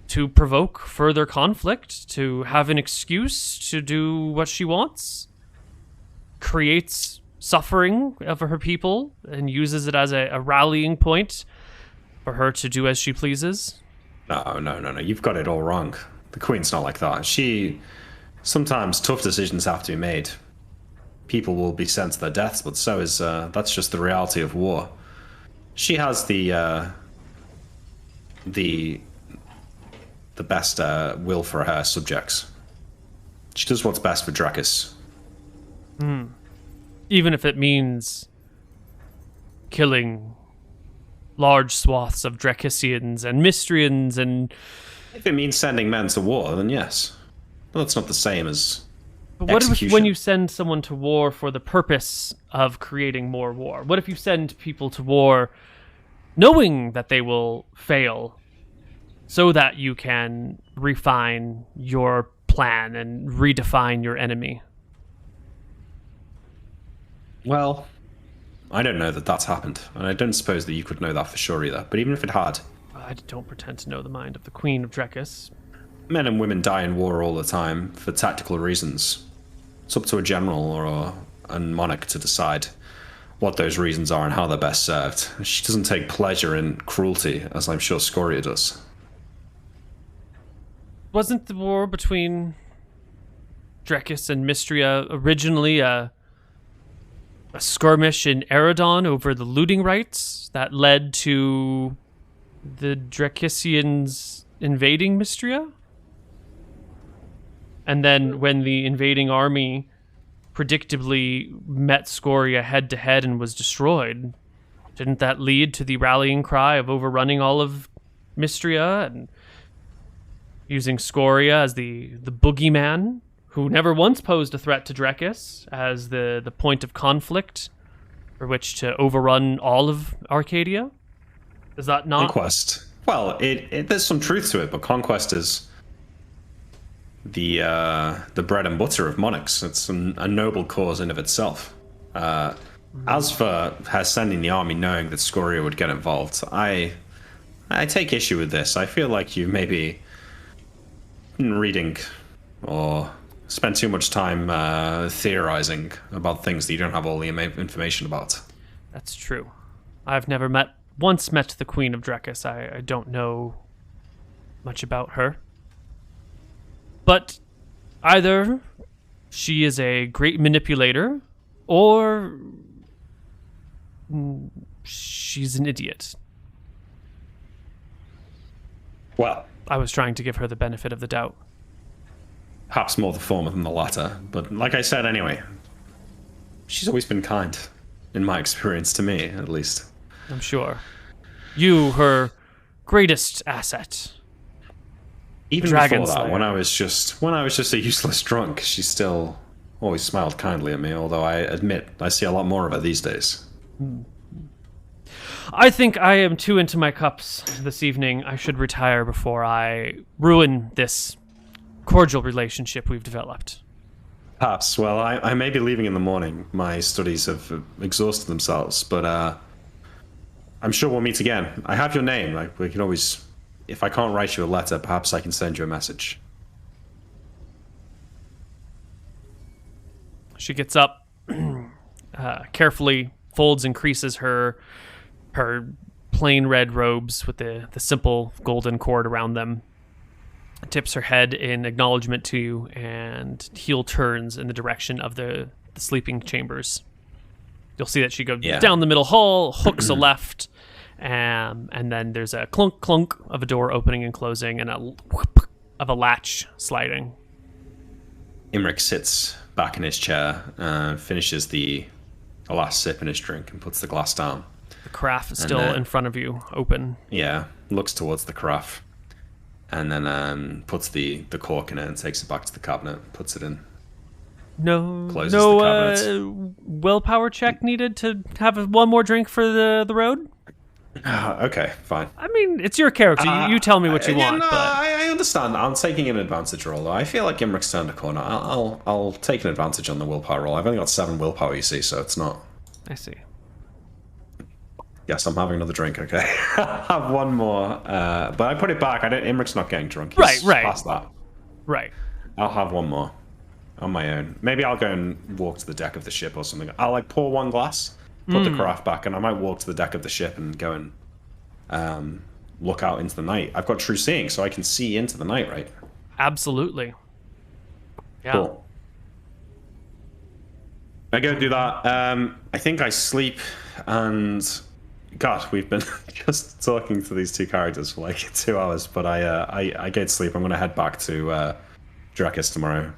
to provoke further conflict, to have an excuse to do what she wants, creates suffering of her people, and uses it as a rallying point for her to do as she pleases. No. You've got it all wrong. The Queen's not like that. Sometimes tough decisions have to be made. People will be sent to their deaths, but so is that's just the reality of war. She has the best will for her subjects. She does what's best for Drakus. Even if it means killing large swaths of Dracusians and Mystrians, and if it means sending men to war, then yes. But that's not the same as But what execution. if when you send someone to war for the purpose of creating more war? What if you send people to war knowing that they will fail so that you can refine your plan and redefine your enemy? Well, I don't know that that's happened, and I don't suppose that you could know that for sure either. But even if it had... I don't pretend to know the mind of the Queen of Drakus. Men and women die in war all the time for tactical reasons. It's up to a general or a monarch to decide what those reasons are and how they're best served. She doesn't take pleasure in cruelty, as I'm sure Scoria does. Wasn't the war between Drakus and Mystria originally a skirmish in Eridon over the looting rights that led to the Dracusians invading Mystria? And then when the invading army predictably met Scoria head-to-head and was destroyed, didn't that lead to the rallying cry of overrunning all of Mystria and using Scoria as the boogeyman, who never once posed a threat to Drakus, as the point of conflict for which to overrun all of Arcadia? Is that not... Conquest. Well, there's some truth to it, but conquest is the bread and butter of monarchs. It's a noble cause in of itself. As for her sending the army knowing that Scoria would get involved, I take issue with this. I feel like you maybe reading or spend too much time theorizing about things that you don't have all the information about. That's true. I've never once met the Queen of Drekis. I don't know much about her. But either she is a great manipulator, or she's an idiot. Well, I was trying to give her the benefit of the doubt. Perhaps more the former than the latter. But like I said anyway, she's always been kind, in my experience, to me, at least. I'm sure. You, her greatest asset. Even before that, when I was just a useless drunk, she still always smiled kindly at me, although I admit I see a lot more of her these days. I think I am too into my cups this evening. I should retire before I ruin this cordial relationship we've developed. Perhaps. Well, I may be leaving in the morning. My studies have exhausted themselves, but I'm sure we'll meet again. I have your name. Like, we can always, if I can't write you a letter, perhaps I can send you a message. She gets up, carefully folds and creases her plain red robes with the simple golden cord around them, tips her head in acknowledgement to you, and heel turns in the direction of the sleeping chambers. You'll see that she goes down the middle hall, hooks a left, and then there's a clunk clunk of a door opening and closing, and a whoop of a latch sliding. Imric sits back in his chair, finishes the last sip in his drink, and puts the glass down. The carafe is still in front of you, open. Yeah, looks towards the carafe, and then puts the cork in it and takes it back to the cabinet, puts it in. Closes the cabinet. Willpower check needed to have one more drink for the road? Okay, fine. I mean, it's your character. You tell me what you want. No, but I understand. I'm taking an advantage roll, though. I feel like Imric's turned a corner. I'll take an advantage on the willpower roll. I've only got 7 willpower, you see, so it's not. I see. Yes, I'm having another drink, okay. I have one more, but I put it back. Imric's not getting drunk. He's right. past that. Right. I'll have one more on my own. Maybe I'll go and walk to the deck of the ship or something. I'll pour one glass, put the carafe back, and I might walk to the deck of the ship and go and look out into the night. I've got true seeing, so I can see into the night, right? Absolutely. Yeah. Cool. I go do that. I think I sleep, and God, we've been just talking to these two characters for like 2 hours, but I go to sleep. I'm going to head back to Drekis tomorrow.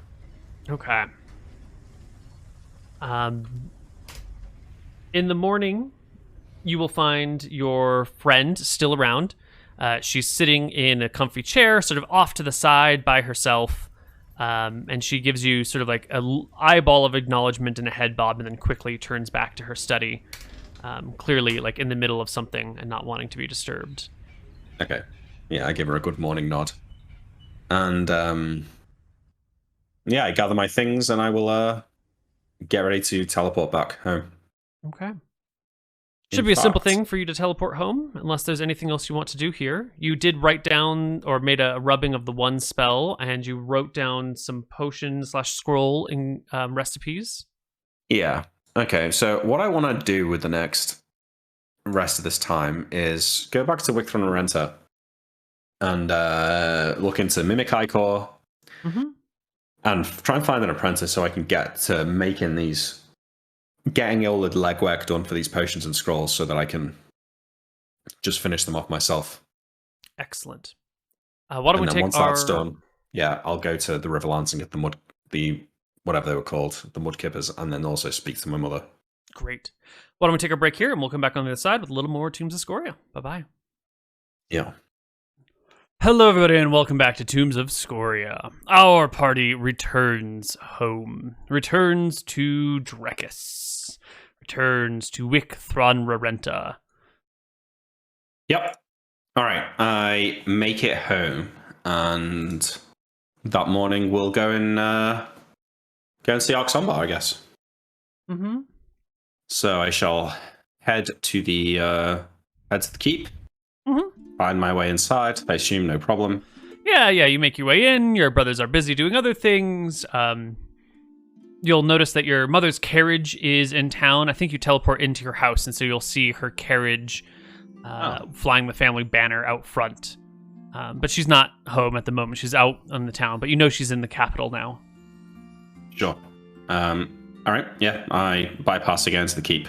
Okay. In the morning, you will find your friend still around. She's sitting in a comfy chair, sort of off to the side by herself, and she gives you sort of like an eyeball of acknowledgement and a head bob, and then quickly turns back to her study, clearly like in the middle of something and not wanting to be disturbed. Okay. Yeah, I give her a good morning nod. And yeah, I gather my things and I will get ready to teleport back home. Okay. Should be a simple thing for you to teleport home, unless there's anything else you want to do here. You did write down or made a rubbing of the one spell, and you wrote down some potion/scroll in recipes. Yeah. Okay, so what I want to do with the next rest of this time is go back to Wicthron and Renta and look into Mimic Icor and try and find an apprentice so I can get to getting all the legwork done for these potions and scrolls so that I can just finish them off myself. Excellent. Why don't we take once that's done, yeah, I'll go to the Riverlands and get the whatever they were called, the Mudkippers, and then also speak to my mother. Great. Why don't we take a break here, and we'll come back on the other side with a little more Tombs of Scoria. Bye-bye. Yeah. Hello, everybody, and welcome back to Tombs of Scoria. Our party returns home. Returns to Drekis. Returns to Wicthron Rarenta. Yep. All right. I make it home, and that morning we'll go and see Oxombar, I guess. Mm-hmm. So I shall head to the keep. Mm-hmm. Find my way inside. I assume no problem. Yeah, you make your way in. Your brothers are busy doing other things. You'll notice that your mother's carriage is in town. I think you teleport into your house, and so you'll see her carriage flying the family banner out front. But she's not home at the moment. She's out on the town, but you know she's in the capital now. Sure. All right. Yeah, I bypass again to the keep.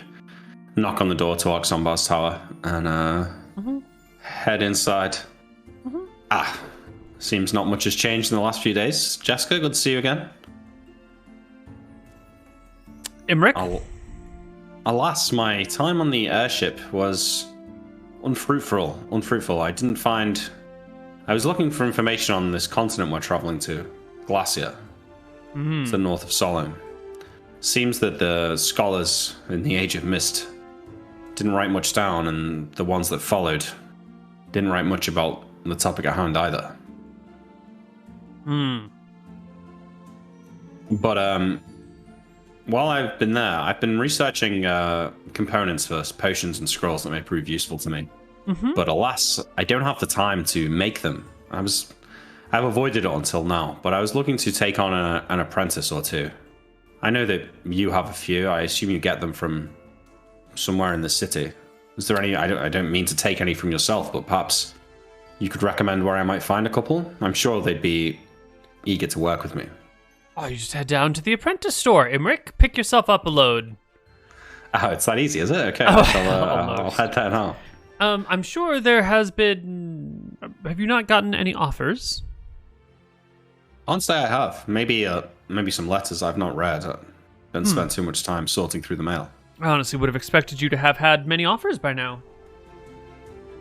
Knock on the door to Oxombar's tower and head inside. Mm-hmm. Seems not much has changed in the last few days. Jessica, good to see you again. Imric? Alas, my time on the airship was unfruitful. I was looking for information on this continent we're traveling to, Glacia. It's the north of Solon. Seems that the scholars in the Age of Mist didn't write much down, and the ones that followed didn't write much about the topic at hand either. But while I've been there, I've been researching components for potions and scrolls that may prove useful to me. Mm-hmm. But alas, I don't have the time to make them. I've avoided it until now, but I was looking to take on an apprentice or two. I know that you have a few. I assume you get them from somewhere in the city. Is there any? I don't mean to take any from yourself, but perhaps you could recommend where I might find a couple. I'm sure they'd be eager to work with me. Oh, you just head down to the apprentice store, Imric. Pick yourself up a load. Oh, it's that easy, is it? Okay, I'll head there now. I'm sure there has been... Have you not gotten any offers? Honestly, I have. Maybe some letters I've not read. Don't spend too much time sorting through the mail. I honestly would have expected you to have had many offers by now.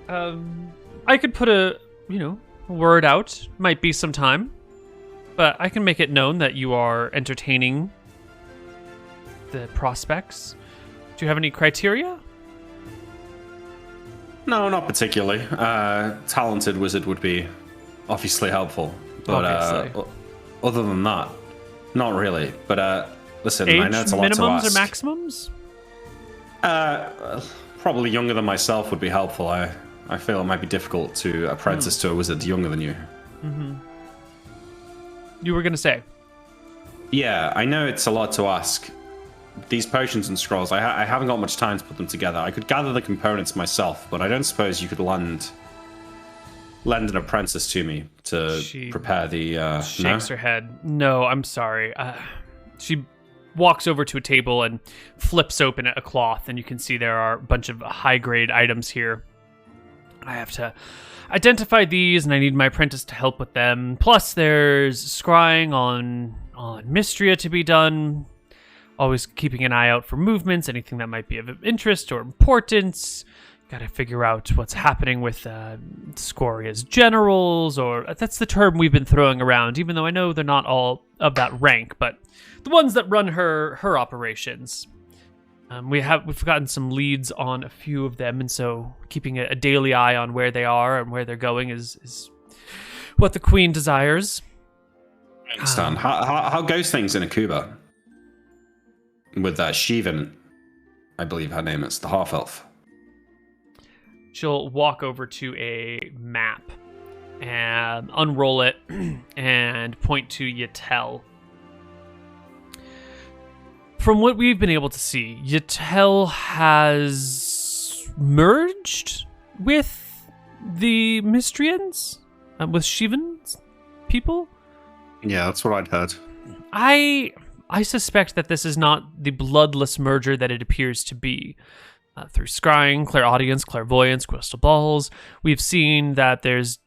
I could put a word out. Might be some time. But I can make it known that you are entertaining the prospects. Do you have any criteria? No, not particularly. Talented wizard would be obviously helpful. But other than that, not really. But listen, age I know it's a lot to ask. Minimums or maximums? Probably younger than myself would be helpful. I feel it might be difficult to apprentice to a wizard younger than you. Mm-hmm. You were going to say? Yeah, I know it's a lot to ask. These potions and scrolls, I haven't got much time to put them together. I could gather the components myself, but I don't suppose you could lend an apprentice to me to prepare the... shakes her head. No, I'm sorry. She walks over to a table and flips open a cloth, and you can see there are a bunch of high-grade items here. I have to identify these, and I need my apprentice to help with them. Plus, there's scrying on Mystria to be done. Always keeping an eye out for movements, anything that might be of interest or importance. Gotta figure out what's happening with Scoria's generals, or that's the term we've been throwing around, even though I know they're not all of that rank, but the ones that run her operations. We've gotten some leads on a few of them, and so keeping a daily eye on where they are and where they're going is what the Queen desires. I understand. How goes things in Akuba? With Shivan, I believe her name is, the half-elf. She'll walk over to a map and unroll it and point to Yatel. From what we've been able to see, Yatel has merged with the Mystrians, with Shivan's people. Yeah, that's what I'd heard. I suspect that this is not the bloodless merger that it appears to be. Through scrying, clairaudience, clairvoyance, crystal balls, we've seen that there's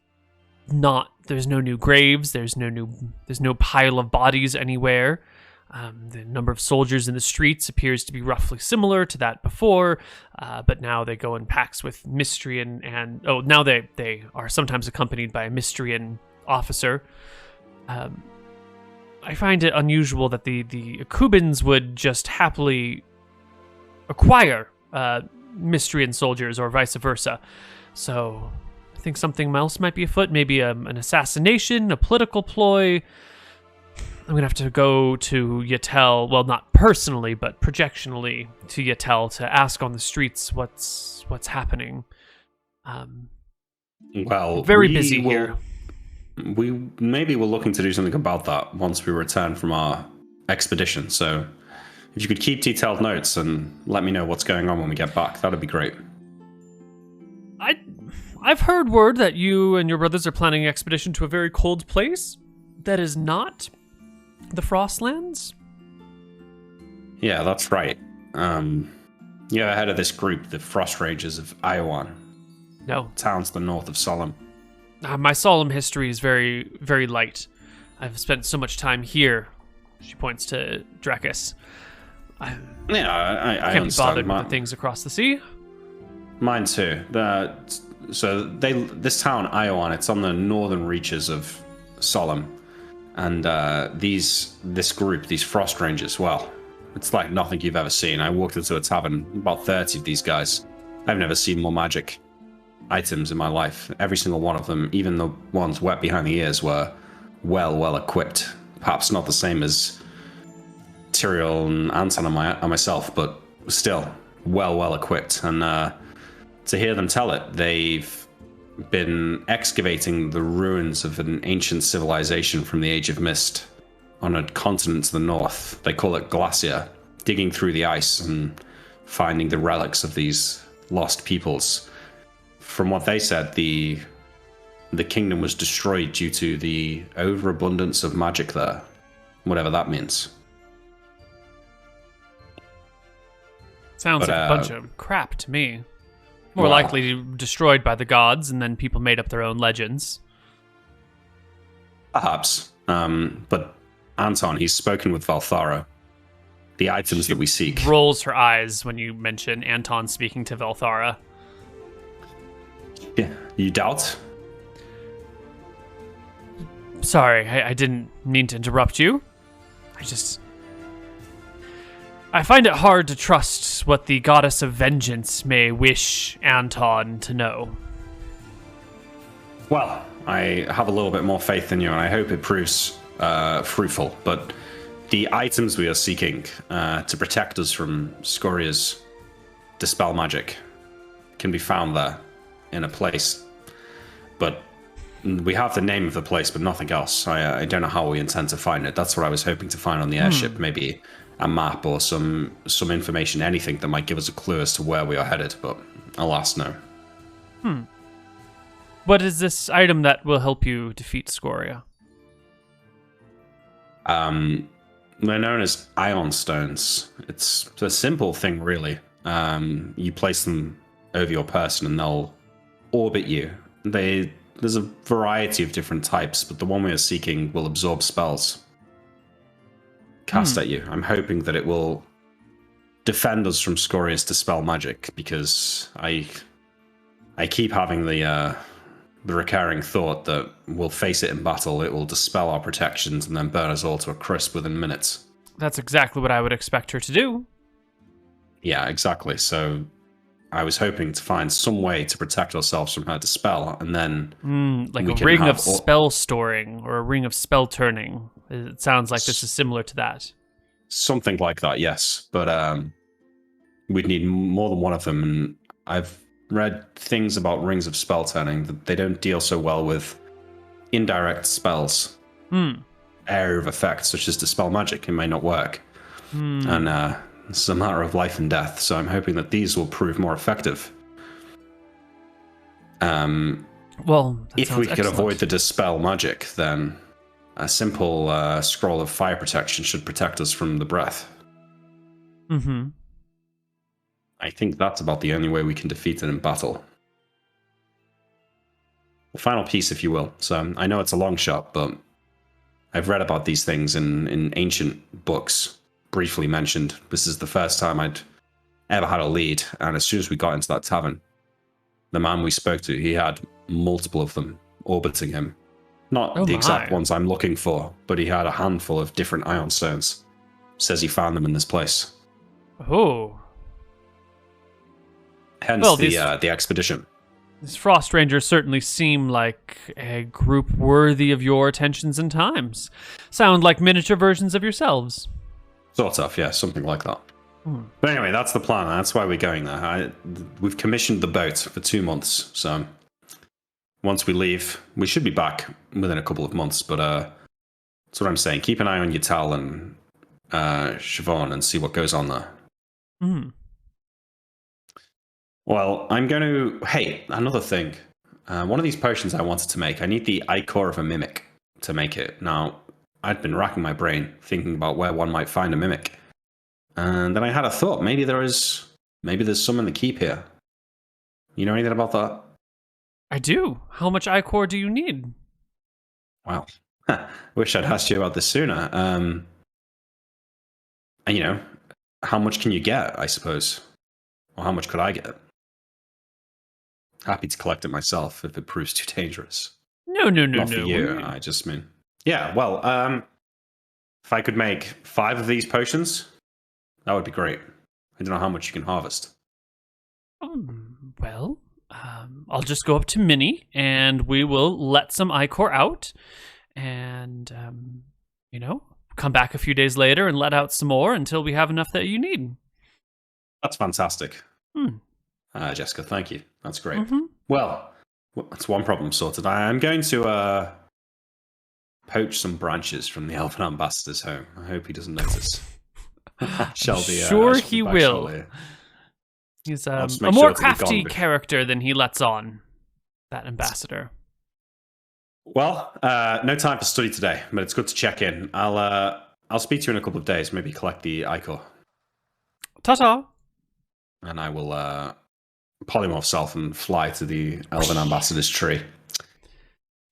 no new graves, there's no pile of bodies anywhere. The number of soldiers in the streets appears to be roughly similar to that before, but now they go in packs with Mystrian, and now they are sometimes accompanied by a Mystrian officer. I find it unusual that the Akubans would just happily acquire Mystrian soldiers or vice versa. So think something else might be afoot. Maybe an assassination, a political ploy. I'm going to have to go to Yatel, well, not personally, but projectionally to Yatel to ask on the streets what's happening. Well, very busy here. We maybe we're looking to do something about that once we return from our expedition. So if you could keep detailed notes and let me know what's going on when we get back, that'd be great. I've heard word that you and your brothers are planning an expedition to a very cold place that is not the Frostlands. Yeah, that's right. You're ahead of this group, the Frost Rangers of Iowan. No. Towns to the north of Solemn. My solemn history is very, very light. I've spent so much time here. She points to Drekis. I can't be bothered with the things across the sea. Mine too. This town, Iowan, it's on the northern reaches of Solemn. And this group, these Frost Rangers, well, it's like nothing you've ever seen. I walked into a tavern, about 30 of these guys. I've never seen more magic items in my life. Every single one of them, even the ones wet behind the ears, were well equipped. Perhaps not the same as Tyrael and Anton and myself, but still well equipped. And to hear them tell it, they've been excavating the ruins of an ancient civilization from the Age of Mist on a continent to the north. They call it Glacier, digging through the ice and finding the relics of these lost peoples. From what they said, the kingdom was destroyed due to the overabundance of magic there, whatever that means. Sounds like a bunch of crap to me. More likely destroyed by the gods, and then people made up their own legends. Perhaps. But Anton, he's spoken with Valthara. The items that we seek. Rolls her eyes when you mention Anton speaking to Valthara. Yeah, you doubt? Sorry, I didn't mean to interrupt you. I find it hard to trust what the goddess of vengeance may wish Anton to know. Well, I have a little bit more faith in you, and I hope it proves fruitful. But the items we are seeking to protect us from Scoria's dispel magic can be found there in a place. But we have the name of the place, but nothing else. I don't know how we intend to find it. That's what I was hoping to find on the airship. Maybe a map or some information, anything that might give us a clue as to where we are headed, but alas, no. What is this item that will help you defeat Scoria? They're known as ion stones. It's a simple thing, really. You place them over your person and they'll orbit you. There's a variety of different types, but the one we are seeking will absorb spells cast at you. I'm hoping that it will defend us from Scoria's dispel magic, because I keep having the recurring thought that we'll face it in battle, it will dispel our protections, and then burn us all to a crisp within minutes. That's exactly what I would expect her to do. Yeah, exactly. So I was hoping to find some way to protect ourselves from her dispel, and then like a ring of spell storing or a ring of spell turning. It sounds like this is similar to that. Something like that, yes. But we'd need more than one of them, and I've read things about rings of spell turning that they don't deal so well with indirect spells. Area of effect, such as dispel magic, it may not work. And it's a matter of life and death, so I'm hoping that these will prove more effective. Well, if we could avoid the dispel magic, then a simple scroll of fire protection should protect us from the breath. I think that's about the only way we can defeat it in battle. The final piece, if you will. So I know it's a long shot, but I've read about these things in ancient books, briefly mentioned. This is the first time I'd ever had a lead, and as soon as we got into that tavern, the man we spoke to, he had multiple of them orbiting him. Not the exact ones I'm looking for, but he had a handful of different ion stones. Says he found them in this place. Oh. Hence the expedition. These Frost Rangers certainly seem like a group worthy of your attentions and times. Sound like miniature versions of yourselves. Sort of, yeah, something like that. But anyway, that's the plan. That's why we're going there. We've commissioned the boat for 2 months, so once we leave, we should be back within a couple of months. But that's what I'm saying. Keep an eye on Yatal and Siobhan and see what goes on there. Well, I'm going to... Hey, another thing. One of these potions I wanted to make, I need the ichor of a mimic to make it. Now, I'd been racking my brain thinking about where one might find a mimic. And then I had a thought. Maybe there's some in the keep here. You know anything about that? I do. How much ichor do you need? Wow. Wish I'd asked you about this sooner. And, how much can you get, I suppose? Or how much could I get? Happy to collect it myself if it proves too dangerous. No. Not for you, I just mean... Yeah, well, if I could make 5 of these potions, that would be great. I don't know how much you can harvest. Well, I'll just go up to Minnie, and we will let some ichor out, and, come back a few days later and let out some more until we have enough that you need. That's fantastic. Jessica, thank you. That's great. Mm-hmm. Well, that's one problem sorted. I'm going to poach some branches from the Elven Ambassador's home. I hope he doesn't notice. Sure he will. Shortly. He's a more crafty character than he lets on, that ambassador. Well, no time for study today, but it's good to check in. I'll speak to you in a couple of days. Maybe collect the ichor. Ta-ta. And I will polymorph self and fly to the Elven Ambassador's tree.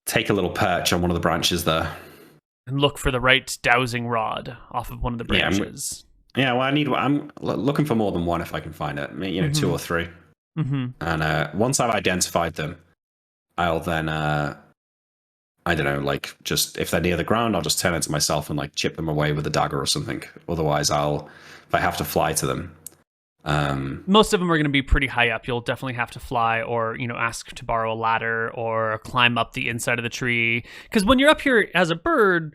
Take a little perch on one of the branches there. And look for the right dowsing rod off of one of the branches. Yeah, well, I'm looking for more than one if I can find it. 2 or 3. Mm-hmm. And once I've identified them, I'll then, just if they're near the ground, I'll just turn it to myself and chip them away with a dagger or something. Otherwise, if I have to fly to them. Most of them are going to be pretty high up. You'll definitely have to fly or, ask to borrow a ladder or climb up the inside of the tree. Because when you're up here as a bird,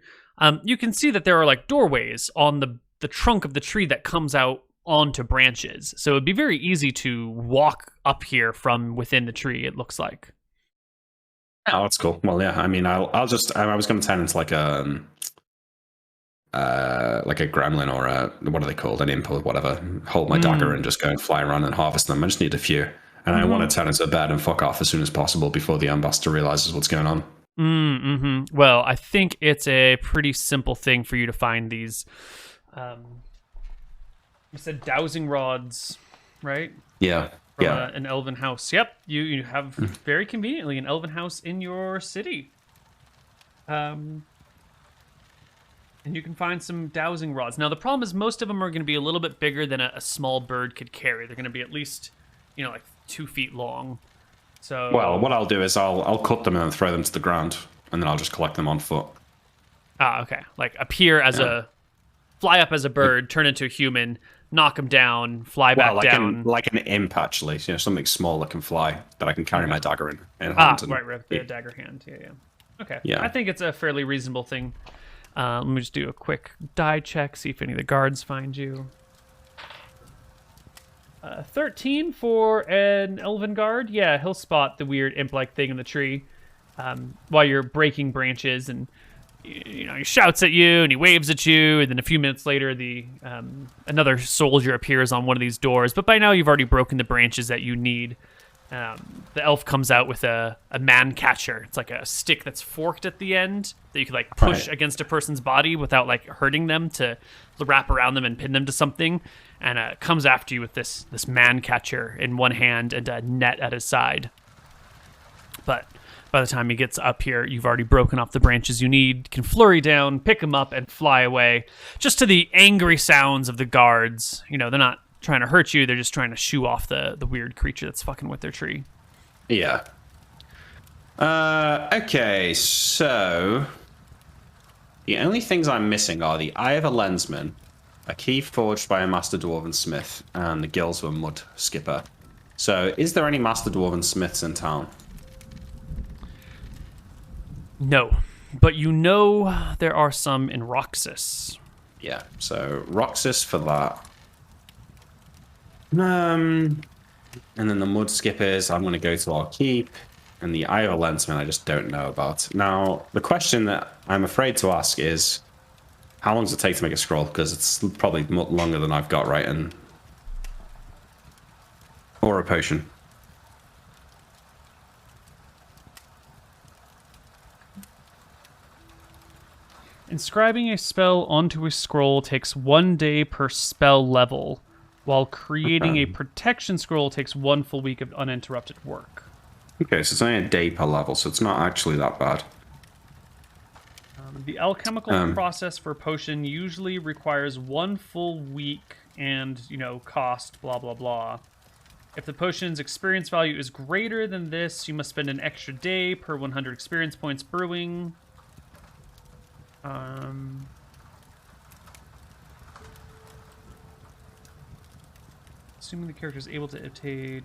you can see that there are doorways on the trunk of the tree that comes out onto branches. So it'd be very easy to walk up here from within the tree, it looks like. Oh, that's cool. Well, yeah, I mean, I was going to turn into like a gremlin or what are they called? An imp or whatever. Hold my dagger and just go and fly around and harvest them. I just need a few. And I want to turn into a bird and fuck off as soon as possible before the ambassador realizes what's going on. Mm-hmm. Well, I think it's a pretty simple thing for you to find these. You said dowsing rods, right? Yeah. From an elven house. Yep, you have very conveniently an elven house in your city. And you can find some dowsing rods. Now, the problem is most of them are going to be a little bit bigger than a small bird could carry. They're going to be at least, 2 feet long. So, well, what I'll do is I'll cut them and throw them to the ground, and then I'll just collect them on foot. Ah, okay. Appear as fly up as a bird, turn into a human, knock them down, fly back down. Like an imp, actually. Something small that can fly, that I can carry my dagger in hand. Right, the dagger hand. Yeah. Okay. Yeah. I think it's a fairly reasonable thing. Let me just do a quick die check, see if any of the guards find you. 13 for an elven guard. Yeah, he'll spot the weird imp-like thing in the tree while you're breaking branches, and he shouts at you and he waves at you, and then a few minutes later another soldier appears on one of these doors, but by now you've already broken the branches that you need. The elf comes out with a man catcher. It's like a stick that's forked at the end that you could push against a person's body without hurting them, to wrap around them and pin them to something, and comes after you with this man catcher in one hand and a net at his side. But by the time he gets up here, you've already broken off the branches you need, can flurry down, pick them up, and fly away, just to the angry sounds of the guards. They're not trying to hurt you, they're just trying to shoo off the weird creature that's fucking with their tree. Yeah. Okay, so the only things I'm missing are the Eye of a Lensman, a key forged by a Master Dwarven Smith, and the Gills of a Mud Skipper. So, is there any Master Dwarven Smiths in town? No, but you know there are some in Roxas. Yeah, so Roxas for that. And then the Mud Skippers, I'm going to go to our keep. And the Iowa Lensman, I just don't know about. Now, the question that I'm afraid to ask is, how long does it take to make a scroll? Because it's probably longer than I've got, right? And or a potion. Inscribing a spell onto a scroll takes 1 day per spell level, while creating a protection scroll takes 1 full week of uninterrupted work. Okay, so it's only a day per level, so it's not actually that bad. The alchemical process for a potion usually requires 1 full week and, cost, blah, blah, blah. If the potion's experience value is greater than this, you must spend an extra day per 100 experience points brewing. Assuming the character is able to obtain,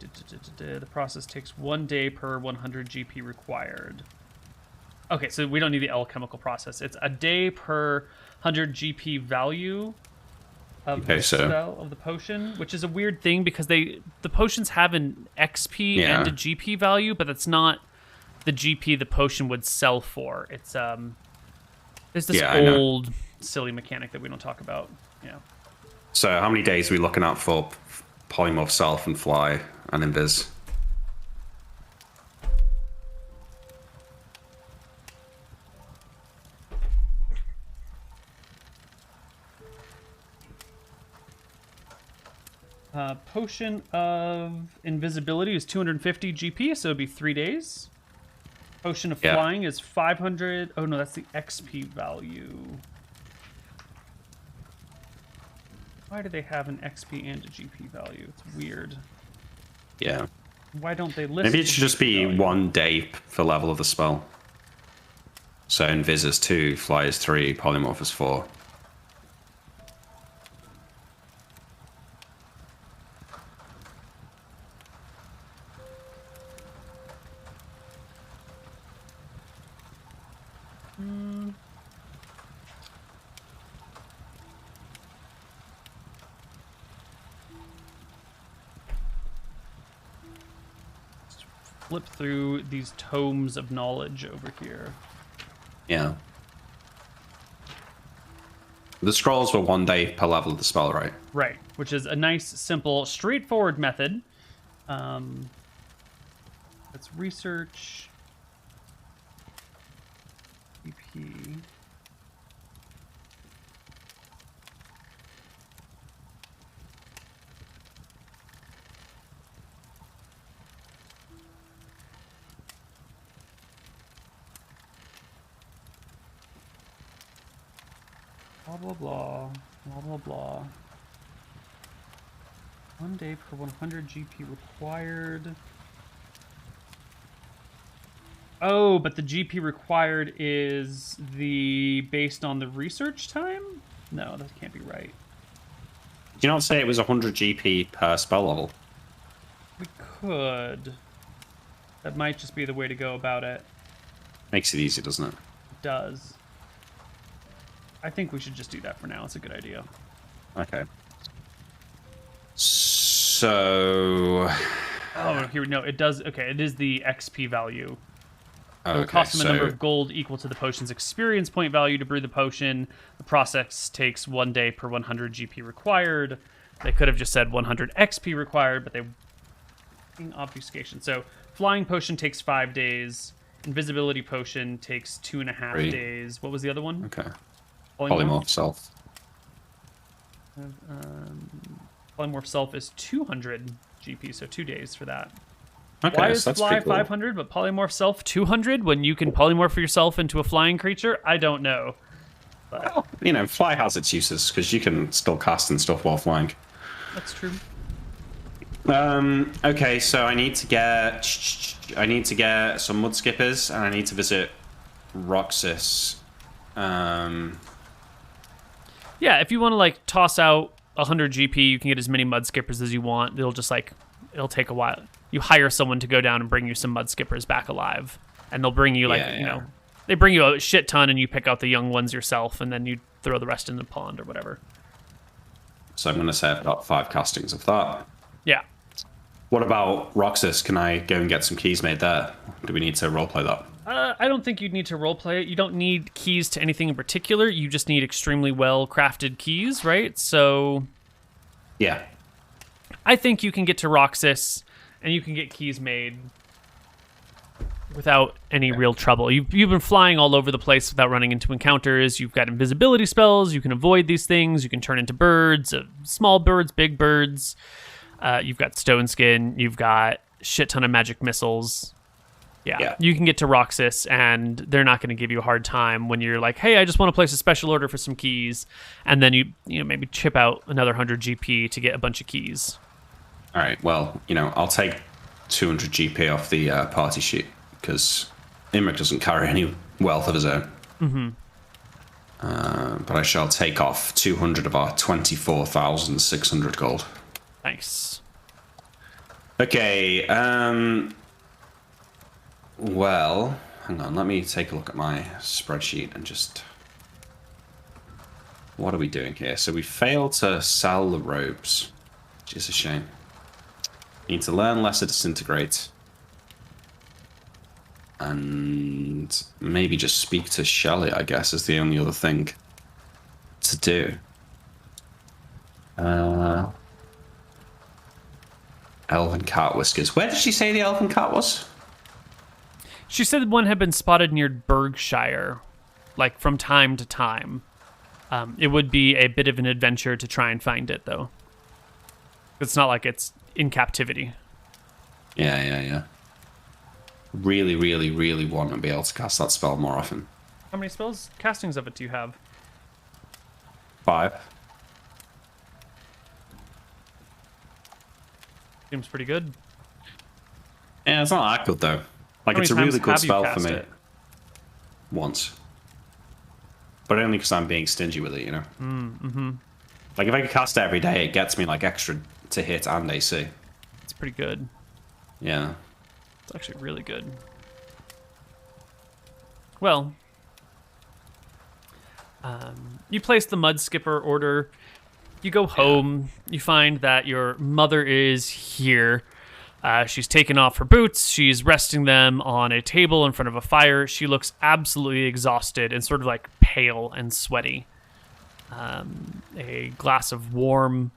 the process takes 1 day per 100 GP required. Okay, so we don't need the alchemical process. It's a day per 100 GP value of the spell of the potion, which is a weird thing because the potions have an XP and a GP value, but that's not the GP the potion would sell for. It's there's this old silly mechanic that we don't talk about. Yeah. So how many days are we looking at for polymorph self and fly and invis? Potion of invisibility is 250 GP, so it'd be 3 days. Potion of flying is 500. Oh no, that's the XP value. Why do they have an XP and a GP value? It's weird. Yeah. Why don't they list? Maybe it should just be value? 1 day for level of the spell. So invis is 2, fly is 3, polymorph is 4. Flip through these tomes of knowledge over here. Yeah. The scrolls were 1 day per level of the spell, right? Right, which is a nice, simple, straightforward method. Let's research. EP. Blah, blah, blah. Blah, blah, blah. 1 day per 100 GP required. Oh, but the GP required is the based on the research time? No, that can't be right. Did you not say it was 100 GP per spell level? We could. That might just be the way to go about it. Makes it easy, doesn't it? It does. I think we should just do that for now. It's a good idea. Okay. So... Oh, here, no, it does. Okay, it is the XP value. Okay, it costs them a number of gold equal to the potion's experience point value to brew the potion. The process takes 1 day per 100 GP required. They could have just said 100 XP required, but they... Obfuscation. So, flying potion takes 5 days. Invisibility potion takes 2.5 days. What was the other one? Okay. Polymorph self. Polymorph self is 200 GP, so 2 days for that. Okay, why is so that's fly cool. 500 but polymorph self 200 when you can polymorph yourself into a flying creature? I don't know. But... Well, fly has its uses because you can still cast and stuff while flying. That's true. Okay, so I need to get some mud skippers and I need to visit Roxas. Yeah, if you want to toss out 100 GP, you can get as many mud skippers as you want. They'll just it'll take a while. You hire someone to go down and bring you some mud skippers back alive, and they'll bring you they bring you a shit ton, and you pick out the young ones yourself, and then you throw the rest in the pond or whatever. So I'm going to say I've got 5 castings of that. Yeah. What about Roxas? Can I go and get some keys made there? Do we need to roleplay that? I don't think you'd need to roleplay it. You don't need keys to anything in particular. You just need extremely well-crafted keys, right? So Yeah. I think you can get to Roxas, and you can get keys made without any real trouble. You've been flying all over the place without running into encounters. You've got invisibility spells. You can avoid these things. You can turn into birds, small birds, big birds. You've got stone skin. You've got a shit ton of magic missiles. Yeah. You can get to Roxas, and they're not going to give you a hard time when you're like, hey, I just want to place a special order for some keys. And then you maybe chip out another 100 GP to get a bunch of keys. All right. Well, I'll take 200 GP off the party sheet, because Imric doesn't carry any wealth of his own. Mm-hmm. But I shall take off 200 of our 24,600 gold. Nice. Okay. Well, hang on. Let me take a look at my spreadsheet and just... What are we doing here? So we failed to sell the robes, which is a shame. Need to learn Lesser Disintegrate. And maybe just speak to Shelley, I guess, is the only other thing to do. Elven cat whiskers. Where did she say the elven cat was? She said one had been spotted near Berkshire, like from time to time. It would be a bit of an adventure to try and find it, though. It's not like it's in captivity. Yeah. Really, really, really want to be able to cast that spell more often. How many castings of it do you have? 5. Seems pretty good. Yeah, it's not that good, though. Like, it's a really good spell for me. Once. But only because I'm being stingy with it, Mm-hmm. Like, if I could cast it every day, it gets me, like, extra to hit and AC. It's pretty good. Yeah. It's actually really good. Well, you place the mud skipper order. You go home. You find that your mother is here. She's taken off her boots. She's resting them on a table in front of a fire. She looks absolutely exhausted and sort of like pale and sweaty. A glass of warm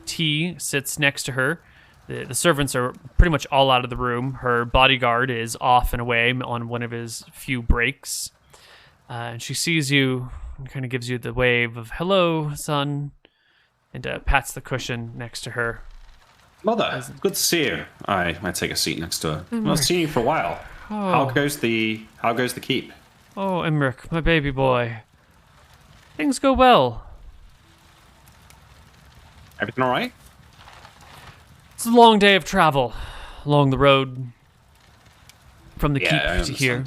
tea sits next to her. The servants are pretty much all out of the room. Her bodyguard is off and away on one of his few breaks. And she sees you and kind of gives you the wave of, hello, son, and pats the cushion next to her. Mother, good to see you. I might take a seat next to her. I've not seen you for a while. Oh. How goes the keep? Oh, Imric, my baby boy. Things go well. Everything all right? It's a long day of travel along the road from the keep I to here.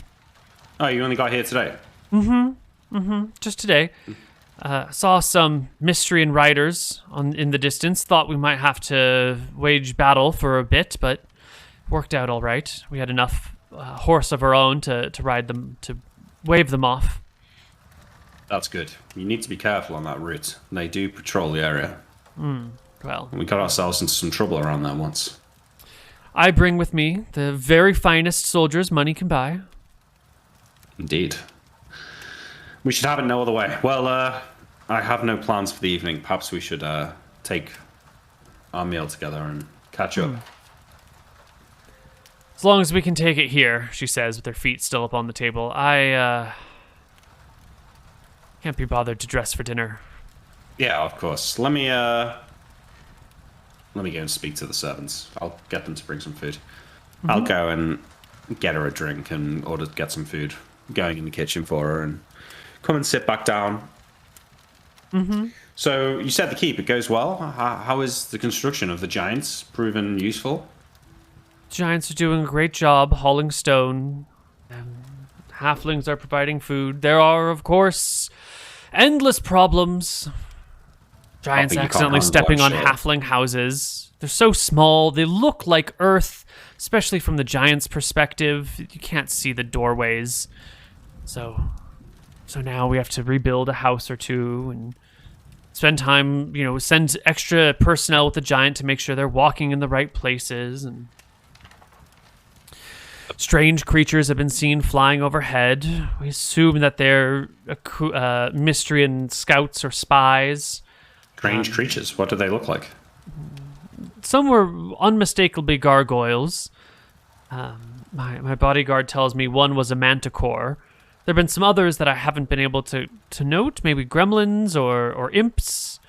Oh, you only got here today? Just today. Saw some Mystrian riders in the distance. Thought we might have to wage battle for a bit, but worked out all right. We had enough horse of our own to ride them, to wave them off. That's good. You need to be careful on that route. They do patrol the area. Well, We got ourselves into some trouble around there once. I bring with me the very finest soldiers money can buy. Indeed. We should have it no other way. Well, I have no plans for the evening. Perhaps we should take our meal together and catch up. As long as we can take it here, she says, with her feet still up on the table. I can't be bothered to dress for dinner. Yeah, of course. Let me go and speak to the servants. I'll get them to bring some food. I'll go and get her a drink and get some food going in the kitchen for her and come and sit back down. So you said the keep, it goes well. How is the construction of the giants proven useful? Giants are doing a great job hauling stone. Halflings are providing food. There are, of course, endless problems. Giants you can't accidentally handle, stepping I'm on sure. halfling houses. They're so small. They look like Earth, especially from the giants' perspective. You can't see the doorways. So now we have to rebuild a house or two and spend time, send extra personnel with the giant to make sure they're walking in the right places. And strange creatures have been seen flying overhead. We assume that they're mystery and scouts or spies. Strange creatures. What do they look like? Some were unmistakably gargoyles. My bodyguard tells me one was a manticore. There have been some others that I haven't been able to note, maybe gremlins or imps.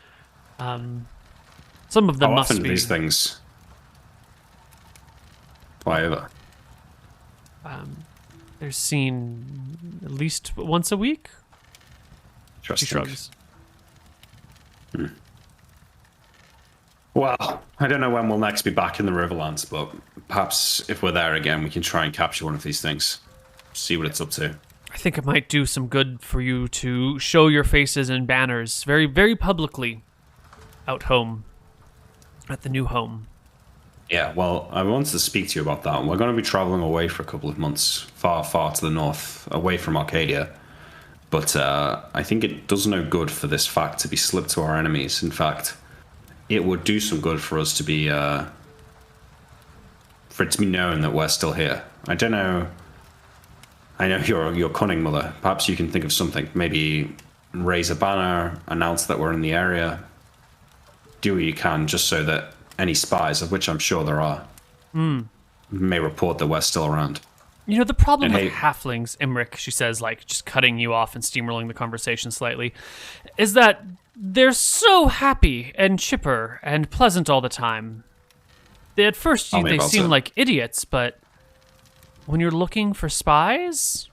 Some of them How must often be. do these things fly over? They're seen at least once a week. She Interesting. shrugs. Well, I don't know when we'll next be back in the Riverlands, but perhaps if we're there again, we can try and capture one of these things. See what it's up to. I think it might do some good for you to show your faces in banners very, very publicly out home at the new home. Yeah, well, I wanted to speak to you about that. We're going to be traveling away for a couple of months, far, far to the north, away from Arcadia. But I think it does no good for this fact to be slipped to our enemies. In fact, it would do some good for us to be, for it to be known that we're still here. I don't know. I know you're cunning, Mother. Perhaps you can think of something. Maybe raise a banner, announce that we're in the area. Do what you can, just so that any spies, of which I'm sure there are, may report that we're still around. The problem And with halflings, Imric, she says, just cutting you off and steamrolling the conversation slightly, is that they're so happy and chipper and pleasant all the time. At first, they seem like idiots, but when you're looking for spies,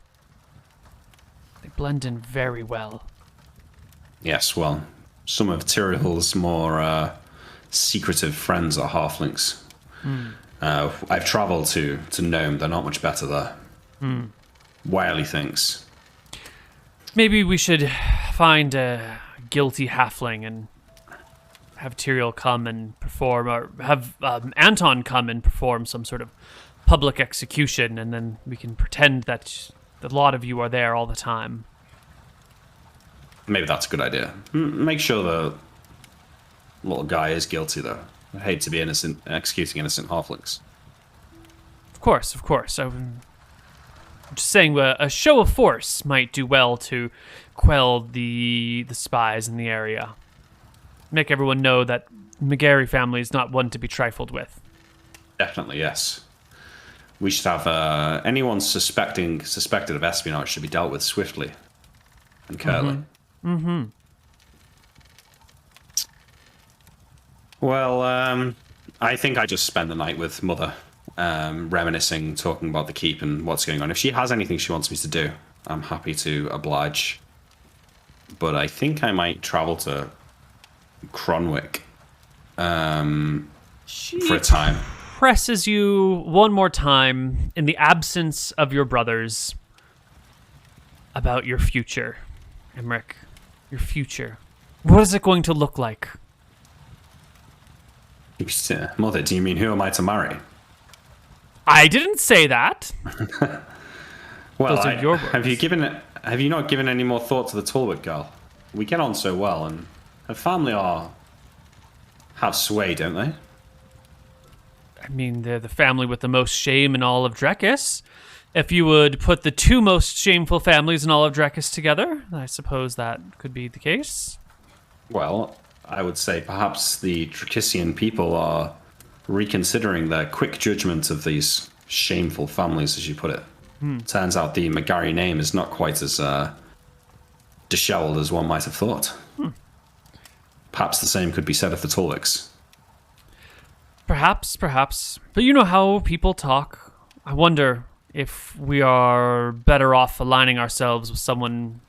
they blend in very well. Yes, well, some of Tyrrell's more secretive friends are halflings. I've travelled to Nome. They're not much better there. Wily things. Maybe we should find a guilty halfling and have Tyrael come and perform, or have Anton come and perform some sort of public execution, and then we can pretend that a lot of you are there all the time. Maybe that's a good idea. Make sure the little guy is guilty, though. I hate to be executing innocent halflings. Of course. I'm just saying a show of force might do well to quell the spies in the area. Make everyone know that McGarry family is not one to be trifled with. Definitely, yes. We should have anyone suspected of espionage should be dealt with swiftly and curtly. Well, I think I just spent the night with Mother, reminiscing, talking about the keep and what's going on. If she has anything she wants me to do, I'm happy to oblige. But I think I might travel to Cronwick for a time. Presses you one more time in the absence of your brothers about your future, Emmerich. Your future. What is it going to look like? Mother, do you mean who am I to marry? I didn't say that. Well, Those are your words. have you not given any more thought to the Talbot girl? We get on so well, and her family have sway, don't they? I mean, they're the family with the most shame in all of Drekis. If you would put the two most shameful families in all of Drekis together, I suppose that could be the case. Well, I would say perhaps the Drakisian people are reconsidering their quick judgment of these shameful families, as you put it. Turns out the McGarry name is not quite as disheveled as one might have thought. Perhaps the same could be said of the Tulwiks. Perhaps. But you know how people talk. I wonder if we are better off aligning ourselves with someone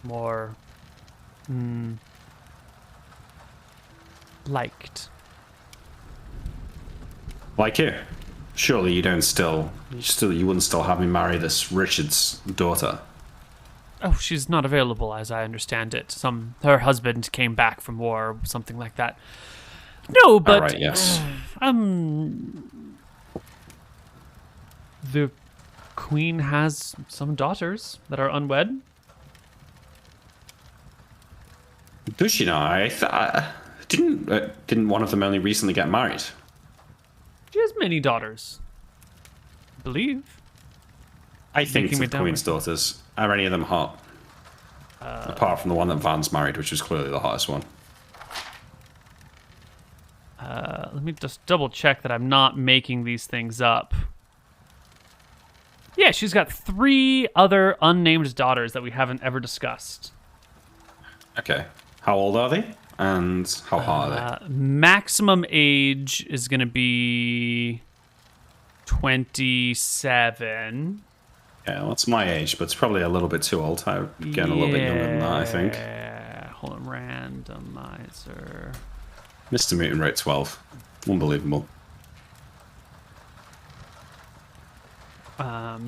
more liked. Like you. Surely you wouldn't still have me marry this Richard's daughter. Oh, she's not available, as I understand it. Her husband came back from war, or something like that. No, but All right, yes. The queen has some daughters that are unwed. Does she now? Didn't one of them only recently get married? She has many daughters, I believe. I think Making me it's the Queen's daughters. Are any of them hot? Apart from the one that Van's married, which is clearly the hottest one. Let me just double check that I'm not making these things up. Yeah, she's got 3 other unnamed daughters that we haven't ever discussed. Okay. How old are they? And how hot are they? Maximum age is going to be 27. Yeah, well, that's my age, but it's probably a little bit too old. I'm getting a little bit younger than that, I think. Yeah. Hold on, randomizer. MrMouton wrote 12. Unbelievable. Where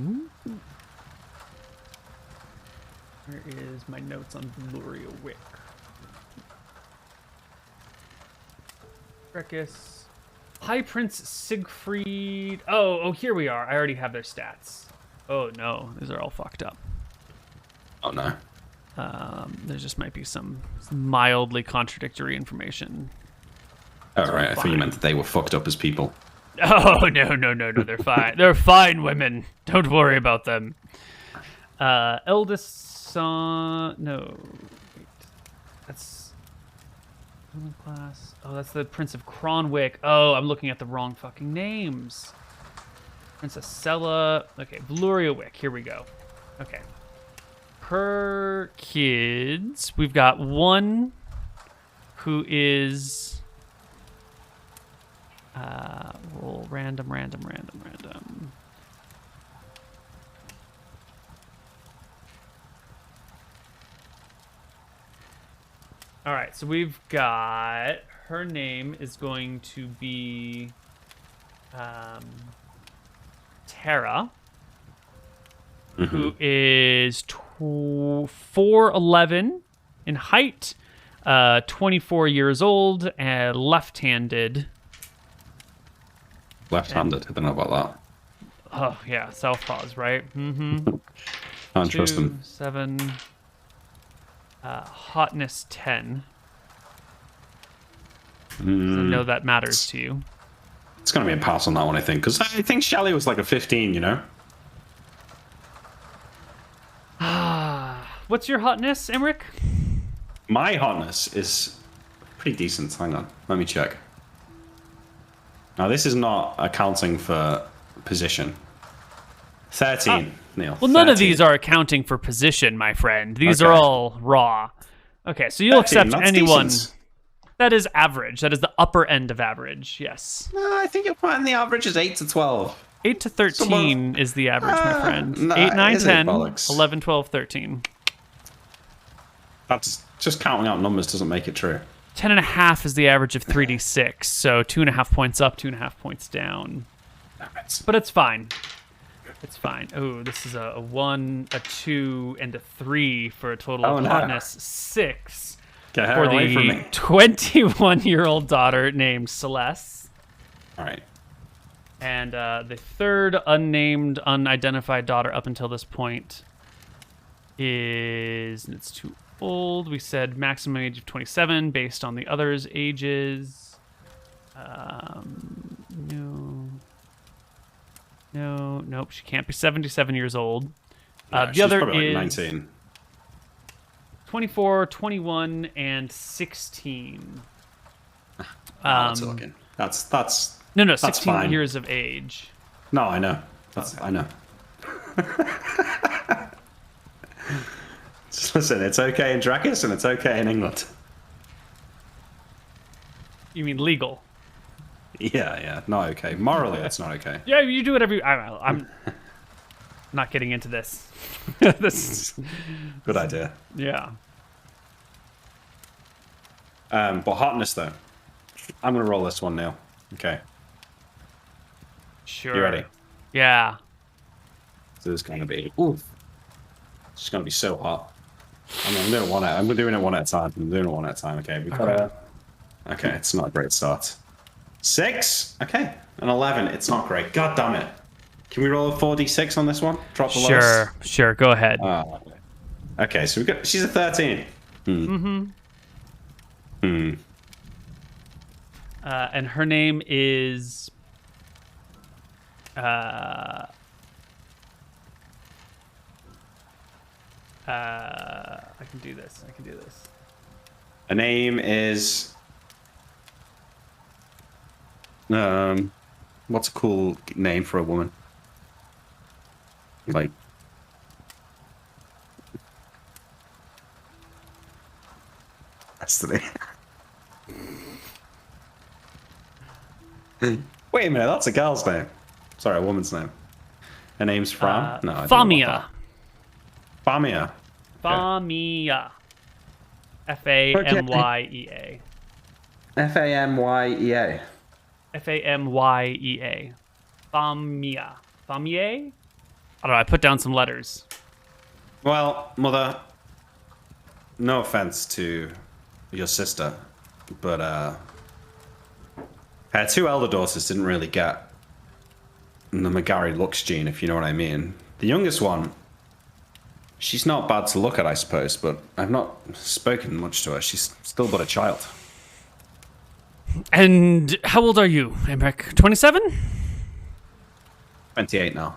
is my notes on Gloria Wick? Breckus. High Prince Siegfried. Oh, here we are. I already have their stats. Oh no, these are all fucked up. Oh no. There just might be some mildly contradictory information. Oh right, I thought you meant that they were fucked up as people. Oh no, they're fine. They're fine women. Don't worry about them. Eldest son. No, wait. That's class. Oh, that's the Prince of Cronwick. Oh, I'm looking at the wrong fucking names. Princess Sella. Okay, Valoria Wick. Here we go. Okay. Per kids, we've got one who is roll random. All right, so we've got her name is going to be Tara, who is 4'11" in height, 24 years old, and left-handed. Left-handed. I don't know about that. Oh yeah, southpaws, right? Mm-hmm. I don't trust them. 7. Hotness 10. I know that matters to you. It's going to be a pass on that one, I think, because I think Shelley was like a 15, you know? What's your hotness, Emmerich? My hotness is pretty decent. Hang on, let me check. Now, this is not accounting for position. 13, Neil. Well, none of these are accounting for position, my friend. These are all raw. Okay, so you'll 13, accept anyone. Decent. That is average. That is the upper end of average, yes. I think you're finding the average is 8 to 12. 8 to 13 is the average, my friend. Nah, 8, 9, is it 10, bollocks? 11, 12, 13. That's just counting out numbers doesn't make it true. 10.5 is the average of 3d6, so 2.5 points up, 2.5 points down. But it's fine. It's fine. Oh, this is a 1, a 2, and a 3 for a total of hotness 6 Get her for away from the me. 21-year-old daughter named Celeste. All right. And the third unnamed, unidentified daughter up until this point is... It's too old. We said maximum age of 27 based on the others' ages. Nope. She can't be 77 years old. No, The other probably is like 19. 24, 21, and 16. That's looking. That's No, that's 16 fine. years of age. No, I know. I know. Just listen, it's okay in Dracus and it's okay in England. You mean legal? Yeah, not okay. Morally, it's not okay. Yeah, you do whatever you... I'm not getting into this. This is... Good idea. Yeah. But hotness, though. I'm going to roll this one now. Okay. Sure. You ready? Yeah. So this is going to be... Ooh. It's going to be so hot. I'm doing one at a time. Okay, we've got Okay, it's not a great start. 6. Okay, an 11. It's not great. God damn it. Can we roll a 4d6 on this one? Drop the lowest. Sure. Go ahead. Okay, so we got. She's a 13. And her name is. I can do this. Her name is. What's a cool name for a woman? Like. Destiny. Wait a minute, that's a girl's name. Sorry, a woman's name. Her name's Fran? No, I don't know Famia. Famia. Famia. Famyea. Famyea. Famyea. Famia. Famie? I don't know, I put down some letters. Well, Mother, no offense to your sister, but her 2 elder daughters didn't really get the McGarry looks gene, if you know what I mean. The youngest one, she's not bad to look at, I suppose, but I've not spoken much to her. She's still but a child. And how old are you, Emmerich? 27? 28 now.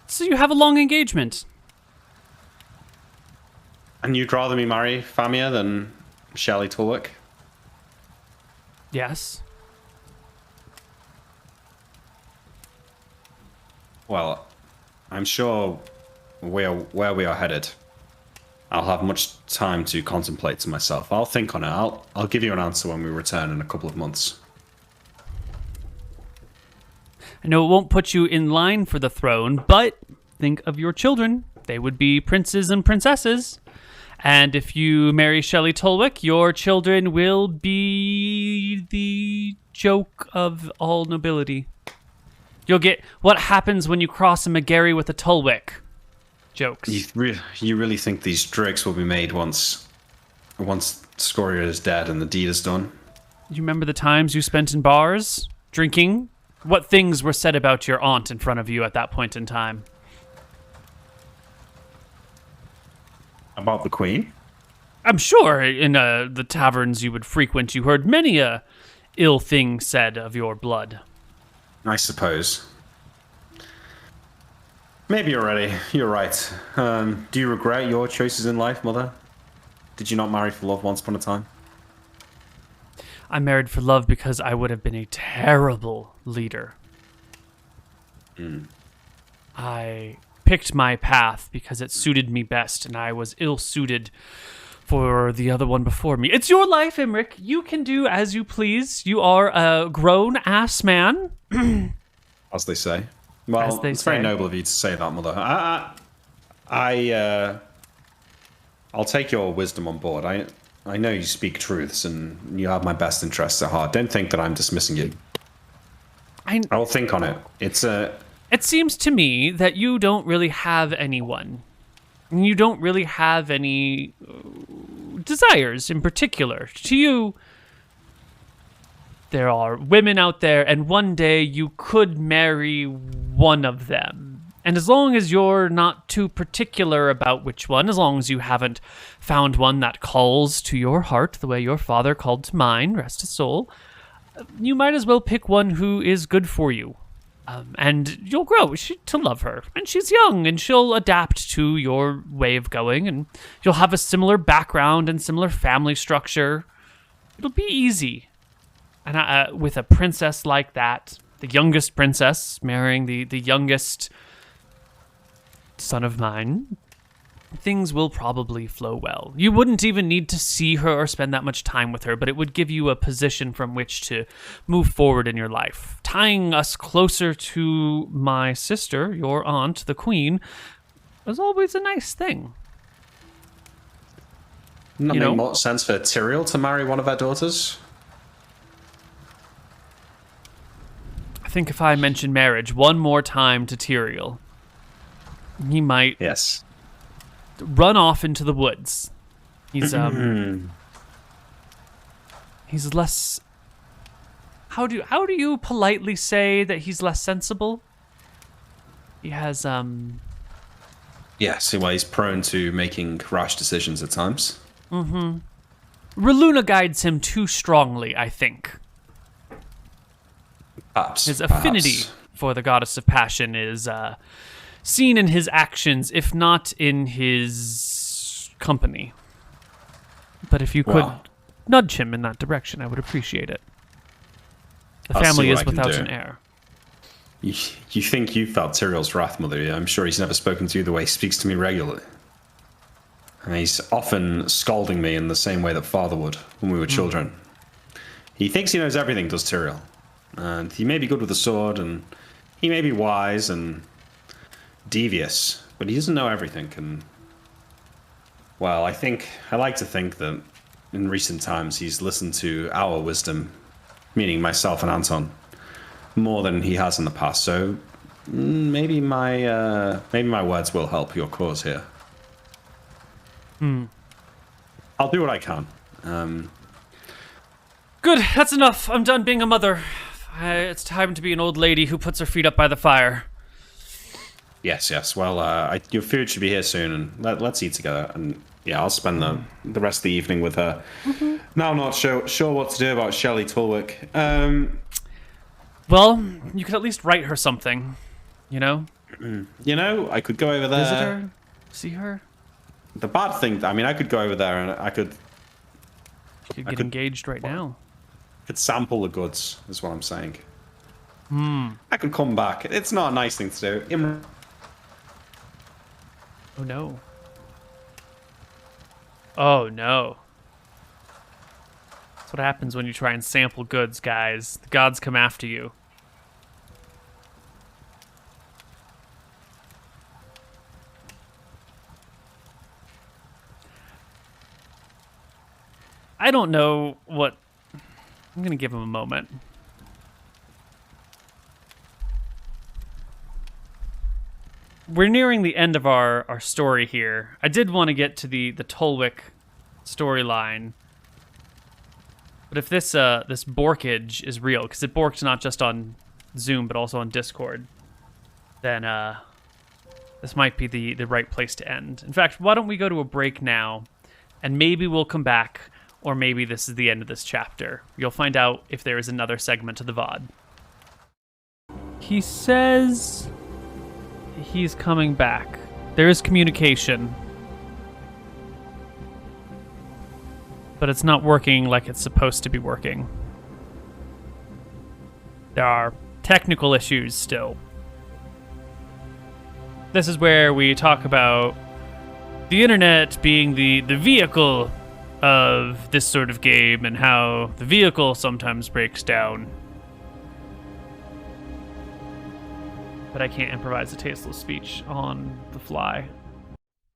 So you have a long engagement. And you'd rather me marry Famia than Shelley Tulwick? Yes. Well, I'm sure where we are headed, I'll have much time to contemplate to myself. I'll think on it. I'll give you an answer when we return in a couple of months. I know it won't put you in line for the throne, but think of your children. They would be princes and princesses. And if you marry Shelley Tulwick, your children will be the joke of all nobility. You'll get what happens when you cross a McGarry with a Tulwick. Jokes. You really think these drakes will be made once Scoria is dead and the deed is done? You remember the times you spent in bars, drinking? What things were said about your aunt in front of you at that point in time? About the Queen? I'm sure in the taverns you would frequent, you heard many a ill thing said of your blood. I suppose. Maybe you're right. Do you regret your choices in life, Mother? Did you not marry for love once upon a time? I married for love because I would have been a terrible leader. I picked my path because it suited me best, and I was ill-suited for the other one before me. It's your life, Emmerich. You can do as you please. You are a grown-ass man. As they say. Well, it's very noble of you to say that, Mother. I'll take your wisdom on board. I know you speak truths and you have my best interests at heart. Don't think that I'm dismissing you. I'll think on it. It seems to me that you don't really have anyone. You don't really have any desires in particular. To you, there are women out there, and one day you could marry one of them. And as long as you're not too particular about which one, as long as you haven't found one that calls to your heart the way your father called to mine, rest his soul, you might as well pick one who is good for you. And you'll grow to love her. And she's young, and she'll adapt to your way of going, and you'll have a similar background and similar family structure. It'll be easy. And with a princess like that, the youngest princess marrying the youngest son of mine, things will probably flow well. You wouldn't even need to see her or spend that much time with her, but it would give you a position from which to move forward in your life. Tying us closer to my sister, your aunt, the Queen, was always a nice thing. Doesn't it make more sense for Tyrael to marry one of her daughters? I think if I mention marriage one more time to Tyrael, he might... Yes. run off into the woods. He's he's less. How do you politely say that he's less sensible? He has Yes, well, he's prone to making rash decisions at times. Reluna guides him too strongly, I think. Perhaps. His affinity for the goddess of passion is seen in his actions, if not in his company. But if you could nudge him in that direction, I would appreciate it. The family is without an heir. You think you felt Tyriel's wrath, Mother? I'm sure he's never spoken to you the way he speaks to me regularly. And he's often scolding me in the same way that Father would when we were children. He thinks he knows everything, does Tyriel. And he may be good with a sword, and he may be wise and devious, but he doesn't know everything. And, well, I like to think that in recent times he's listened to our wisdom, meaning myself and Anton, more than he has in the past. So maybe my words will help your cause here. I'll do what I can. Good, that's enough. I'm done being a mother. It's time to be an old lady who puts her feet up by the fire. Yes. Well, your food should be here soon, and let's eat together. And yeah, I'll spend the rest of the evening with her. Now I'm not sure what to do about Shelley Tulwick. Well, you could at least write her something, you know? I could go over there. Visit her? See her? The bad thing, I could go over there and I could get engaged right now. Could sample the goods, is what I'm saying. I could come back. It's not a nice thing to do. Oh no. Oh no. That's what happens when you try and sample goods, guys. The gods come after you. I don't know what... I'm going to give him a moment. We're nearing the end of our story here. I did want to get to the Tulwick storyline. But if this borkage is real, because it borked not just on Zoom, but also on Discord, then this might be the right place to end. In fact, why don't we go to a break now, and maybe we'll come back, or maybe this is the end of this chapter. You'll find out if there is another segment to the VOD. He says he's coming back. There is communication, but it's not working like it's supposed to be working. There are technical issues still. This is where we talk about the internet being the vehicle of this sort of game and how the vehicle sometimes breaks down. But I can't improvise a tasteless speech on the fly.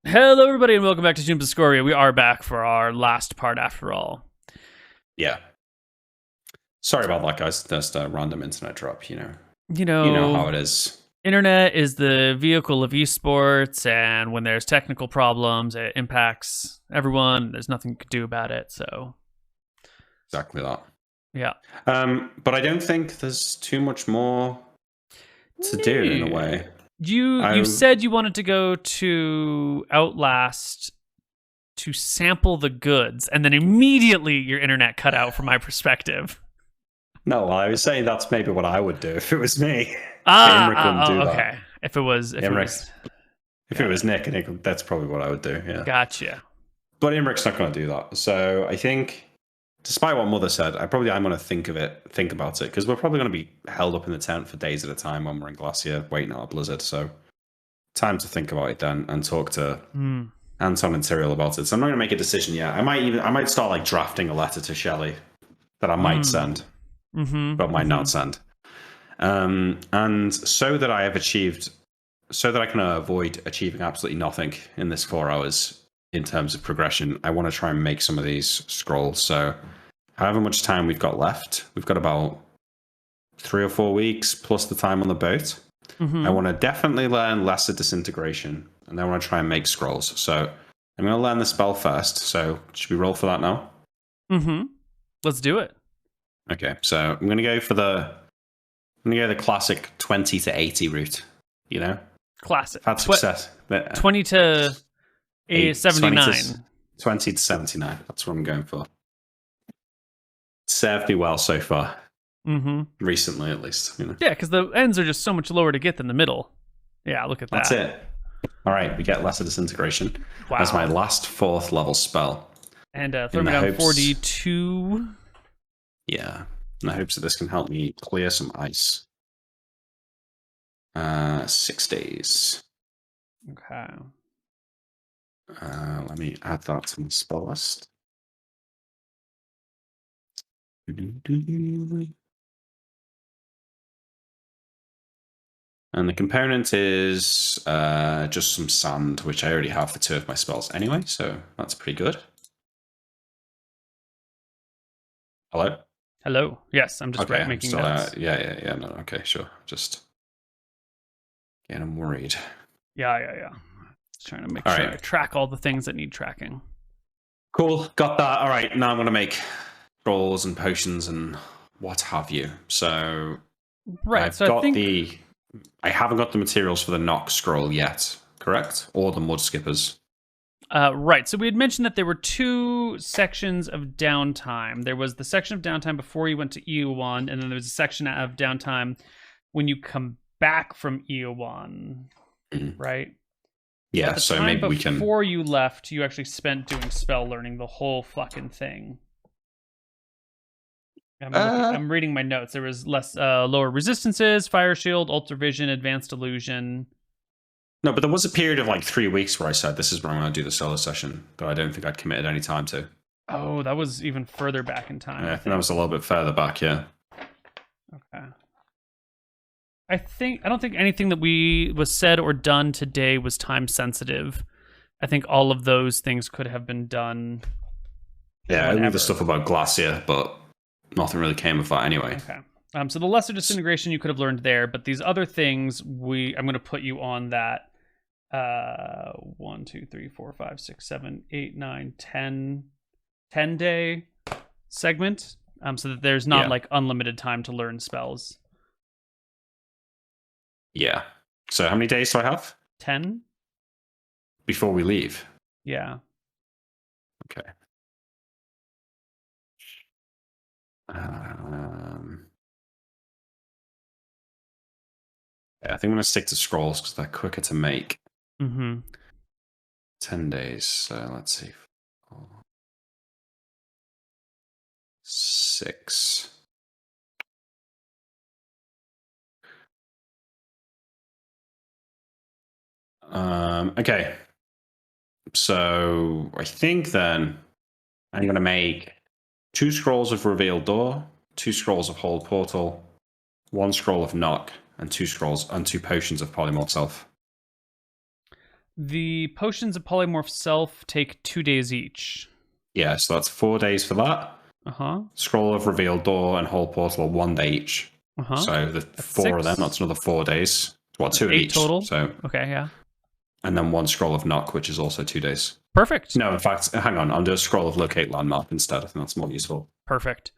Hello, everybody, and welcome back to Streams of Scoria. We are back for our last part after all. Yeah. Sorry about that, guys. Just a random internet drop, You know You know how it is. Internet is the vehicle of esports, and when there's technical problems, it impacts everyone. There's nothing you can do about it, so... Exactly that. Yeah. But I don't think there's too much more to do, in a way. You said you wanted to go to Outlast to sample the goods, and then immediately your internet cut out from my perspective. No, I was saying that's maybe what I would do if it was me. Imric wouldn't do that. Okay. If it was Nick, that's probably what I would do. Yeah. Gotcha. But Imric's not going to do that. So I think, despite what Mother said, I'm going to think about it, because we're probably going to be held up in the tent for days at a time when we're in Glacier waiting out a blizzard. So time to think about it then and talk to Anton and Tyriel about it. So I'm not going to make a decision yet. I might start like drafting a letter to Shelley that I might send, but might not send. And so that I can avoid achieving absolutely nothing in this 4 hours in terms of progression, I want to try and make some of these scrolls. So however much time we've got left, we've got about 3 or 4 weeks plus the time on the boat. I want to definitely learn lesser disintegration and then I want to try and make scrolls. So I'm going to learn the spell first. So should we roll for that now? Mm-hmm. Let's do it. Okay, so I'm going to go for the classic 20 to 80 route. You know, Classic. I've had success. 20 to 79. 20 to 79. That's what I'm going for. Served me well so far. Mm-hmm. Recently, at least. You know? Yeah, because the ends are just so much lower to get than the middle. Yeah, look at that. That's it. All right, we get Lesser Disintegration. Wow. That's my last 4th level spell. And throw me down 42. Yeah, in the hopes that this can help me clear some ice. 6 days. Okay. Let me add that to my spell list. And the component is just some sand, which I already have for 2 of my spells anyway, so that's pretty good. Hello? Hello. Yes, I'm just making notes. Yeah. No, okay, sure. Just getting worried. Yeah. Just trying to make sure I track all the things that need tracking. Cool, got that. All right, now I'm going to make scrolls and potions and what have you. So, I haven't got the materials for the Nock scroll yet, correct? Or the Mud Skippers. Right. So we had mentioned that there were 2 sections of downtime. There was the section of downtime before you went to EO1, and then there was a section of downtime when you come back from EO1, right? Yeah, so maybe we can... Before you left, you actually spent doing spell learning, the whole fucking thing. I'm reading my notes. There was lower resistances, fire shield, ultravision, advanced illusion. No, but there was a period of like 3 weeks where I said this is when I'm going to do the solo session, but I don't think I'd committed any time to. Oh, that was even further back in time. Yeah, I think that was a little bit further back, yeah. Okay. I don't think anything that was said or done today was time sensitive. I think all of those things could have been done. Yeah, I knew the stuff about Glacier, but nothing really came of that anyway. Okay. So the lesser disintegration you could have learned there, but these other things, I'm going to put you on that 1, 2, 3, 4, 5, 6, 7, 8, 9, 10 day segment, so that there's not like unlimited time to learn spells. Yeah. So how many days do I have? 10. Before we leave? Yeah. Okay. Yeah, I think I'm going to stick to scrolls because they're quicker to make. 10 days. So let's see. 4, 6. Okay. So I think then I'm going to make 2 scrolls of Revealed Door, 2 scrolls of Hold Portal, 1 scroll of Knock, and 2 scrolls and 2 potions of Polymorph Self. The potions of Polymorph Self take 2 days each. Yeah, so that's 4 days for that. Scroll of Revealed Door and Hold Portal are 1 day each. So the 4 of them, that's another 4 days. Well, 2 of each. Total. So okay, yeah. And then 1 scroll of Knock, which is also 2 days. Perfect. No, in fact, hang on. I'll do a scroll of Locate Landmark instead. I think that's more useful. Perfect.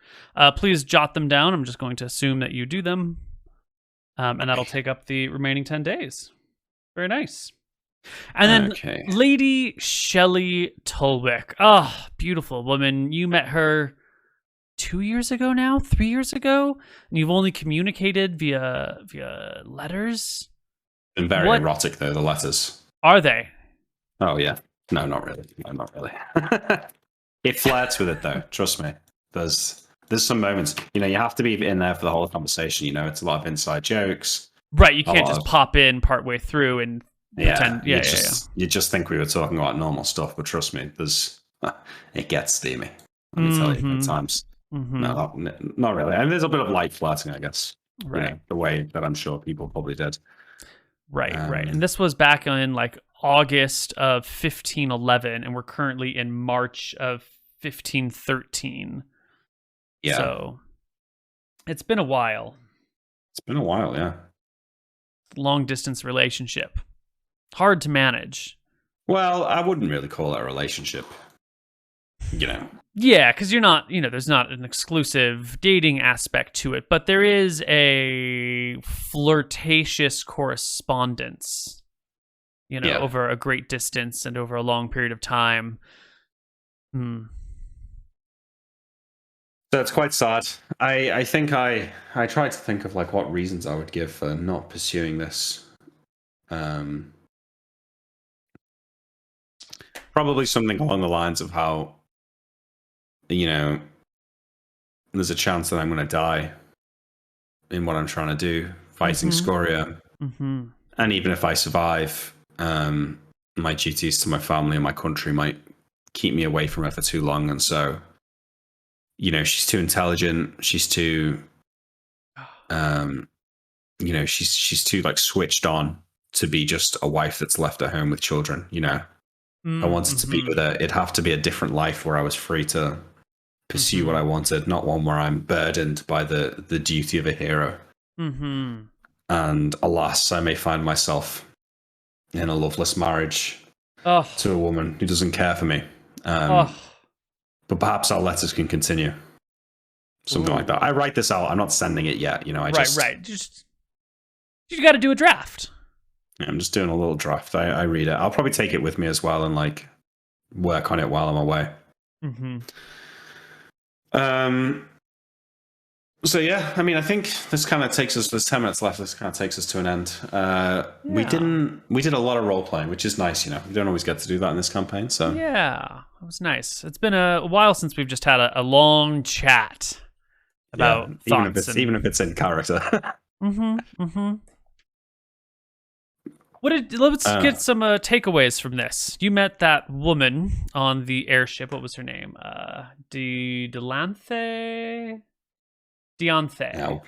Please jot them down. I'm just going to assume that you do them. And that'll take up the remaining 10 days. Very nice. And then Lady Shelley Tulwick. Oh, beautiful woman. You met her 2 years ago now? 3 years ago? And you've only communicated via letters? Been very erotic, though, the letters. Are they? Oh, yeah. No, not really. No, not really. It flirts with it, though. Trust me. There's some moments. You know, you have to be in there for the whole conversation. You know, it's a lot of inside jokes. Right. You can't just pop in partway through and pretend. Yeah. You just think we were talking about normal stuff, but trust me, it gets steamy. Let me tell you, at times. No, not really. And there's a bit of light flirting, I guess. Right. You know, the way that I'm sure people probably did. Right. And this was back in like August of 1511, and we're currently in March of 1513. Yeah. So it's been a while. It's been a while, yeah. Long distance relationship. hard to manage. Well, I wouldn't really call it a relationship. You know. Yeah, because you're not, there's not an exclusive dating aspect to it, but there is a flirtatious correspondence, Yeah. over a great distance and over a long period of time. So it's quite sad. I think I tried to think of like what reasons I would give for not pursuing this. Probably something along the lines of how, there's a chance that I'm going to die in what I'm trying to do, fighting Scoria. Mm-hmm. And even if I survive, my duties to my family and my country might keep me away from her for too long. And so, she's too intelligent. She's too, she's too like switched on to be just a wife that's left at home with children. I wanted to be with her. It'd have to be a different life where I was free to pursue what I wanted, not one where I'm burdened by the duty of a hero. Mm-hmm. And alas, I may find myself in a loveless marriage to a woman who doesn't care for me. But perhaps our letters can continue. Something like that. I write this out. I'm not sending it yet. Right. Just you got to do a draft. I'm just doing a little draft. I read it. I'll probably take it with me as well and like work on it while I'm away. Mm-hmm. So yeah, I mean, I think this kind of takes us. There's 10 minutes left. This kind of takes us to an end. We did a lot of role playing, which is nice. We don't always get to do that in this campaign. So yeah, it was nice. It's been a while since we've just had a long chat about thoughts, even if it's in character. Mm-hmm. Let's get some takeaways from this. You met that woman on the airship. What was her name? Deanthe? Yeah,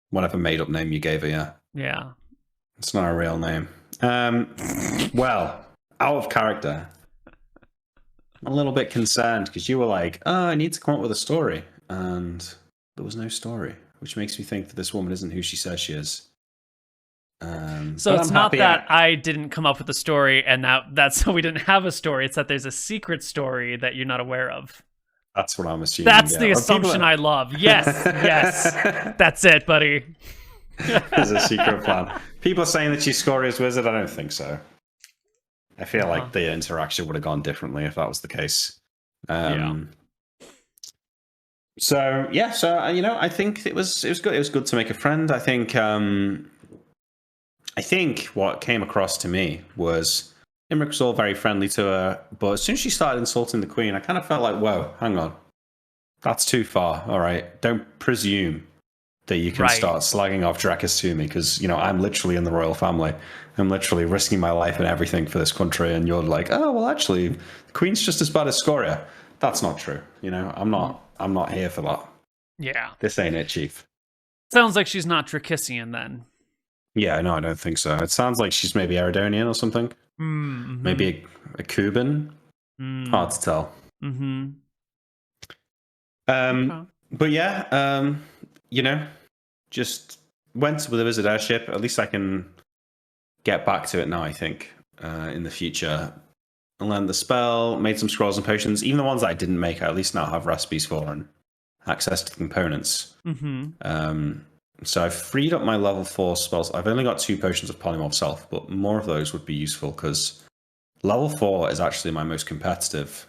whatever made-up name you gave her, yeah. Yeah. It's not a real name. Well, out of character. I'm a little bit concerned because you were like, oh, I need to come up with a story. And there was no story, which makes me think that this woman isn't who she says she is. So it's not that I didn't come up with a story and that's so we didn't have a story. It's that there's a secret story that you're not aware of. That's what I'm assuming. That's the assumption I love. Yes. That's it, buddy. There's a secret plan. People are saying that she's Scoria's wizard. I don't think so. I feel like the interaction would have gone differently if that was the case. So I think it was good. It was good to make a friend. I think what came across to me was Imric was all very friendly to her, but as soon as she started insulting the queen, I kind of felt like, whoa, hang on. That's too far. All right. Don't presume that you can start slagging off Drakus to me because, I'm literally in the royal family. I'm literally risking my life and everything for this country. And you're like, oh, well, actually, the queen's just as bad as Scoria. That's not true. I'm not here for that. Yeah. This ain't it, Chief. Sounds like she's not Drakissian then. Yeah, no, I don't think so. It sounds like she's maybe Eridonian or something. Mm-hmm. Maybe a Cuban. Hard to tell. Mm-hmm. But yeah, just went with the wizard airship. At least I can get back to it now, I think, in the future. I learned the spell, made some scrolls and potions. Even the ones that I didn't make, I at least now have recipes for and access to the components. Mm-hmm. So I've freed up my level 4 spells. I've only got 2 potions of polymorph self, but more of those would be useful because level 4 is actually my most competitive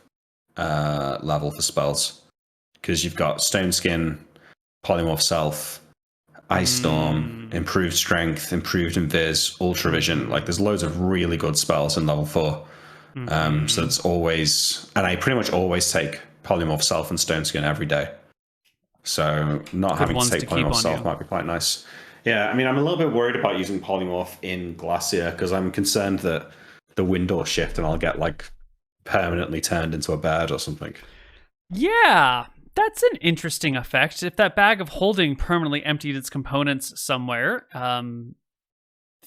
level for spells. Because you've got Stone Skin, polymorph self, Ice Storm, improved strength, improved invis, ultra vision. Like there's loads of really good spells in level 4. So it's always, and I pretty much always take polymorph self and Stone Skin every day. So not having to take polymorph self might be quite nice. Yeah, I mean, I'm a little bit worried about using polymorph in Glacier because I'm concerned that the wind will shift and I'll get like permanently turned into a bird or something. Yeah, that's an interesting effect. If that bag of holding permanently emptied its components somewhere,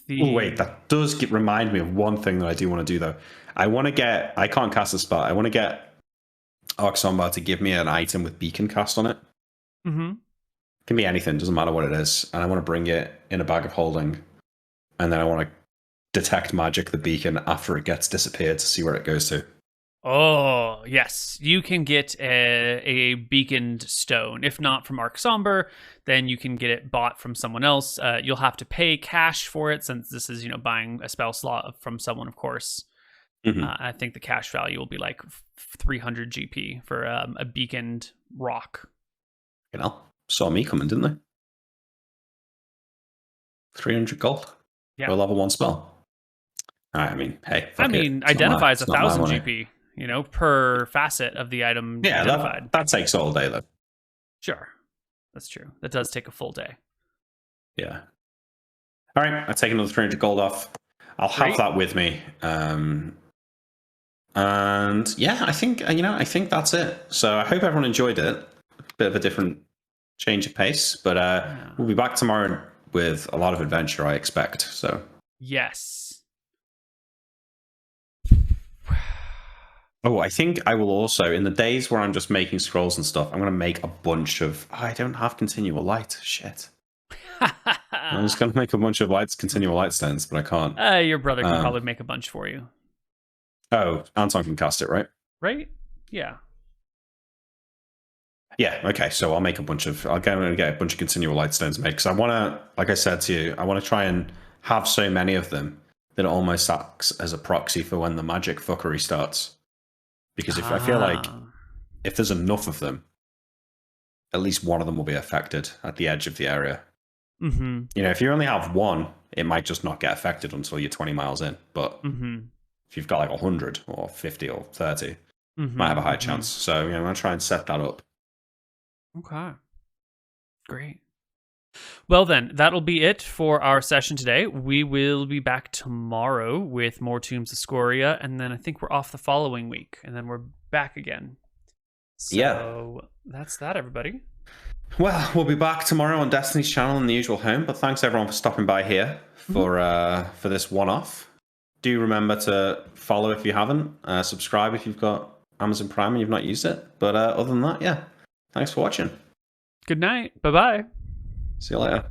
wait, that does remind me of one thing that I do want to do though. I can't cast a spell. I want to get Arxombar to give me an item with beacon cast on it. Mm-hmm. It can be anything, doesn't matter what it is. And I want to bring it in a bag of holding. And then I want to detect magic the beacon after it gets disappeared to see where it goes to. Oh, yes. You can get a beaconed stone. If not from Arc Somber, then you can get it bought from someone else. You'll have to pay cash for it since this is, buying a spell slot from someone, of course. I think the cash value will be like 300 GP for a beaconed rock. Saw me coming, didn't they? 300 gold for a level 1 spell. I mean, hey, identifies 1,000 GP. Per facet of the item identified. That takes all day, though. Sure. That's true. That does take a full day. Yeah. All right, I take another 300 gold off. I'll have that with me. And yeah, I think that's it. So I hope everyone enjoyed it. Bit of a different change of pace, but we'll be back tomorrow with a lot of adventure, I expect. So yes. Oh, I think I will also, in the days where I'm just making scrolls and stuff, I'm going to make a bunch of... I don't have continual light. Shit. I'm just going to make a bunch of continual light stones, but I can't. Your brother can probably make a bunch for you. Oh, Anton can cast it, right? Right? Yeah. Yeah, okay. So I'll make a bunch of... I'm going to get a bunch of continual light stones made, because I want to, like I said to you, I want to try and have so many of them that it almost acts as a proxy for when the magic fuckery starts. Because I feel like if there's enough of them, at least one of them will be affected at the edge of the area. Mm-hmm. If you only have one, it might just not get affected until you're 20 miles in. But if you've got like 100 or 50 or 30, might have a high chance. So I'm going to try and set that up. Okay. Great. Well, then, that'll be it for our session today. We will be back tomorrow with more Tombs of Scoria, and then I think we're off the following week, and then we're back again. So that's that, everybody. Well, we'll be back tomorrow on Destiny's channel in the usual home, but thanks everyone for stopping by here for this one-off. Do remember to follow if you haven't, subscribe if you've got Amazon Prime and you've not used it. But other than that, thanks for watching. Good night. Bye-bye. See you later.